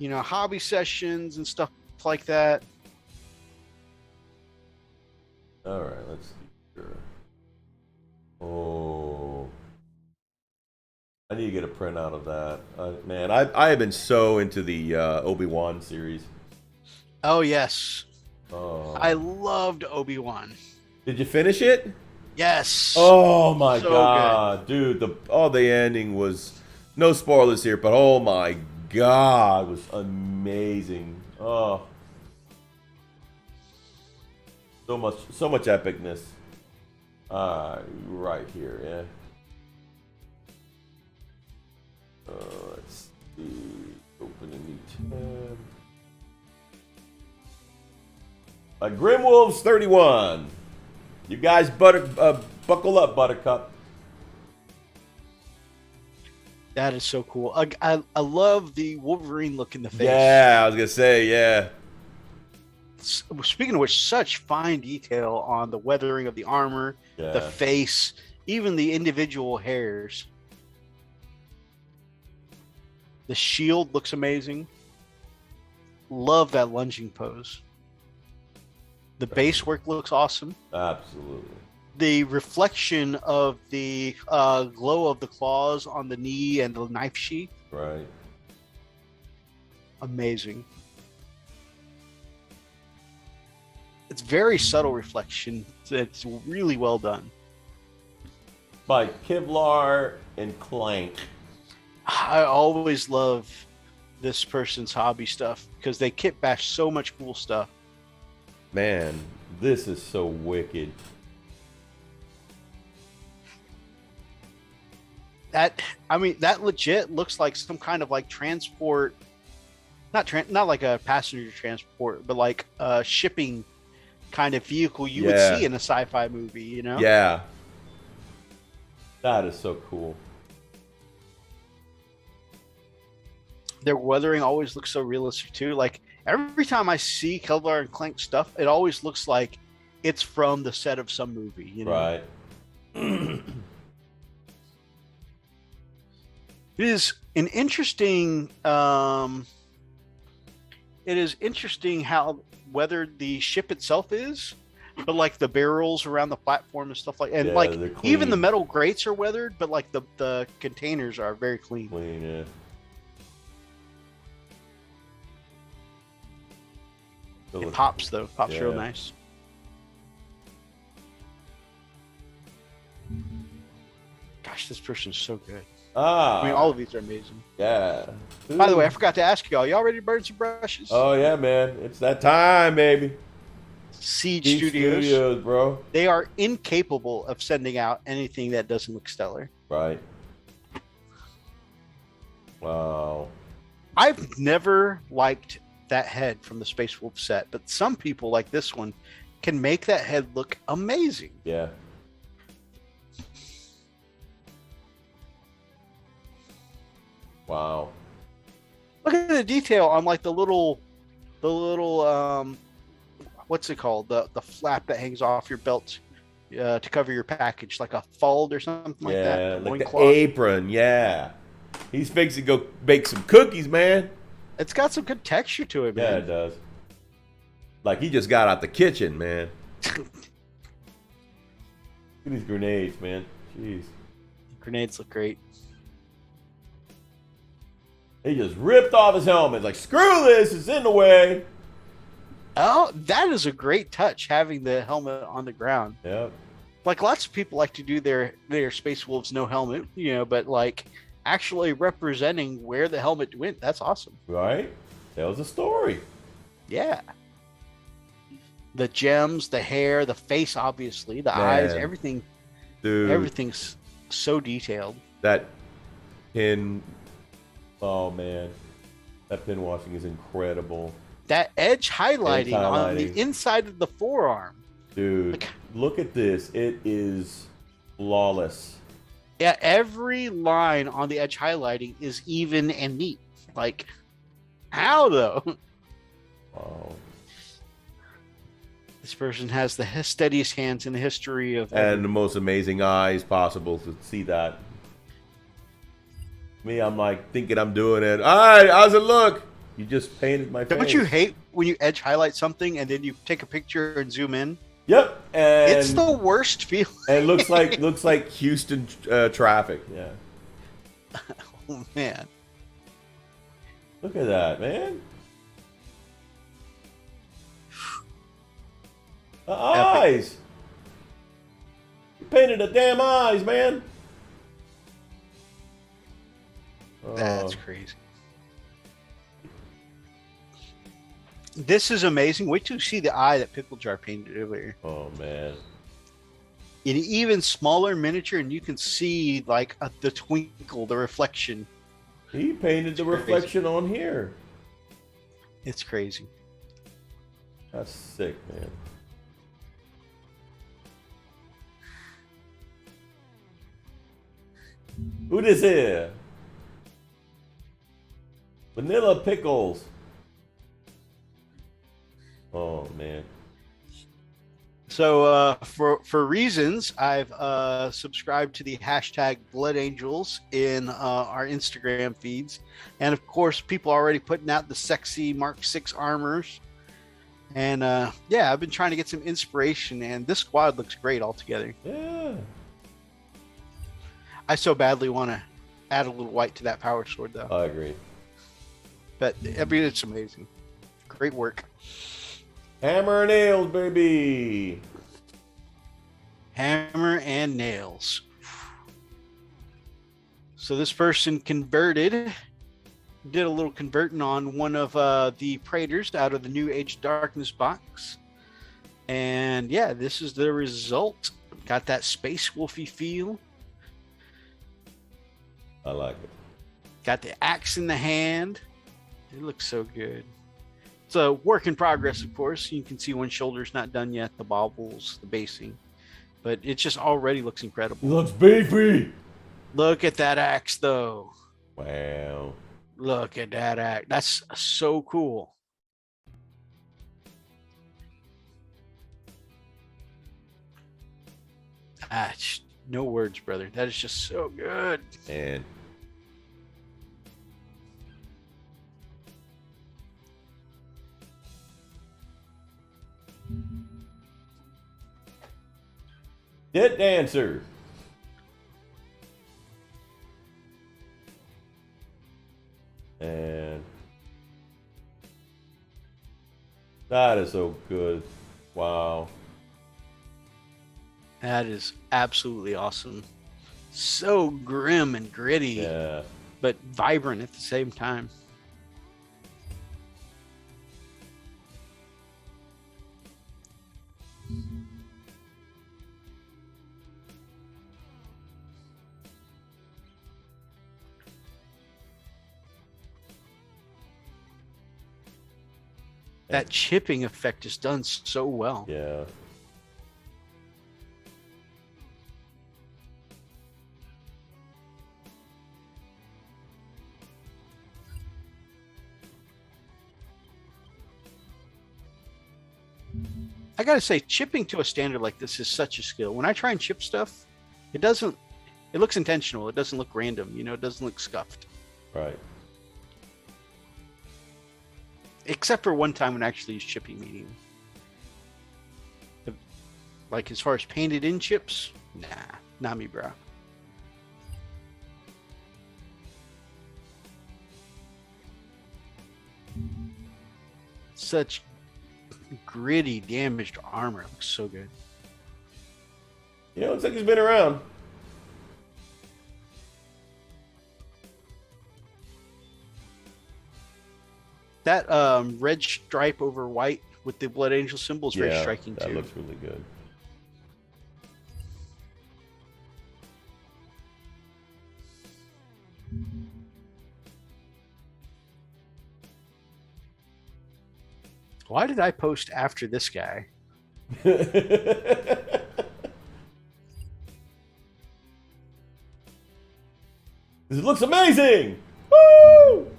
S3: hobby sessions and stuff like that.
S1: All right, let's see here. Oh. printout of that. Man, I have been so into the Obi-Wan series.
S3: Oh yes,
S1: Oh.
S3: I loved Obi-Wan.
S1: Did you finish it?
S3: Yes.
S1: Oh my
S3: So
S1: god, dude! The ending was no spoilers here, but oh my god, it was amazing. Oh, so much epicness. Right here, yeah. Let's see. Open a new tab. Grimwolves 31. You guys buckle up, Buttercup.
S3: That is so cool. I love the Wolverine look in the face.
S1: Yeah, I was gonna say, yeah.
S3: Speaking of which, such fine detail on the weathering of the armor,
S1: Yeah.
S3: the face, even the individual hairs. The shield looks amazing. Love that lunging pose. The base work looks awesome.
S1: Absolutely.
S3: The reflection of the glow of the claws on the knee and the knife sheath.
S1: Right.
S3: Amazing. It's very subtle reflection. It's really well done.
S1: By Kevlar and Clank.
S3: I always love this person's hobby stuff because they kit bash so much cool stuff.
S1: Man, this is so wicked.
S3: That legit looks like some kind of like transport, not like a passenger transport, but like a shipping kind of vehicle you would see in a sci-fi movie, you know?
S1: Yeah. That is so cool.
S3: Their weathering always looks so realistic too. Like every time I see Kevlar and Clank stuff, it always looks like it's from the set of some movie, you know?
S1: Right.
S3: It is an interesting. It is interesting how weathered the ship itself is, but like the barrels around the platform and stuff like, and
S1: Yeah,
S3: like
S1: they're
S3: even the
S1: clean.
S3: metal grates are weathered, but like the containers are very clean.
S1: Clean, yeah.
S3: It pops though, pops real
S1: Yeah.
S3: nice. Gosh, this person's so good.
S1: Ah.
S3: I mean, all of these are amazing.
S1: Yeah.
S3: By the way, I forgot to ask y'all ready to burn some brushes?
S1: Oh yeah, man. It's that time, baby.
S3: Siege
S1: Deep
S3: Studios.
S1: bro.
S3: They are incapable of sending out anything that doesn't look stellar.
S1: Right. Wow.
S3: I've never liked that head from the Space Wolf set, but some people like this one can make that head look amazing.
S1: Yeah. Wow.
S3: Look at the detail on like the little what's it called? The flap that hangs off your belt to cover your package, like a fold or something like that.
S1: Yeah, like the
S3: Loincloth.
S1: apron, yeah. He's fixing to go bake some cookies, man.
S3: It's got some good texture to it,
S1: Yeah,
S3: man.
S1: it does. Like he just got out the kitchen, man. Look at these grenades, man. Jeez.
S3: Grenades look great.
S1: He just ripped off his helmet. Like, screw this, it's in the way.
S3: Oh, that is a great touch, having the helmet on the ground.
S1: Yep.
S3: Like lots of people like to do their Space Wolves no helmet, you know, but like actually representing where the helmet went, that's awesome.
S1: Right? Tells a story.
S3: Yeah. The gems, the hair, the face, obviously, the eyes,
S1: Man.
S3: everything.
S1: Dude.
S3: Everything's so detailed.
S1: That pin. Oh, man. That pin washing is incredible.
S3: That edge highlighting on the
S1: highlighting.
S3: inside of the forearm.
S1: Dude,
S3: Like-
S1: look at this. It is flawless.
S3: Yeah, every line on the edge highlighting is even and neat. Like, how though?
S1: Wow.
S3: This person has the steadiest hands in the history of.
S1: And the most amazing eyes possible to see that. Me, I'm like thinking I'm doing it. All right, how's it look? You just painted my face.
S3: Don't you hate when you edge highlight something and then you take a picture and zoom in?
S1: Yep. And
S3: It's the worst feeling.
S1: and it looks like Houston traffic. Yeah.
S3: Oh, man.
S1: Look at that, man. The eyes. You painted the damn eyes, man.
S3: That's crazy. This is amazing. Wait till you see the eye that Pickle Jar painted earlier.
S1: Oh, man.
S3: In even smaller miniature, and you can see like the twinkle, the reflection.
S1: He painted the reflection on here.
S3: It's crazy.
S1: That's sick, man. Who this here? Vanilla pickles. Oh man.
S3: So for reasons, I've subscribed to the hashtag Blood Angels in our Instagram feeds, and of course, people are already putting out the sexy Mark 6 armors. And yeah, I've been trying to get some inspiration, and this squad looks great altogether.
S1: Yeah.
S3: I so badly want to add a little white to that power sword, though.
S1: I agree.
S3: But I mean, it's amazing. Great work.
S1: Hammer and nails, baby.
S3: Hammer and nails. So this person converted, did a little converting on one of the Praetors out of the New Age Darkness box. And yeah, this is the result. Got that Space Wolfy feel.
S1: I like it.
S3: Got the axe in the hand. It looks so good. It's a work in progress, of course. You can see one shoulder's not done yet, the baubles, the basing. But it just already looks incredible.
S1: He looks beefy.
S3: Look at that axe, though.
S1: Wow.
S3: Look at that axe. That's so cool. No words, brother. That is just so good.
S1: And Dead Dancer. And that is so good. Wow.
S3: That is absolutely awesome. So grim and gritty,
S1: Yeah.
S3: but vibrant at the same time. That chipping effect is done so well.
S1: Yeah.
S3: I gotta say, chipping to a standard like this is such a skill. When I try and chip stuff, it looks intentional. It doesn't look random, it doesn't look scuffed.
S1: Right.
S3: Except for one time when I actually used chipping medium. Like as far as painted in chips, nah, not me, bro. Such gritty, damaged armor. It looks so good.
S1: Yeah, looks like he's been around.
S3: That red stripe over white with the Blood Angel symbol is very striking
S1: that
S3: too.
S1: looks really good.
S3: Why did I post after this guy?
S1: This looks amazing. Woo!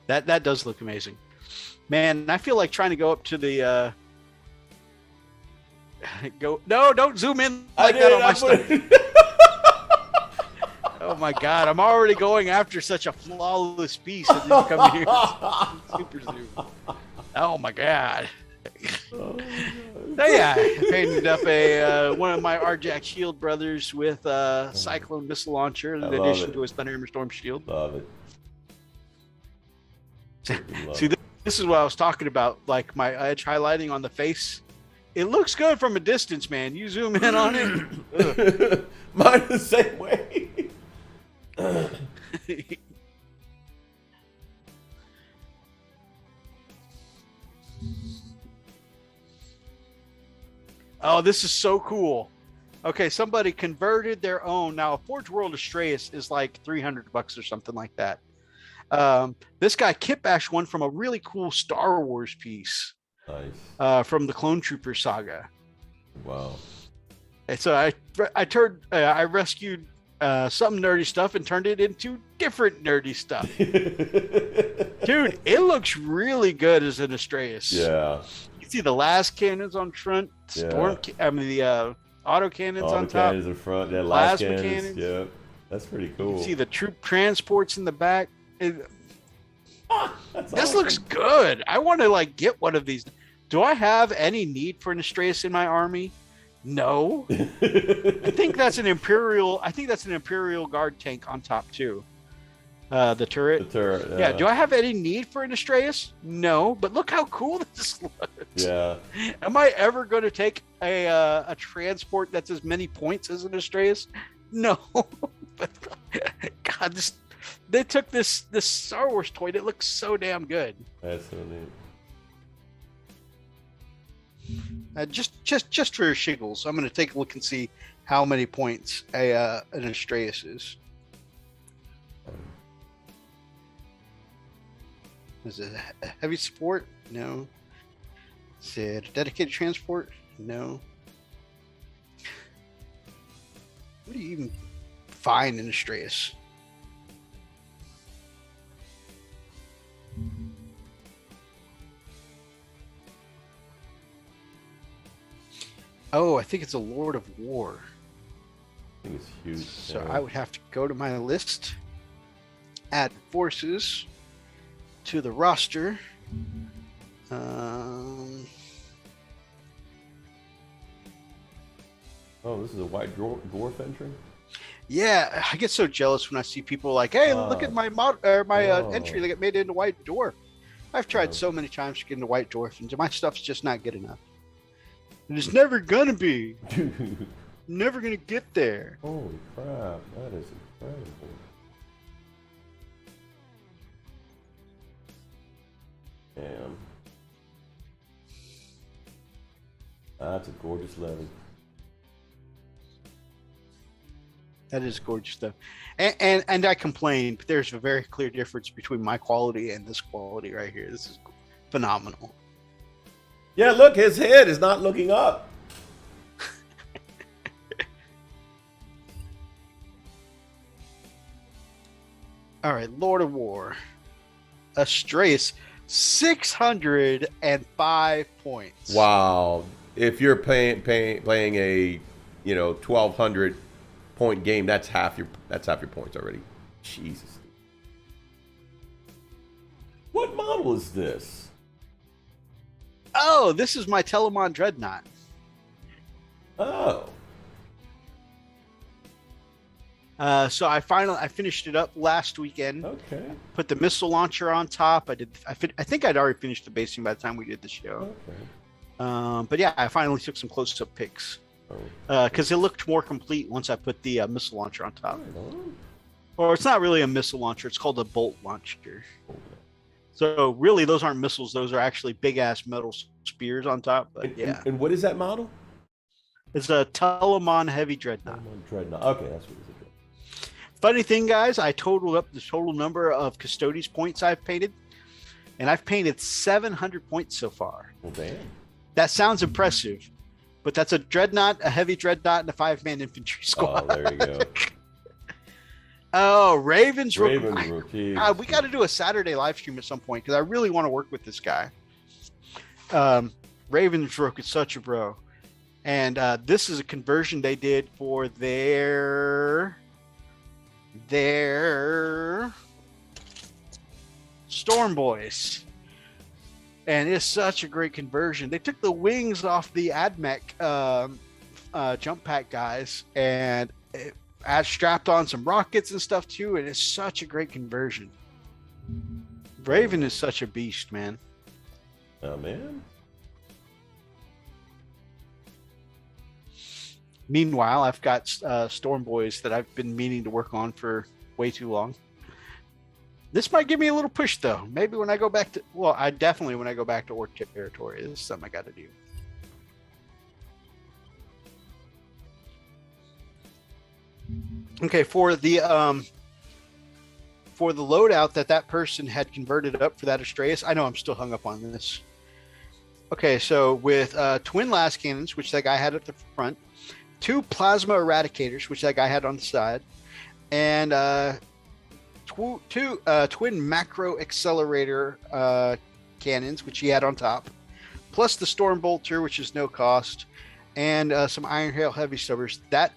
S3: That does look amazing. Man, I feel like trying to go up to the No, don't zoom in like that on my stuff. Oh my god, I'm already going after such a flawless piece and then come here. Super zoom. Oh my god. So yeah, I painted up a one of my RJack Shield brothers with a Cyclone missile launcher in addition to his Thunderhammer Storm Shield.
S1: Love it.
S3: See, this is what I was talking about, like my edge highlighting on the face. It looks good from a distance, man. You zoom in on it.
S1: Mine the same way.
S3: Oh, this is so cool. Okay, somebody converted their own. Now, a Forge World Astreus is like $300 or something like that. This guy Kitbash won from a really cool Star Wars piece.
S1: Nice.
S3: From the Clone Trooper saga.
S1: Wow.
S3: And so I rescued some nerdy stuff and turned it into different nerdy stuff. Dude, it looks really good as an Astreus.
S1: Yeah.
S3: You see the last cannons on front, the auto cannons on top.
S1: Cannons in front, yeah, last
S3: plasma
S1: cannons. Yeah, that's pretty cool.
S3: You see the troop transports in the back. This
S1: awesome.
S3: looks good. I want to get one of these. Do I have any need for an Astreus in my army? No. I think that's an Imperial Guard tank on top too. The turret.
S1: The turret.
S3: Yeah. Do I have any need for an Astreus? No. But look how cool this looks.
S1: Yeah.
S3: Am I ever going to take a transport that's as many points as an Astreus? No. But God, they took this Star Wars toy. It looks so damn good.
S1: That's so neat.
S3: Just for shiggles, I'm going to take a look and see how many points an Astreus is. Is it a heavy support? No. Is it a dedicated transport? No. What do you even find in Astreus? Oh, I think it's a Lord of War.
S1: I think it's huge.
S3: So I would have to go to my list, add forces to the roster.
S1: Oh, this is a white dwarf entry?
S3: Yeah, I get so jealous when I see people like, hey, look at my entry that get made into white dwarf. I've tried so many times to get into white dwarf, and my stuff's just not good enough. And it's never gonna be. Never gonna get there.
S1: Holy crap, that is incredible. Damn. That's a gorgeous levy.
S3: That is gorgeous stuff. And I complain, but there's a very clear difference between my quality and this quality right here. This is phenomenal.
S1: Yeah, look, his head is not looking up.
S3: All right, Lord of War. Astreus, 605 points.
S1: Wow. If you're playing a 1,200 point game, that's half your points already. Jesus. What model is this?
S3: Oh, this is my Telemon Dreadnought.
S1: Oh.
S3: So I finished it up last weekend.
S1: Okay.
S3: Put the missile launcher on top. I think I'd already finished the basing by the time we did the show.
S1: Okay.
S3: But yeah, I finally took some close-up pics because it looked more complete once I put the missile launcher on top. Or it's not really a missile launcher; it's called a bolt launcher. So really, those aren't missiles; those are actually big-ass metal spears on top. But yeah.
S1: And what is that model?
S3: It's a Telemon Heavy Dreadnought.
S1: Dreadnought. Okay, that's what it is.
S3: Funny thing, guys, I totaled up the total number of Custodes points I've painted, and I've painted 700 points so far.
S1: Well, damn.
S3: That sounds impressive, but that's a Dreadnought, a Heavy Dreadnought, and a 5-man infantry squad.
S1: Oh, there you go.
S3: Oh, Ravens Rook.
S1: Rookie.
S3: We got to do a Saturday live stream at some point because I really want to work with this guy. Ravens Rook is such a bro. And this is a conversion they did for their Storm Boys. and it's such a great conversion. They took the wings off the AdMech jump pack guys and strapped on some rockets and stuff too, and it's such a great conversion. Raven is such a beast, man.
S1: Oh man.
S3: Meanwhile, I've got Storm Boys that I've been meaning to work on for way too long. This might give me a little push, though. Maybe when I go back to... Well, when I go back to Orc territory, this is something I got to do. Okay, for the loadout that person had converted up for that Astraeus, I know I'm still hung up on this. Okay, so with twin las cannons, which that guy had at the front, 2 plasma eradicators, which that guy had on the side, and two twin macro accelerator cannons, which he had on top, plus the storm bolter, which is no cost, and some iron hail heavy stubbers. That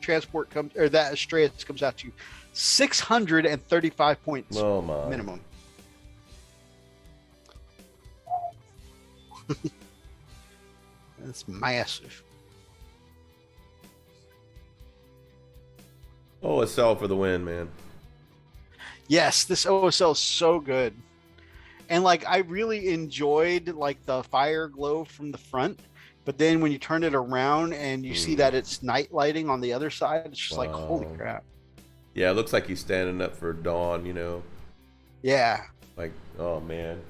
S3: transport comes, or that Astraeus comes out to 635 points minimum. That's massive.
S1: OSL for the win, man.
S3: Yes, this OSL is so good. And like I really enjoyed like the fire glow from the front, but then when you turn it around and you see that it's night lighting on the other side, it's just like, holy crap.
S1: Yeah, it looks like he's standing up for dawn, you know.
S3: Yeah.
S1: Like, oh man.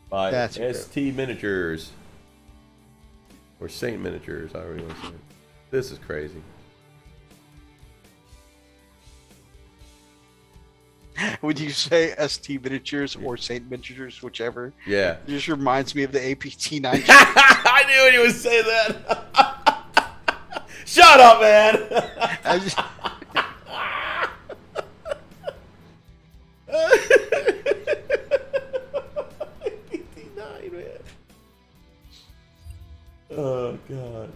S1: By
S3: That's
S1: ST Miniatures. Or Saint Miniatures, I already want to say. This is crazy.
S3: Would you say ST Miniatures or Saint Miniatures, whichever?
S1: Yeah.
S3: It just reminds me of the APT 9.
S1: I knew when you would say that. Shut up, man.
S3: I just...
S1: Oh god.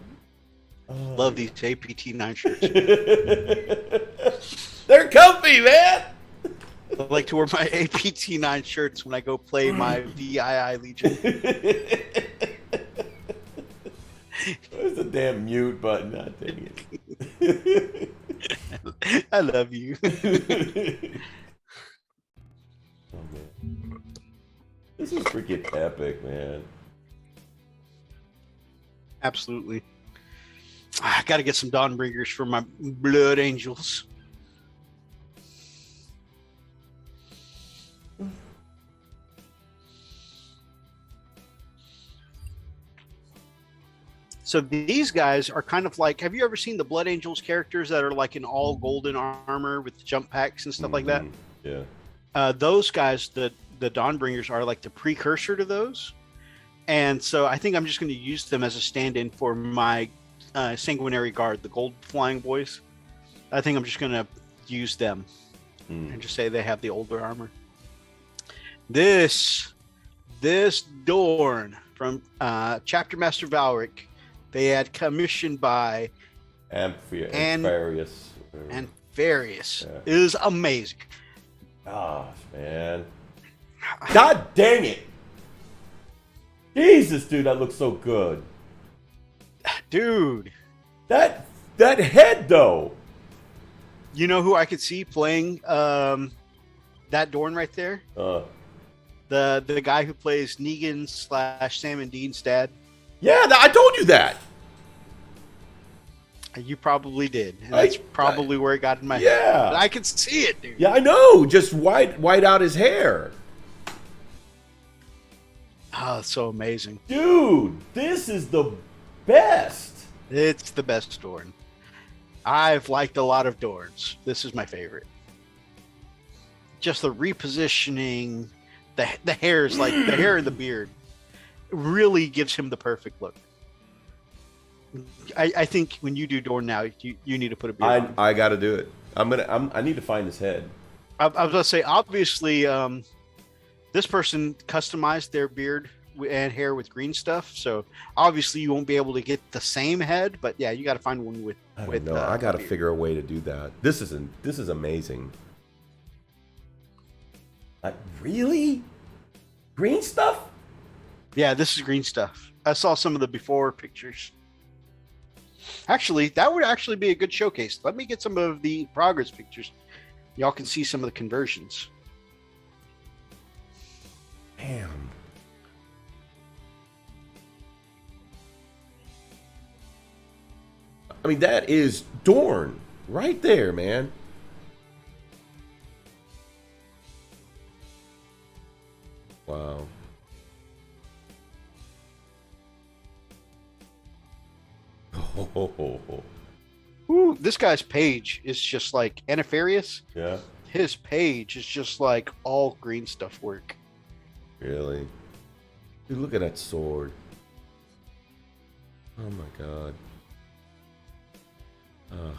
S1: Oh,
S3: love these APT 9 shirts.
S1: They're comfy, man.
S3: I like to wear my APT 9 shirts when I go play my VII Legion.
S1: Where's the damn mute button? God dang it.
S3: I love you.
S1: Oh man. This is freaking epic, man.
S3: Absolutely. I got to get some Dawnbringers for my Blood Angels. So these guys are kind of like, have you ever seen the Blood Angels characters that are like in all golden armor with jump packs and stuff like that?
S1: Yeah.
S3: Those guys, the Dawnbringers, are like the precursor to those. And so I think I'm just going to use them as a stand-in for my Sanguinary Guard, the gold flying boys. I think I'm just going to use them and just say they have the older armor. This Dorn from Chapter Master Valric, they had commissioned by
S1: Anfarius.
S3: Anfarius. Yeah. It is amazing.
S1: Gosh, man. God dang it. Jesus, dude, that looks so good.
S3: Dude.
S1: That head, though.
S3: You know who I could see playing that Dorn right there? The guy who plays Negan / Sam and Dean's dad.
S1: Yeah, I told you that.
S3: You probably did. And that's probably where it got in my head.
S1: Yeah.
S3: But I can see it, dude.
S1: Yeah, I know. Just white out his hair.
S3: Oh, it's so amazing.
S1: Dude, this is the best.
S3: It's the best Dorn. I've liked a lot of Dorns. This is my favorite. Just the repositioning, the hairs, like the hair and the beard, really gives him the perfect look. I think when you do Dorn now, you need to put a beard on.
S1: I got to do it. I need to find his head.
S3: I was going to say, obviously, this person customized their beard and hair with green stuff. So obviously you won't be able to get the same head, but yeah, you got to find one with.
S1: I don't know. I got to
S3: beard.
S1: figure a way to do that. This is amazing. Really? Green stuff?
S3: Yeah, this is green stuff. I saw some of the before pictures. Actually, that would actually be a good showcase. Let me get some of the progress pictures. Y'all can see some of the conversions.
S1: Damn. I mean, that is Dorn right there, man. Wow. Oh.
S3: Ooh, this guy's page is just like Anafarius.
S1: Yeah.
S3: His page is just like all green stuff work.
S1: Really? Dude, look at that sword. Oh my god. Ugh.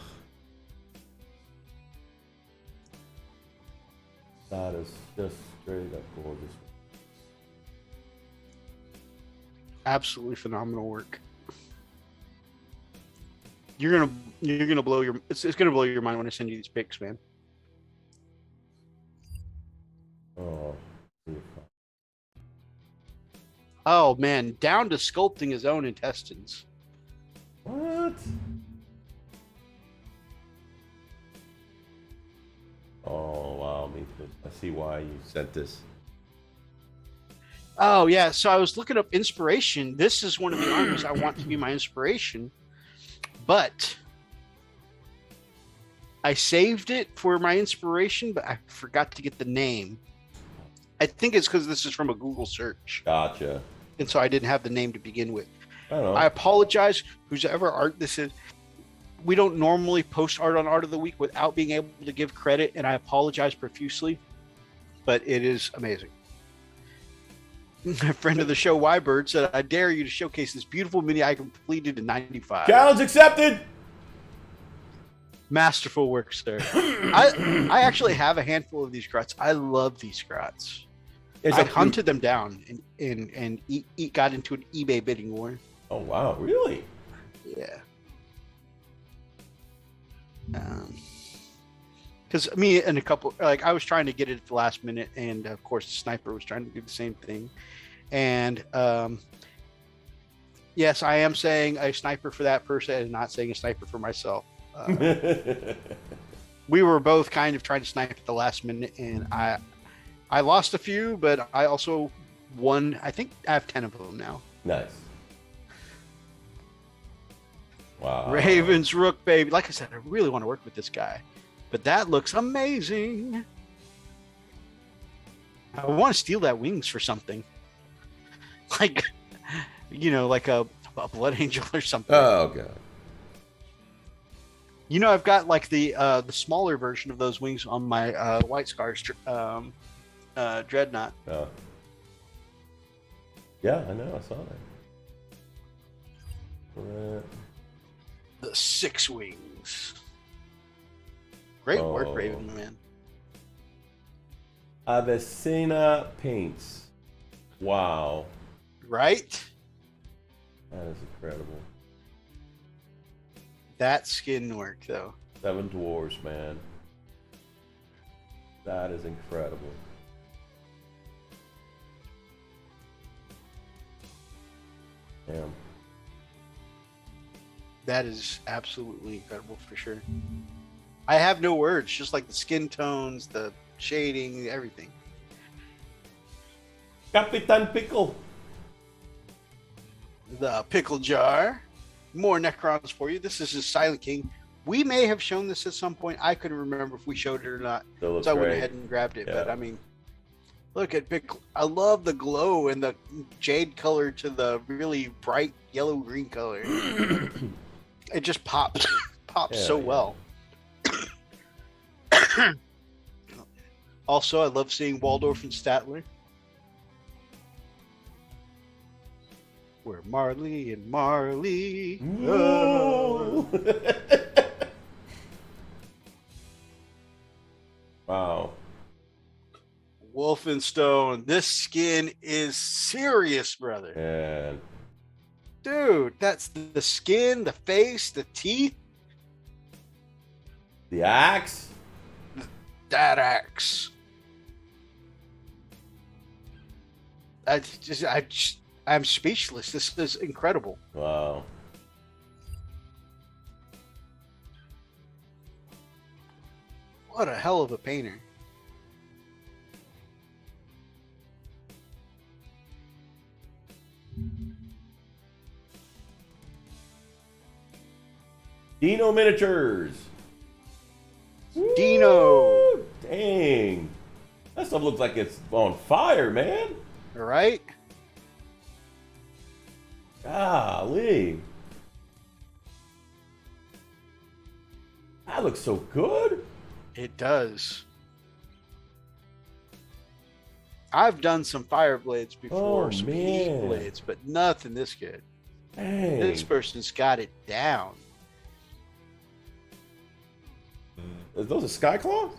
S1: That is just straight up gorgeous.
S3: Absolutely phenomenal work. You're gonna blow your it's gonna blow your mind when I send you these pics, man.
S1: Oh.
S3: Oh man, down to sculpting his own intestines.
S1: What? Oh wow, Meathis. I see why you sent this.
S3: Oh yeah, so I was looking up inspiration. This is one of the armies I want to be my inspiration, but I saved it for my inspiration, but I forgot to get the name. I think it's because this is from a Google search,
S1: Gotcha.
S3: and so I didn't have the name to begin with.
S1: I don't know.
S3: I apologize, whoever art this is. We don't normally post art on Art of the Week without being able to give credit, and I apologize profusely, but it is amazing. A friend of the show, Ybird, said, I dare you to showcase this beautiful mini I completed in 95.
S1: Challenge accepted!
S3: Masterful work, sir. I actually have a handful of these grots. I love these grots. I hunted them down and got into an eBay bidding war.
S1: Oh, wow. Really?
S3: Yeah. Because me and a couple, like, I was trying to get it at the last minute, and of course, the sniper was trying to do the same thing. And yes, I am saying a sniper for that person and not saying a sniper for myself. We were both kind of trying to snipe at the last minute, and I lost a few, but I also won. I think I have 10 of them now.
S1: Nice. Wow.
S3: Ravens, Rook, baby. Like I said, I really want to work with this guy, but that looks amazing. I want to steal that wings for something, like, like a blood angel or something.
S1: Oh god.
S3: I've got like the smaller version of those wings on my White Scars Dreadnought.
S1: Oh. Yeah, I know. I saw that.
S3: The 6 wings. Great work, Raven, man.
S1: Avicena paints. Wow.
S3: Right?
S1: That is incredible.
S3: That skin work, though.
S1: 7 dwarves, man. That is incredible. Damn.
S3: That is absolutely incredible for sure. I have no words, just like the skin tones, the shading, everything.
S1: Capitan Pickle.
S3: The pickle jar. More Necrons for you. This is his Silent King. We may have shown this at some point. I couldn't remember if we showed it or not. So I went ahead and grabbed it. Yeah. But I mean, look at Pickle. I love the glow and the jade color to the really bright yellow-green color. It just pops so well. Also, I love seeing Waldorf and Statler. We're Marley and Marley.
S1: Oh.
S3: Wolf Wolfenstone. This skin is serious, brother.
S1: And
S3: Dude, that's the skin, the face, the teeth.
S1: the axe.
S3: That axe. I'm speechless. This is incredible.
S1: Wow.
S3: What a hell of a painter.
S1: Dino miniatures.
S3: Dino.
S1: Woo! Dang. That stuff looks like it's on fire, man.
S3: All right.
S1: Golly. That looks so good.
S3: It does. I've done some fire blades before,
S1: Oh,
S3: some heat
S1: man.
S3: blades, but nothing this good.
S1: Dang.
S3: This person's got it down.
S1: Are those a Skyclaw?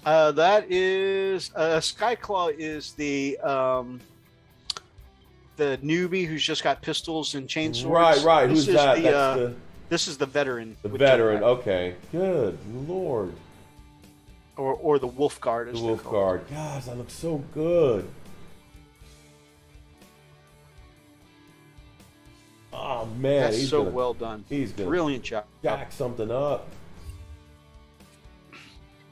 S3: That is Skyclaw is the newbie who's just got pistols and chainswords.
S1: Right.
S3: This
S1: Who's
S3: is
S1: that?
S3: The,
S1: That's
S3: this is the veteran.
S1: the
S3: with
S1: veteran.
S3: Joe
S1: Okay. Good Lord.
S3: Black. Or the Wolf Guard.
S1: The
S3: As
S1: Wolf Guard. Gosh, that looks so good. Oh man,
S3: That's
S1: he's
S3: so
S1: gonna,
S3: well done.
S1: He's gonna
S3: Brilliant job.
S1: jack something up.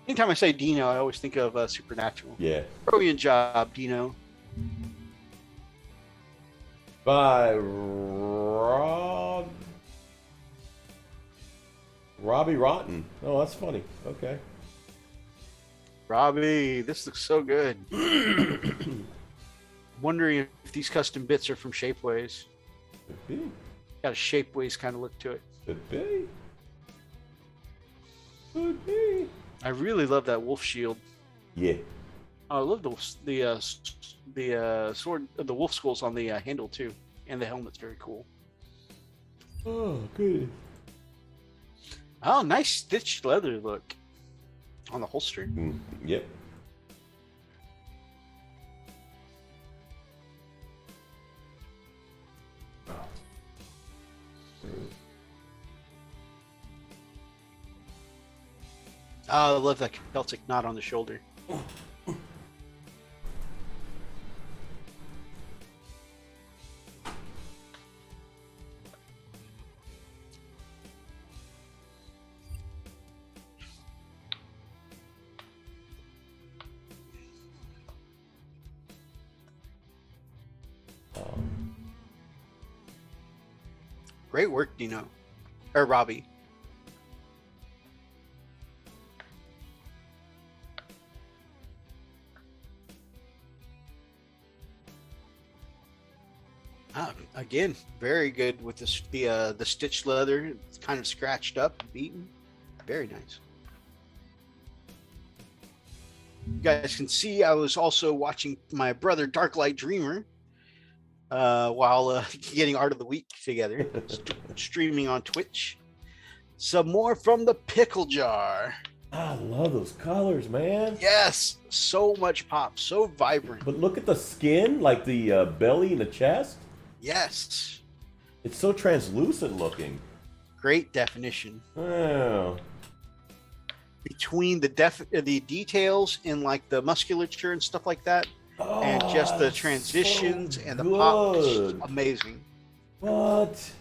S3: Anytime I say Dino, I always think of Supernatural.
S1: Yeah.
S3: Brilliant job, Dino.
S1: By Robbie Rotten. Oh, that's funny. Okay.
S3: Robbie, this looks so good. Wondering if these custom bits are from Shapeways.
S1: Could be.
S3: Got a Shapeways kind of look to it.
S1: Could be. Could be.
S3: I really love that wolf shield.
S1: Yeah.
S3: I love the sword, the wolf skulls on the handle too, and the helmet's very cool.
S1: Oh, good.
S3: Oh, nice stitched leather look on the holster.
S1: Yep.
S3: Oh, I love that Celtic knot on the shoulder. Great work, Dino. Or Robbie. Again, very good with the stitched leather. It's kind of scratched up, beaten. Very nice. You guys can see I was also watching my brother Darklight Dreamer while getting Art of the Week together, streaming on Twitch. Some more from the pickle jar.
S1: I love those colors, man.
S3: Yes, so much pop, so vibrant.
S1: But look at the skin, like the belly and the chest.
S3: Yes,
S1: It's so translucent looking.
S3: great definition
S1: Oh.
S3: between the details in like the musculature and stuff like that, and just the transitions
S1: so
S3: and the pop. It's just
S1: good.
S3: amazing.
S1: What?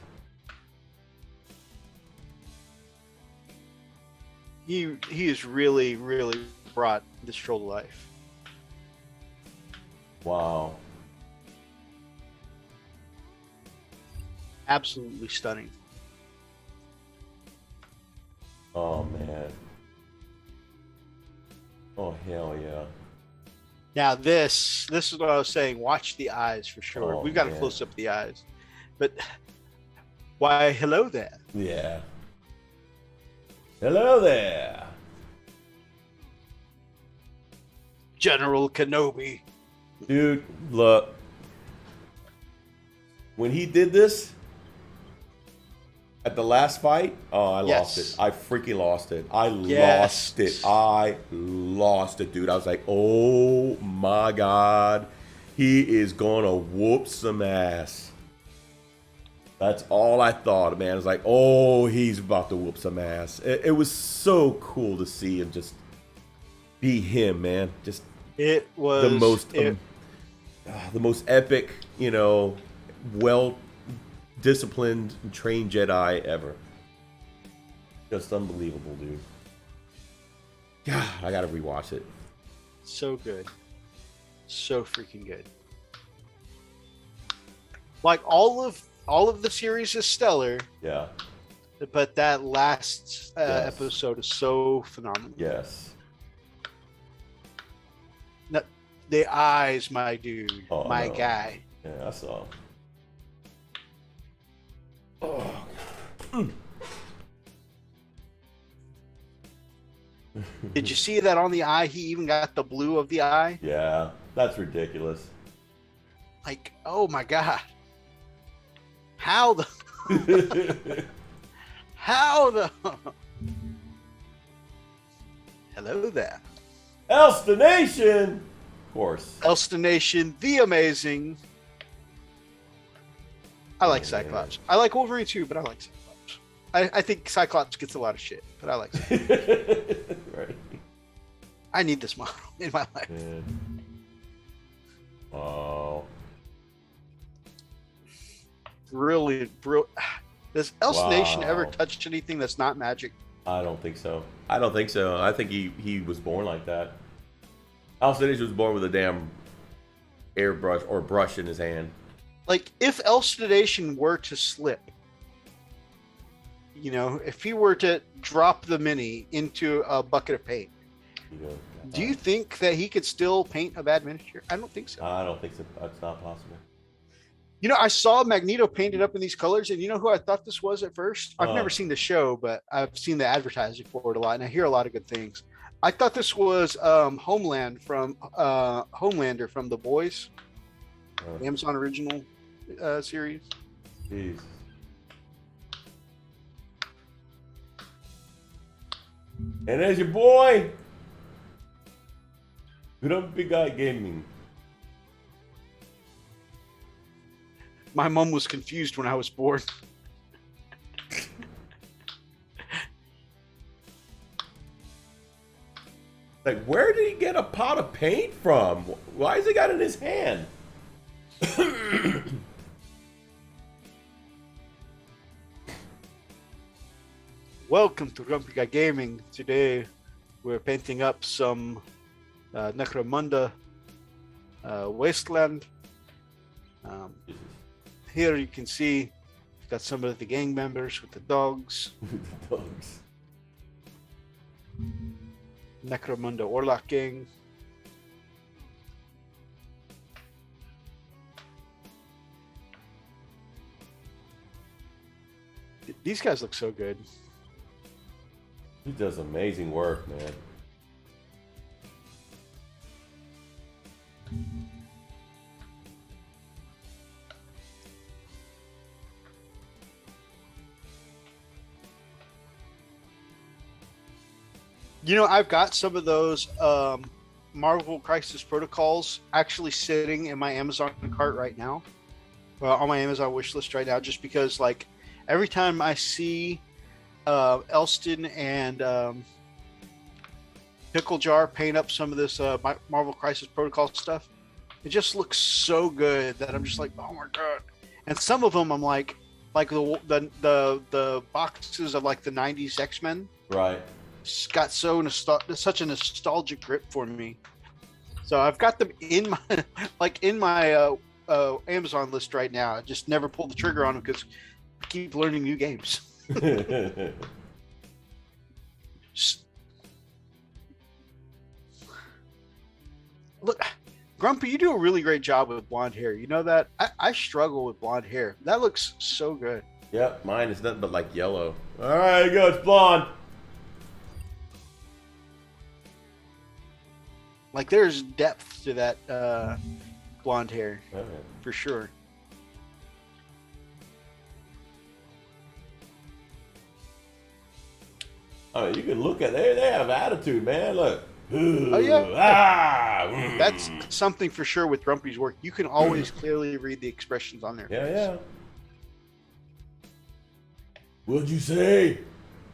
S3: He has really brought this show to life.
S1: Wow.
S3: Absolutely stunning.
S1: Oh man. Oh hell yeah.
S3: Now this is what I was saying. Watch the eyes for sure.
S1: Oh,
S3: We've got to
S1: man.
S3: close up the eyes, but why? Hello there.
S1: Yeah. Hello there.
S3: General Kenobi.
S1: Dude, look. When he did this, At the last fight, oh, I lost
S3: Yes.
S1: it. I freaking lost it. I
S3: Yes.
S1: lost it. I lost it, dude. I was like, oh my God. He is going to whoop some ass. That's all I thought, man. I was like, oh, he's about to whoop some ass. It was so cool to see him just be him, man. Just
S3: It was
S1: the most epic, you know, well disciplined and trained Jedi ever. Just unbelievable, dude. God, I gotta rewatch it.
S3: so good. So freaking good. Like all of the series is stellar,
S1: Yeah.
S3: but that last
S1: Yes.
S3: episode is so phenomenal.
S1: Yes.
S3: The eyes, my dude,
S1: Oh,
S3: my
S1: no.
S3: guy.
S1: Yeah, I saw. Oh.
S3: Did you see that on the eye? He even got the blue of the eye.
S1: Yeah, that's ridiculous.
S3: Like, oh my god, how the how the hello there,
S1: Elstination! Of course.
S3: Elstination, the amazing. I like
S1: Yeah.
S3: Cyclops. I like Wolverine too, but I like Cyclops. I think Cyclops gets a lot of shit, but I like Cyclops.
S1: Right.
S3: I need this model in my life.
S1: Yeah. Oh.
S3: Really, does Elstination ever
S1: Wow.
S3: touch anything that's not magic?
S1: I don't think so. I don't think so. I think he was born like that. Elstination was born with a damn airbrush or brush in his hand.
S3: Like, if Elstination were to slip, you know, if he were to drop the mini into a bucket of paint,
S1: You know,
S3: do you think that he could still paint a bad miniature? I don't think so.
S1: I don't think so. That's not possible.
S3: You know, I saw Magneto painted up in these colors, and you know who I thought this was at first? I've never seen the show, but I've seen the advertising for it a lot, and I hear a lot of good things. I thought this was Homelander from The Boys, the Amazon original series.
S1: Jeez. And there's your boy. Grumpy Guy Gaming.
S3: My mom was confused when I was born.
S1: Like, where did he get a pot of paint from? Why has he got it in his hand?
S3: Welcome to Grumpy Guy Gaming. Today we're painting up some Necromunda Wasteland. Here you can see we've got some of the gang members with the dogs.
S1: Dogs.
S3: Necromunda Orlok gang. These guys look so good.
S1: He does amazing work, man.
S3: You know, I've got some of those Marvel Crisis Protocols actually sitting in my Amazon cart right now. Well, on my Amazon wish list right now, just because, like, every time I see Elston and Pickle Jar paint up some of this Marvel Crisis Protocol stuff, it just looks so good that I'm just like, oh my god! And some of them, I'm like the boxes of like the '90s X-Men.
S1: Right.
S3: It's got such a nostalgic grip for me. So I've got them in my Amazon list right now. I just never pulled the trigger on them because I keep learning new games. Look, Grumpy, you do a really great job with blonde hair. You know that? I struggle with blonde hair. That looks so good.
S1: Yep, mine is nothing but like yellow. All right, here you go. It's blonde.
S3: Like, there's depth to that blonde hair,
S1: All right.
S3: for sure.
S1: I mean, you can look at they have attitude, man. Look.
S3: Oh yeah.
S1: Ah,
S3: That's something for sure with Grumpy's work. You can always clearly read the expressions on their face.
S1: yeah. What'd you say?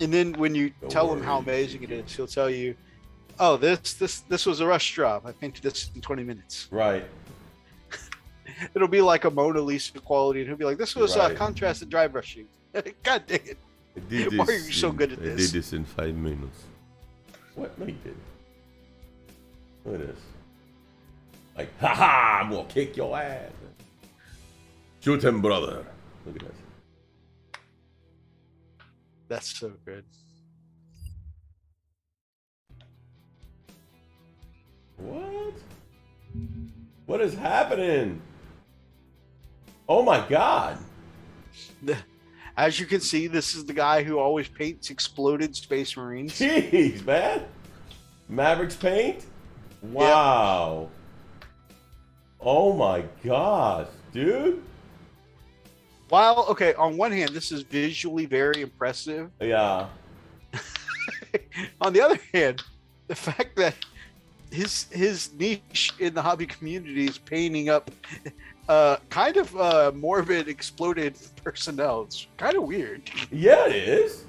S3: And then when you tell him how amazing it is, he'll tell you, "Oh, this was a rush job. I painted this in 20 minutes."
S1: Right.
S3: It'll be like a Mona Lisa quality, and he'll be like, "This was
S1: Right.
S3: contrast and dry brushing." God dang it!
S1: I did this
S3: Why are you so good at
S1: I
S3: this?
S1: did this in 5 minutes. What? No, you didn't. Look at this. Like, ha! I'm gonna kick your ass. Shoot him, brother. Look at this.
S3: That's so good.
S1: What? What is happening? Oh my God.
S3: As you can see, this is the guy who always paints exploded Space Marines.
S1: Jeez, man. Mavericks paint? Wow. Oh my gosh, dude.
S3: While, okay, on one hand, this is visually very impressive.
S1: Yeah.
S3: On the other hand, the fact that his niche in the hobby community is painting up kind of morbid exploded personnel. It's kind of weird.
S1: Yeah, it is.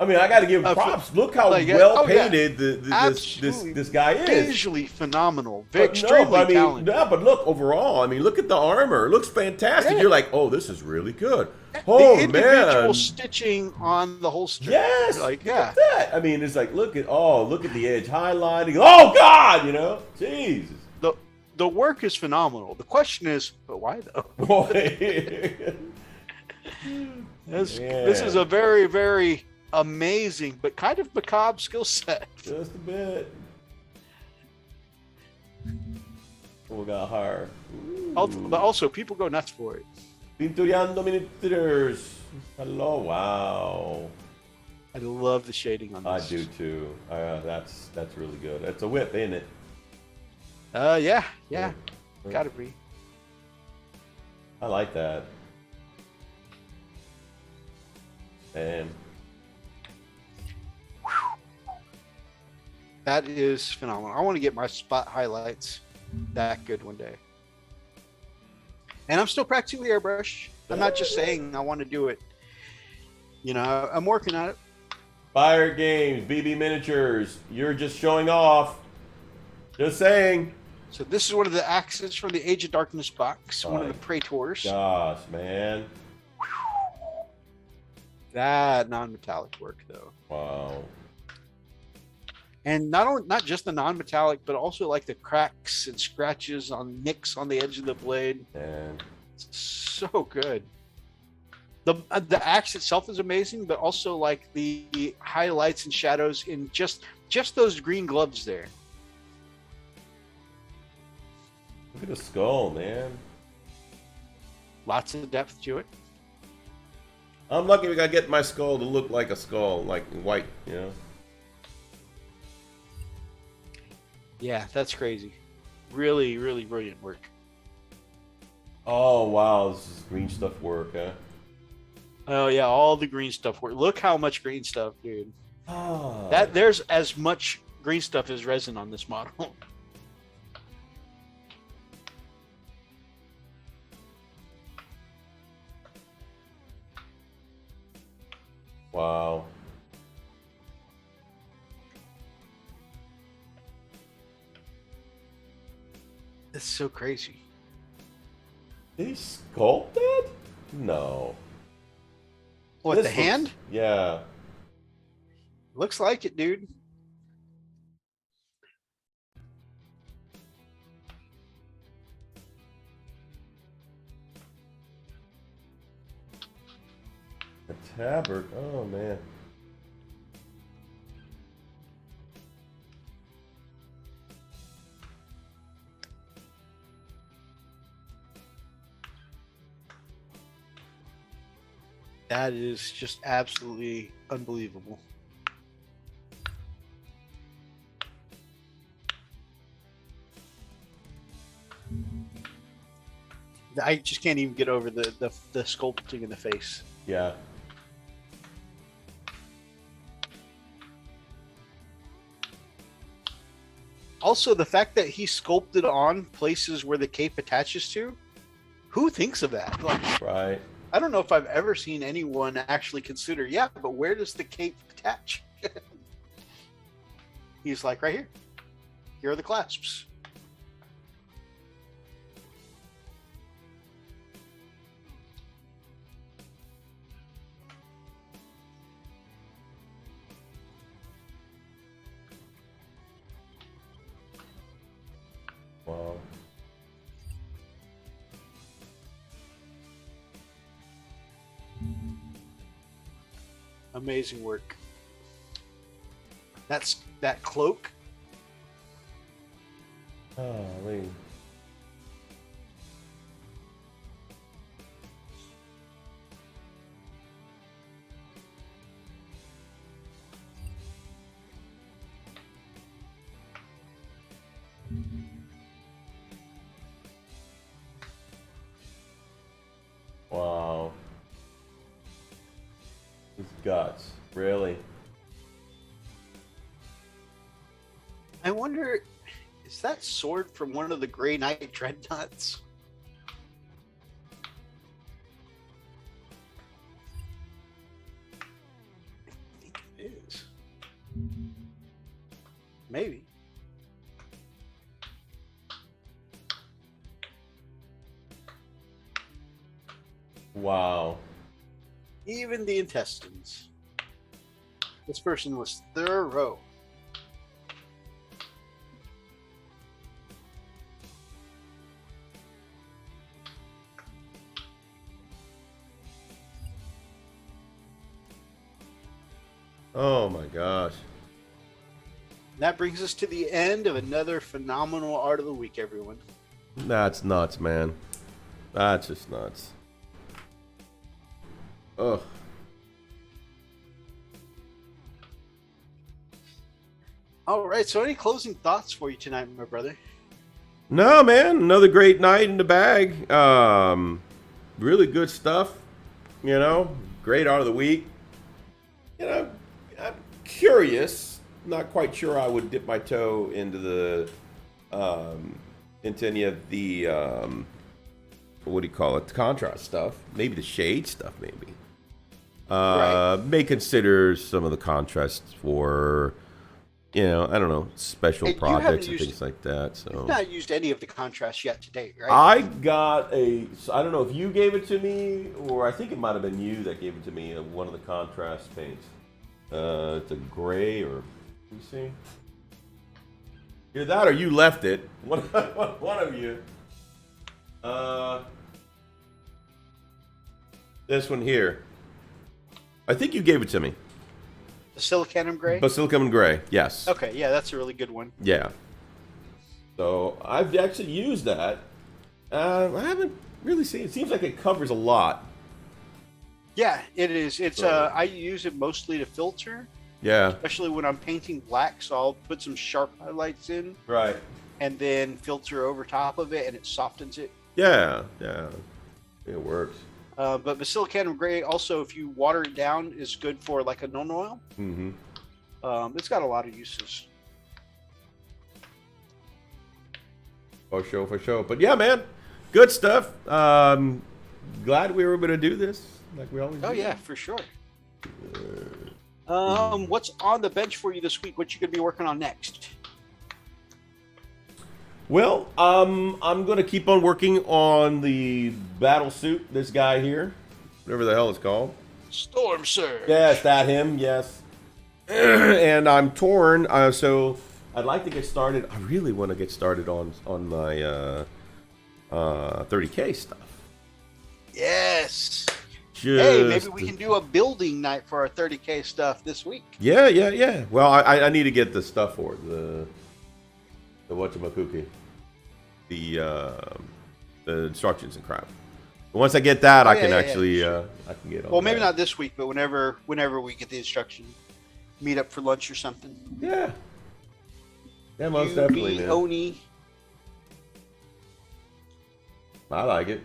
S1: I mean, I got to give props. Look how well painted this guy is.
S3: Visually phenomenal.
S1: Extremely
S3: talented.
S1: No, but look overall. I mean, look at the armor. It looks fantastic.
S3: Yeah.
S1: You're like, oh, this is really good.
S3: The
S1: Oh
S3: individual
S1: man,
S3: stitching on the holster.
S1: yes.
S3: Like
S1: look
S3: yeah.
S1: at that. I mean, it's like look at the edge highlighting. Oh God, you know, Jesus.
S3: The work is phenomenal. The question is, but why though? This is a very, very amazing but kind of macabre skill set.
S1: Just a bit. We got higher.
S3: But also, people go nuts for it.
S1: Pinturiando miniatures. Hello, wow.
S3: I love the shading on
S1: I
S3: this.
S1: do too. That's really good. It's a whip, ain't it?
S3: Yeah. Gotta be.
S1: I like that. And
S3: That is phenomenal. I want to get my spot highlights that good one day. And I'm still practicing the airbrush. I'm not just saying I want to do it. You know, I'm working on it.
S1: Fire Games, BB Miniatures, you're just showing off. Just saying.
S3: So this is one of the axes from the Age of Darkness box. One of the Praetors.
S1: Gosh, man.
S3: That non-metallic work, though.
S1: Wow.
S3: And not just the non-metallic, but also like the cracks and scratches on nicks on the edge of the blade.
S1: And
S3: So good. The axe itself is amazing, but also like the highlights and shadows in just those green gloves there.
S1: look at the skull, man.
S3: Lots of depth to it.
S1: I'm lucky we got to get my skull to look like a skull, like white, you know?
S3: Yeah, that's crazy. Really, really brilliant work.
S1: Oh, wow. This is green stuff work, huh?
S3: Oh yeah, all the green stuff work. Look how much green stuff, dude.
S1: Ah.
S3: There's as much green stuff as resin on this model.
S1: Wow.
S3: It's so crazy.
S1: Did he sculpt that? No.
S3: What,
S1: This
S3: the hand?
S1: Yeah.
S3: Looks like it, dude.
S1: A tabard. Oh, man.
S3: That is just absolutely unbelievable. I just can't even get over the sculpting in the face.
S1: Yeah.
S3: Also, the fact that he sculpted on places where the cape attaches to, who thinks of that? Like,
S1: Right.
S3: I don't know if I've ever seen anyone actually consider, yeah, but where does the cape attach? He's like, right here. Here are the clasps.
S1: Wow.
S3: Amazing work. That cloak.
S1: Oh, Lee. Wow. His guts. Really?
S3: I wonder, is that sword from one of the Grey Knight dreadnoughts? I think it is. Maybe.
S1: Wow.
S3: Even the intestines. This person was thorough.
S1: Oh my gosh.
S3: That brings us to the end of another phenomenal art of the week, everyone.
S1: That's nuts, man. That's just nuts. Ugh.
S3: All right, so any closing thoughts for you tonight, my brother?
S1: No, man. Another great night in the bag. Really good stuff. You know, great art of the week. You know, I'm curious. Not quite sure I would dip my toe into the into any of the what do you call it? The contrast stuff. Maybe the shade stuff. Maybe.
S3: Right.
S1: May consider some of the contrasts for, you know, I don't know, special
S3: Hey, you haven't
S1: projects and
S3: used-
S1: things like that. So
S3: You've not used any of the contrast yet to date, right?
S1: I got I don't know if you gave it to me or I think it might have been you that gave it to me. One of the contrast paints. It's a gray or let me see. Either that or you left it. One of you. This one here. I think you gave it to me.
S3: The Silicanum Gray?
S1: Basilicum and gray. Yes.
S3: Okay, yeah, that's a really good one.
S1: Yeah. So I've actually used that. I haven't really seen. It seems like it covers a lot.
S3: Yeah, it is. It's
S1: So-
S3: I use it mostly to filter,
S1: Yeah.
S3: especially when I'm painting black, so I'll put some sharp highlights in
S1: Right.
S3: and then filter over top of it and it softens it.
S1: Yeah. Yeah. It works.
S3: But Basilicum Gray also, if you water it down, is good for like a non-oil.
S1: Mm-hmm.
S3: It's got a lot of uses.
S1: For sure. But yeah, man, good stuff. Glad we were able to do this, like we always do.
S3: Oh yeah, for sure. What's on the bench for you this week? What you gonna be working on next?
S1: Well, I'm gonna keep on working on the battle suit. This guy here, whatever the hell it's called.
S3: Storm Surge.
S1: Yes, that him. Yes. And I'm torn. So I'd like to get started. I really want to get started on my 30K stuff.
S3: Yes.
S1: Just,
S3: Hey, maybe we can do a building night for our 30K stuff this week.
S1: Yeah. Well, I need to get the stuff for it. The whatchamacookie. The instructions and crap. But once I get that, I can actually I can get on.
S3: Well, maybe
S1: that.
S3: not this week, but whenever we get the instruction, meet up for lunch or something.
S1: Yeah. Yeah, most
S3: You,
S1: definitely,
S3: me,
S1: man.
S3: Oni.
S1: I like it.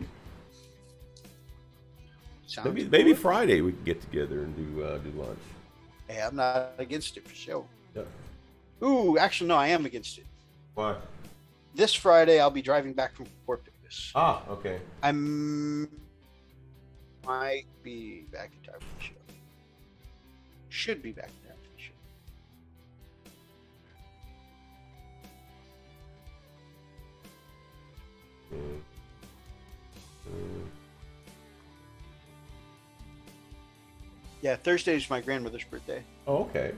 S3: Sounds
S1: Maybe
S3: good.
S1: Friday we can get together and do lunch.
S3: Hey, I'm not against it for sure.
S1: Yeah.
S3: Ooh, actually, no, I am against it.
S1: Why?
S3: This Friday, I'll be driving back from Corpus.
S1: Ah, okay.
S3: I might be back in time for the show. Should be back in time for the show. Yeah, Thursday is my grandmother's birthday.
S1: Oh, okay.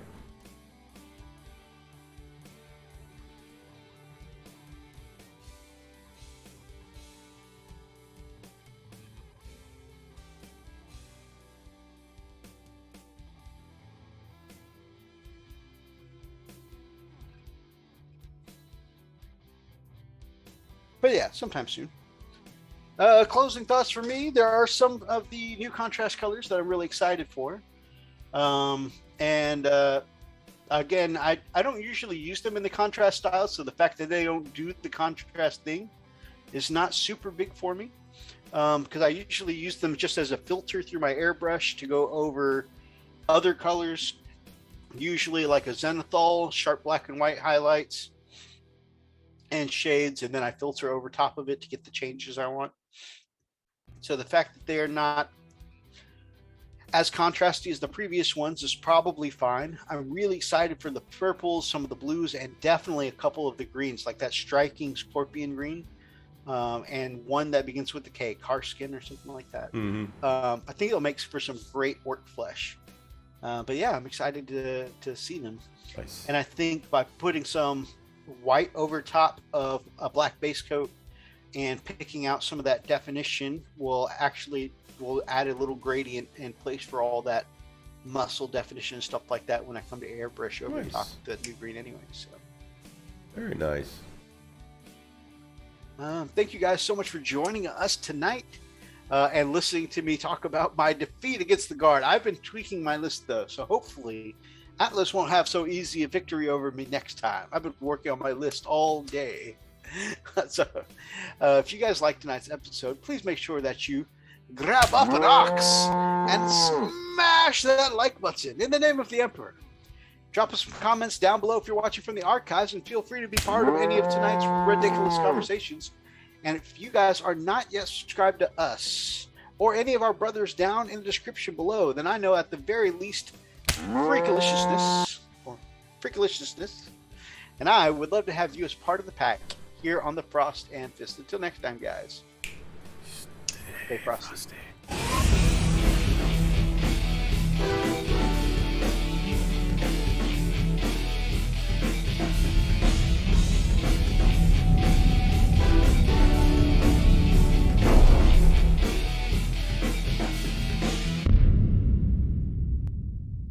S3: But yeah, sometime soon. Closing thoughts for me. There are some of the new contrast colors that I'm really excited for. Again, I don't usually use them in the contrast style, so the fact that they don't do the contrast thing is not super big for me. Because I usually use them just as a filter through my airbrush to go over other colors, usually like a zenithal, sharp black and white highlights and shades, and then I filter over top of it to get the changes I want. So the fact that they are not as contrasty as the previous ones is probably fine. I'm really excited for the purples, some of the blues, and definitely a couple of the greens, like that striking scorpion green, and one that begins with the K, Carskin or something like that. I think it'll make for some great orc flesh. But yeah, I'm excited to see them.
S1: Nice.
S3: And I think by putting some white over top of a black base coat and picking out some of that definition will add a little gradient in place for all that muscle definition and stuff like that when I come to airbrush over the top of the new green anyway. So
S1: Very nice.
S3: thank you guys so much for joining us tonight and listening to me talk about my defeat against the Guard. I've been tweaking my list though, so hopefully Atlas won't have so easy a victory over me next time. I've been working on my list all day. So if you guys like tonight's episode, please make sure that you grab up an ox and smash that like button in the name of the Emperor. Drop us some comments down below if you're watching from the archives, and feel free to be part of any of tonight's ridiculous conversations. And if you guys are not yet subscribed to us or any of our brothers down in the description below, then I know at the very least freakaliciousness, and I would love to have you as part of the pack here on the Frost and Fist. Until next time, guys. Stay frosty.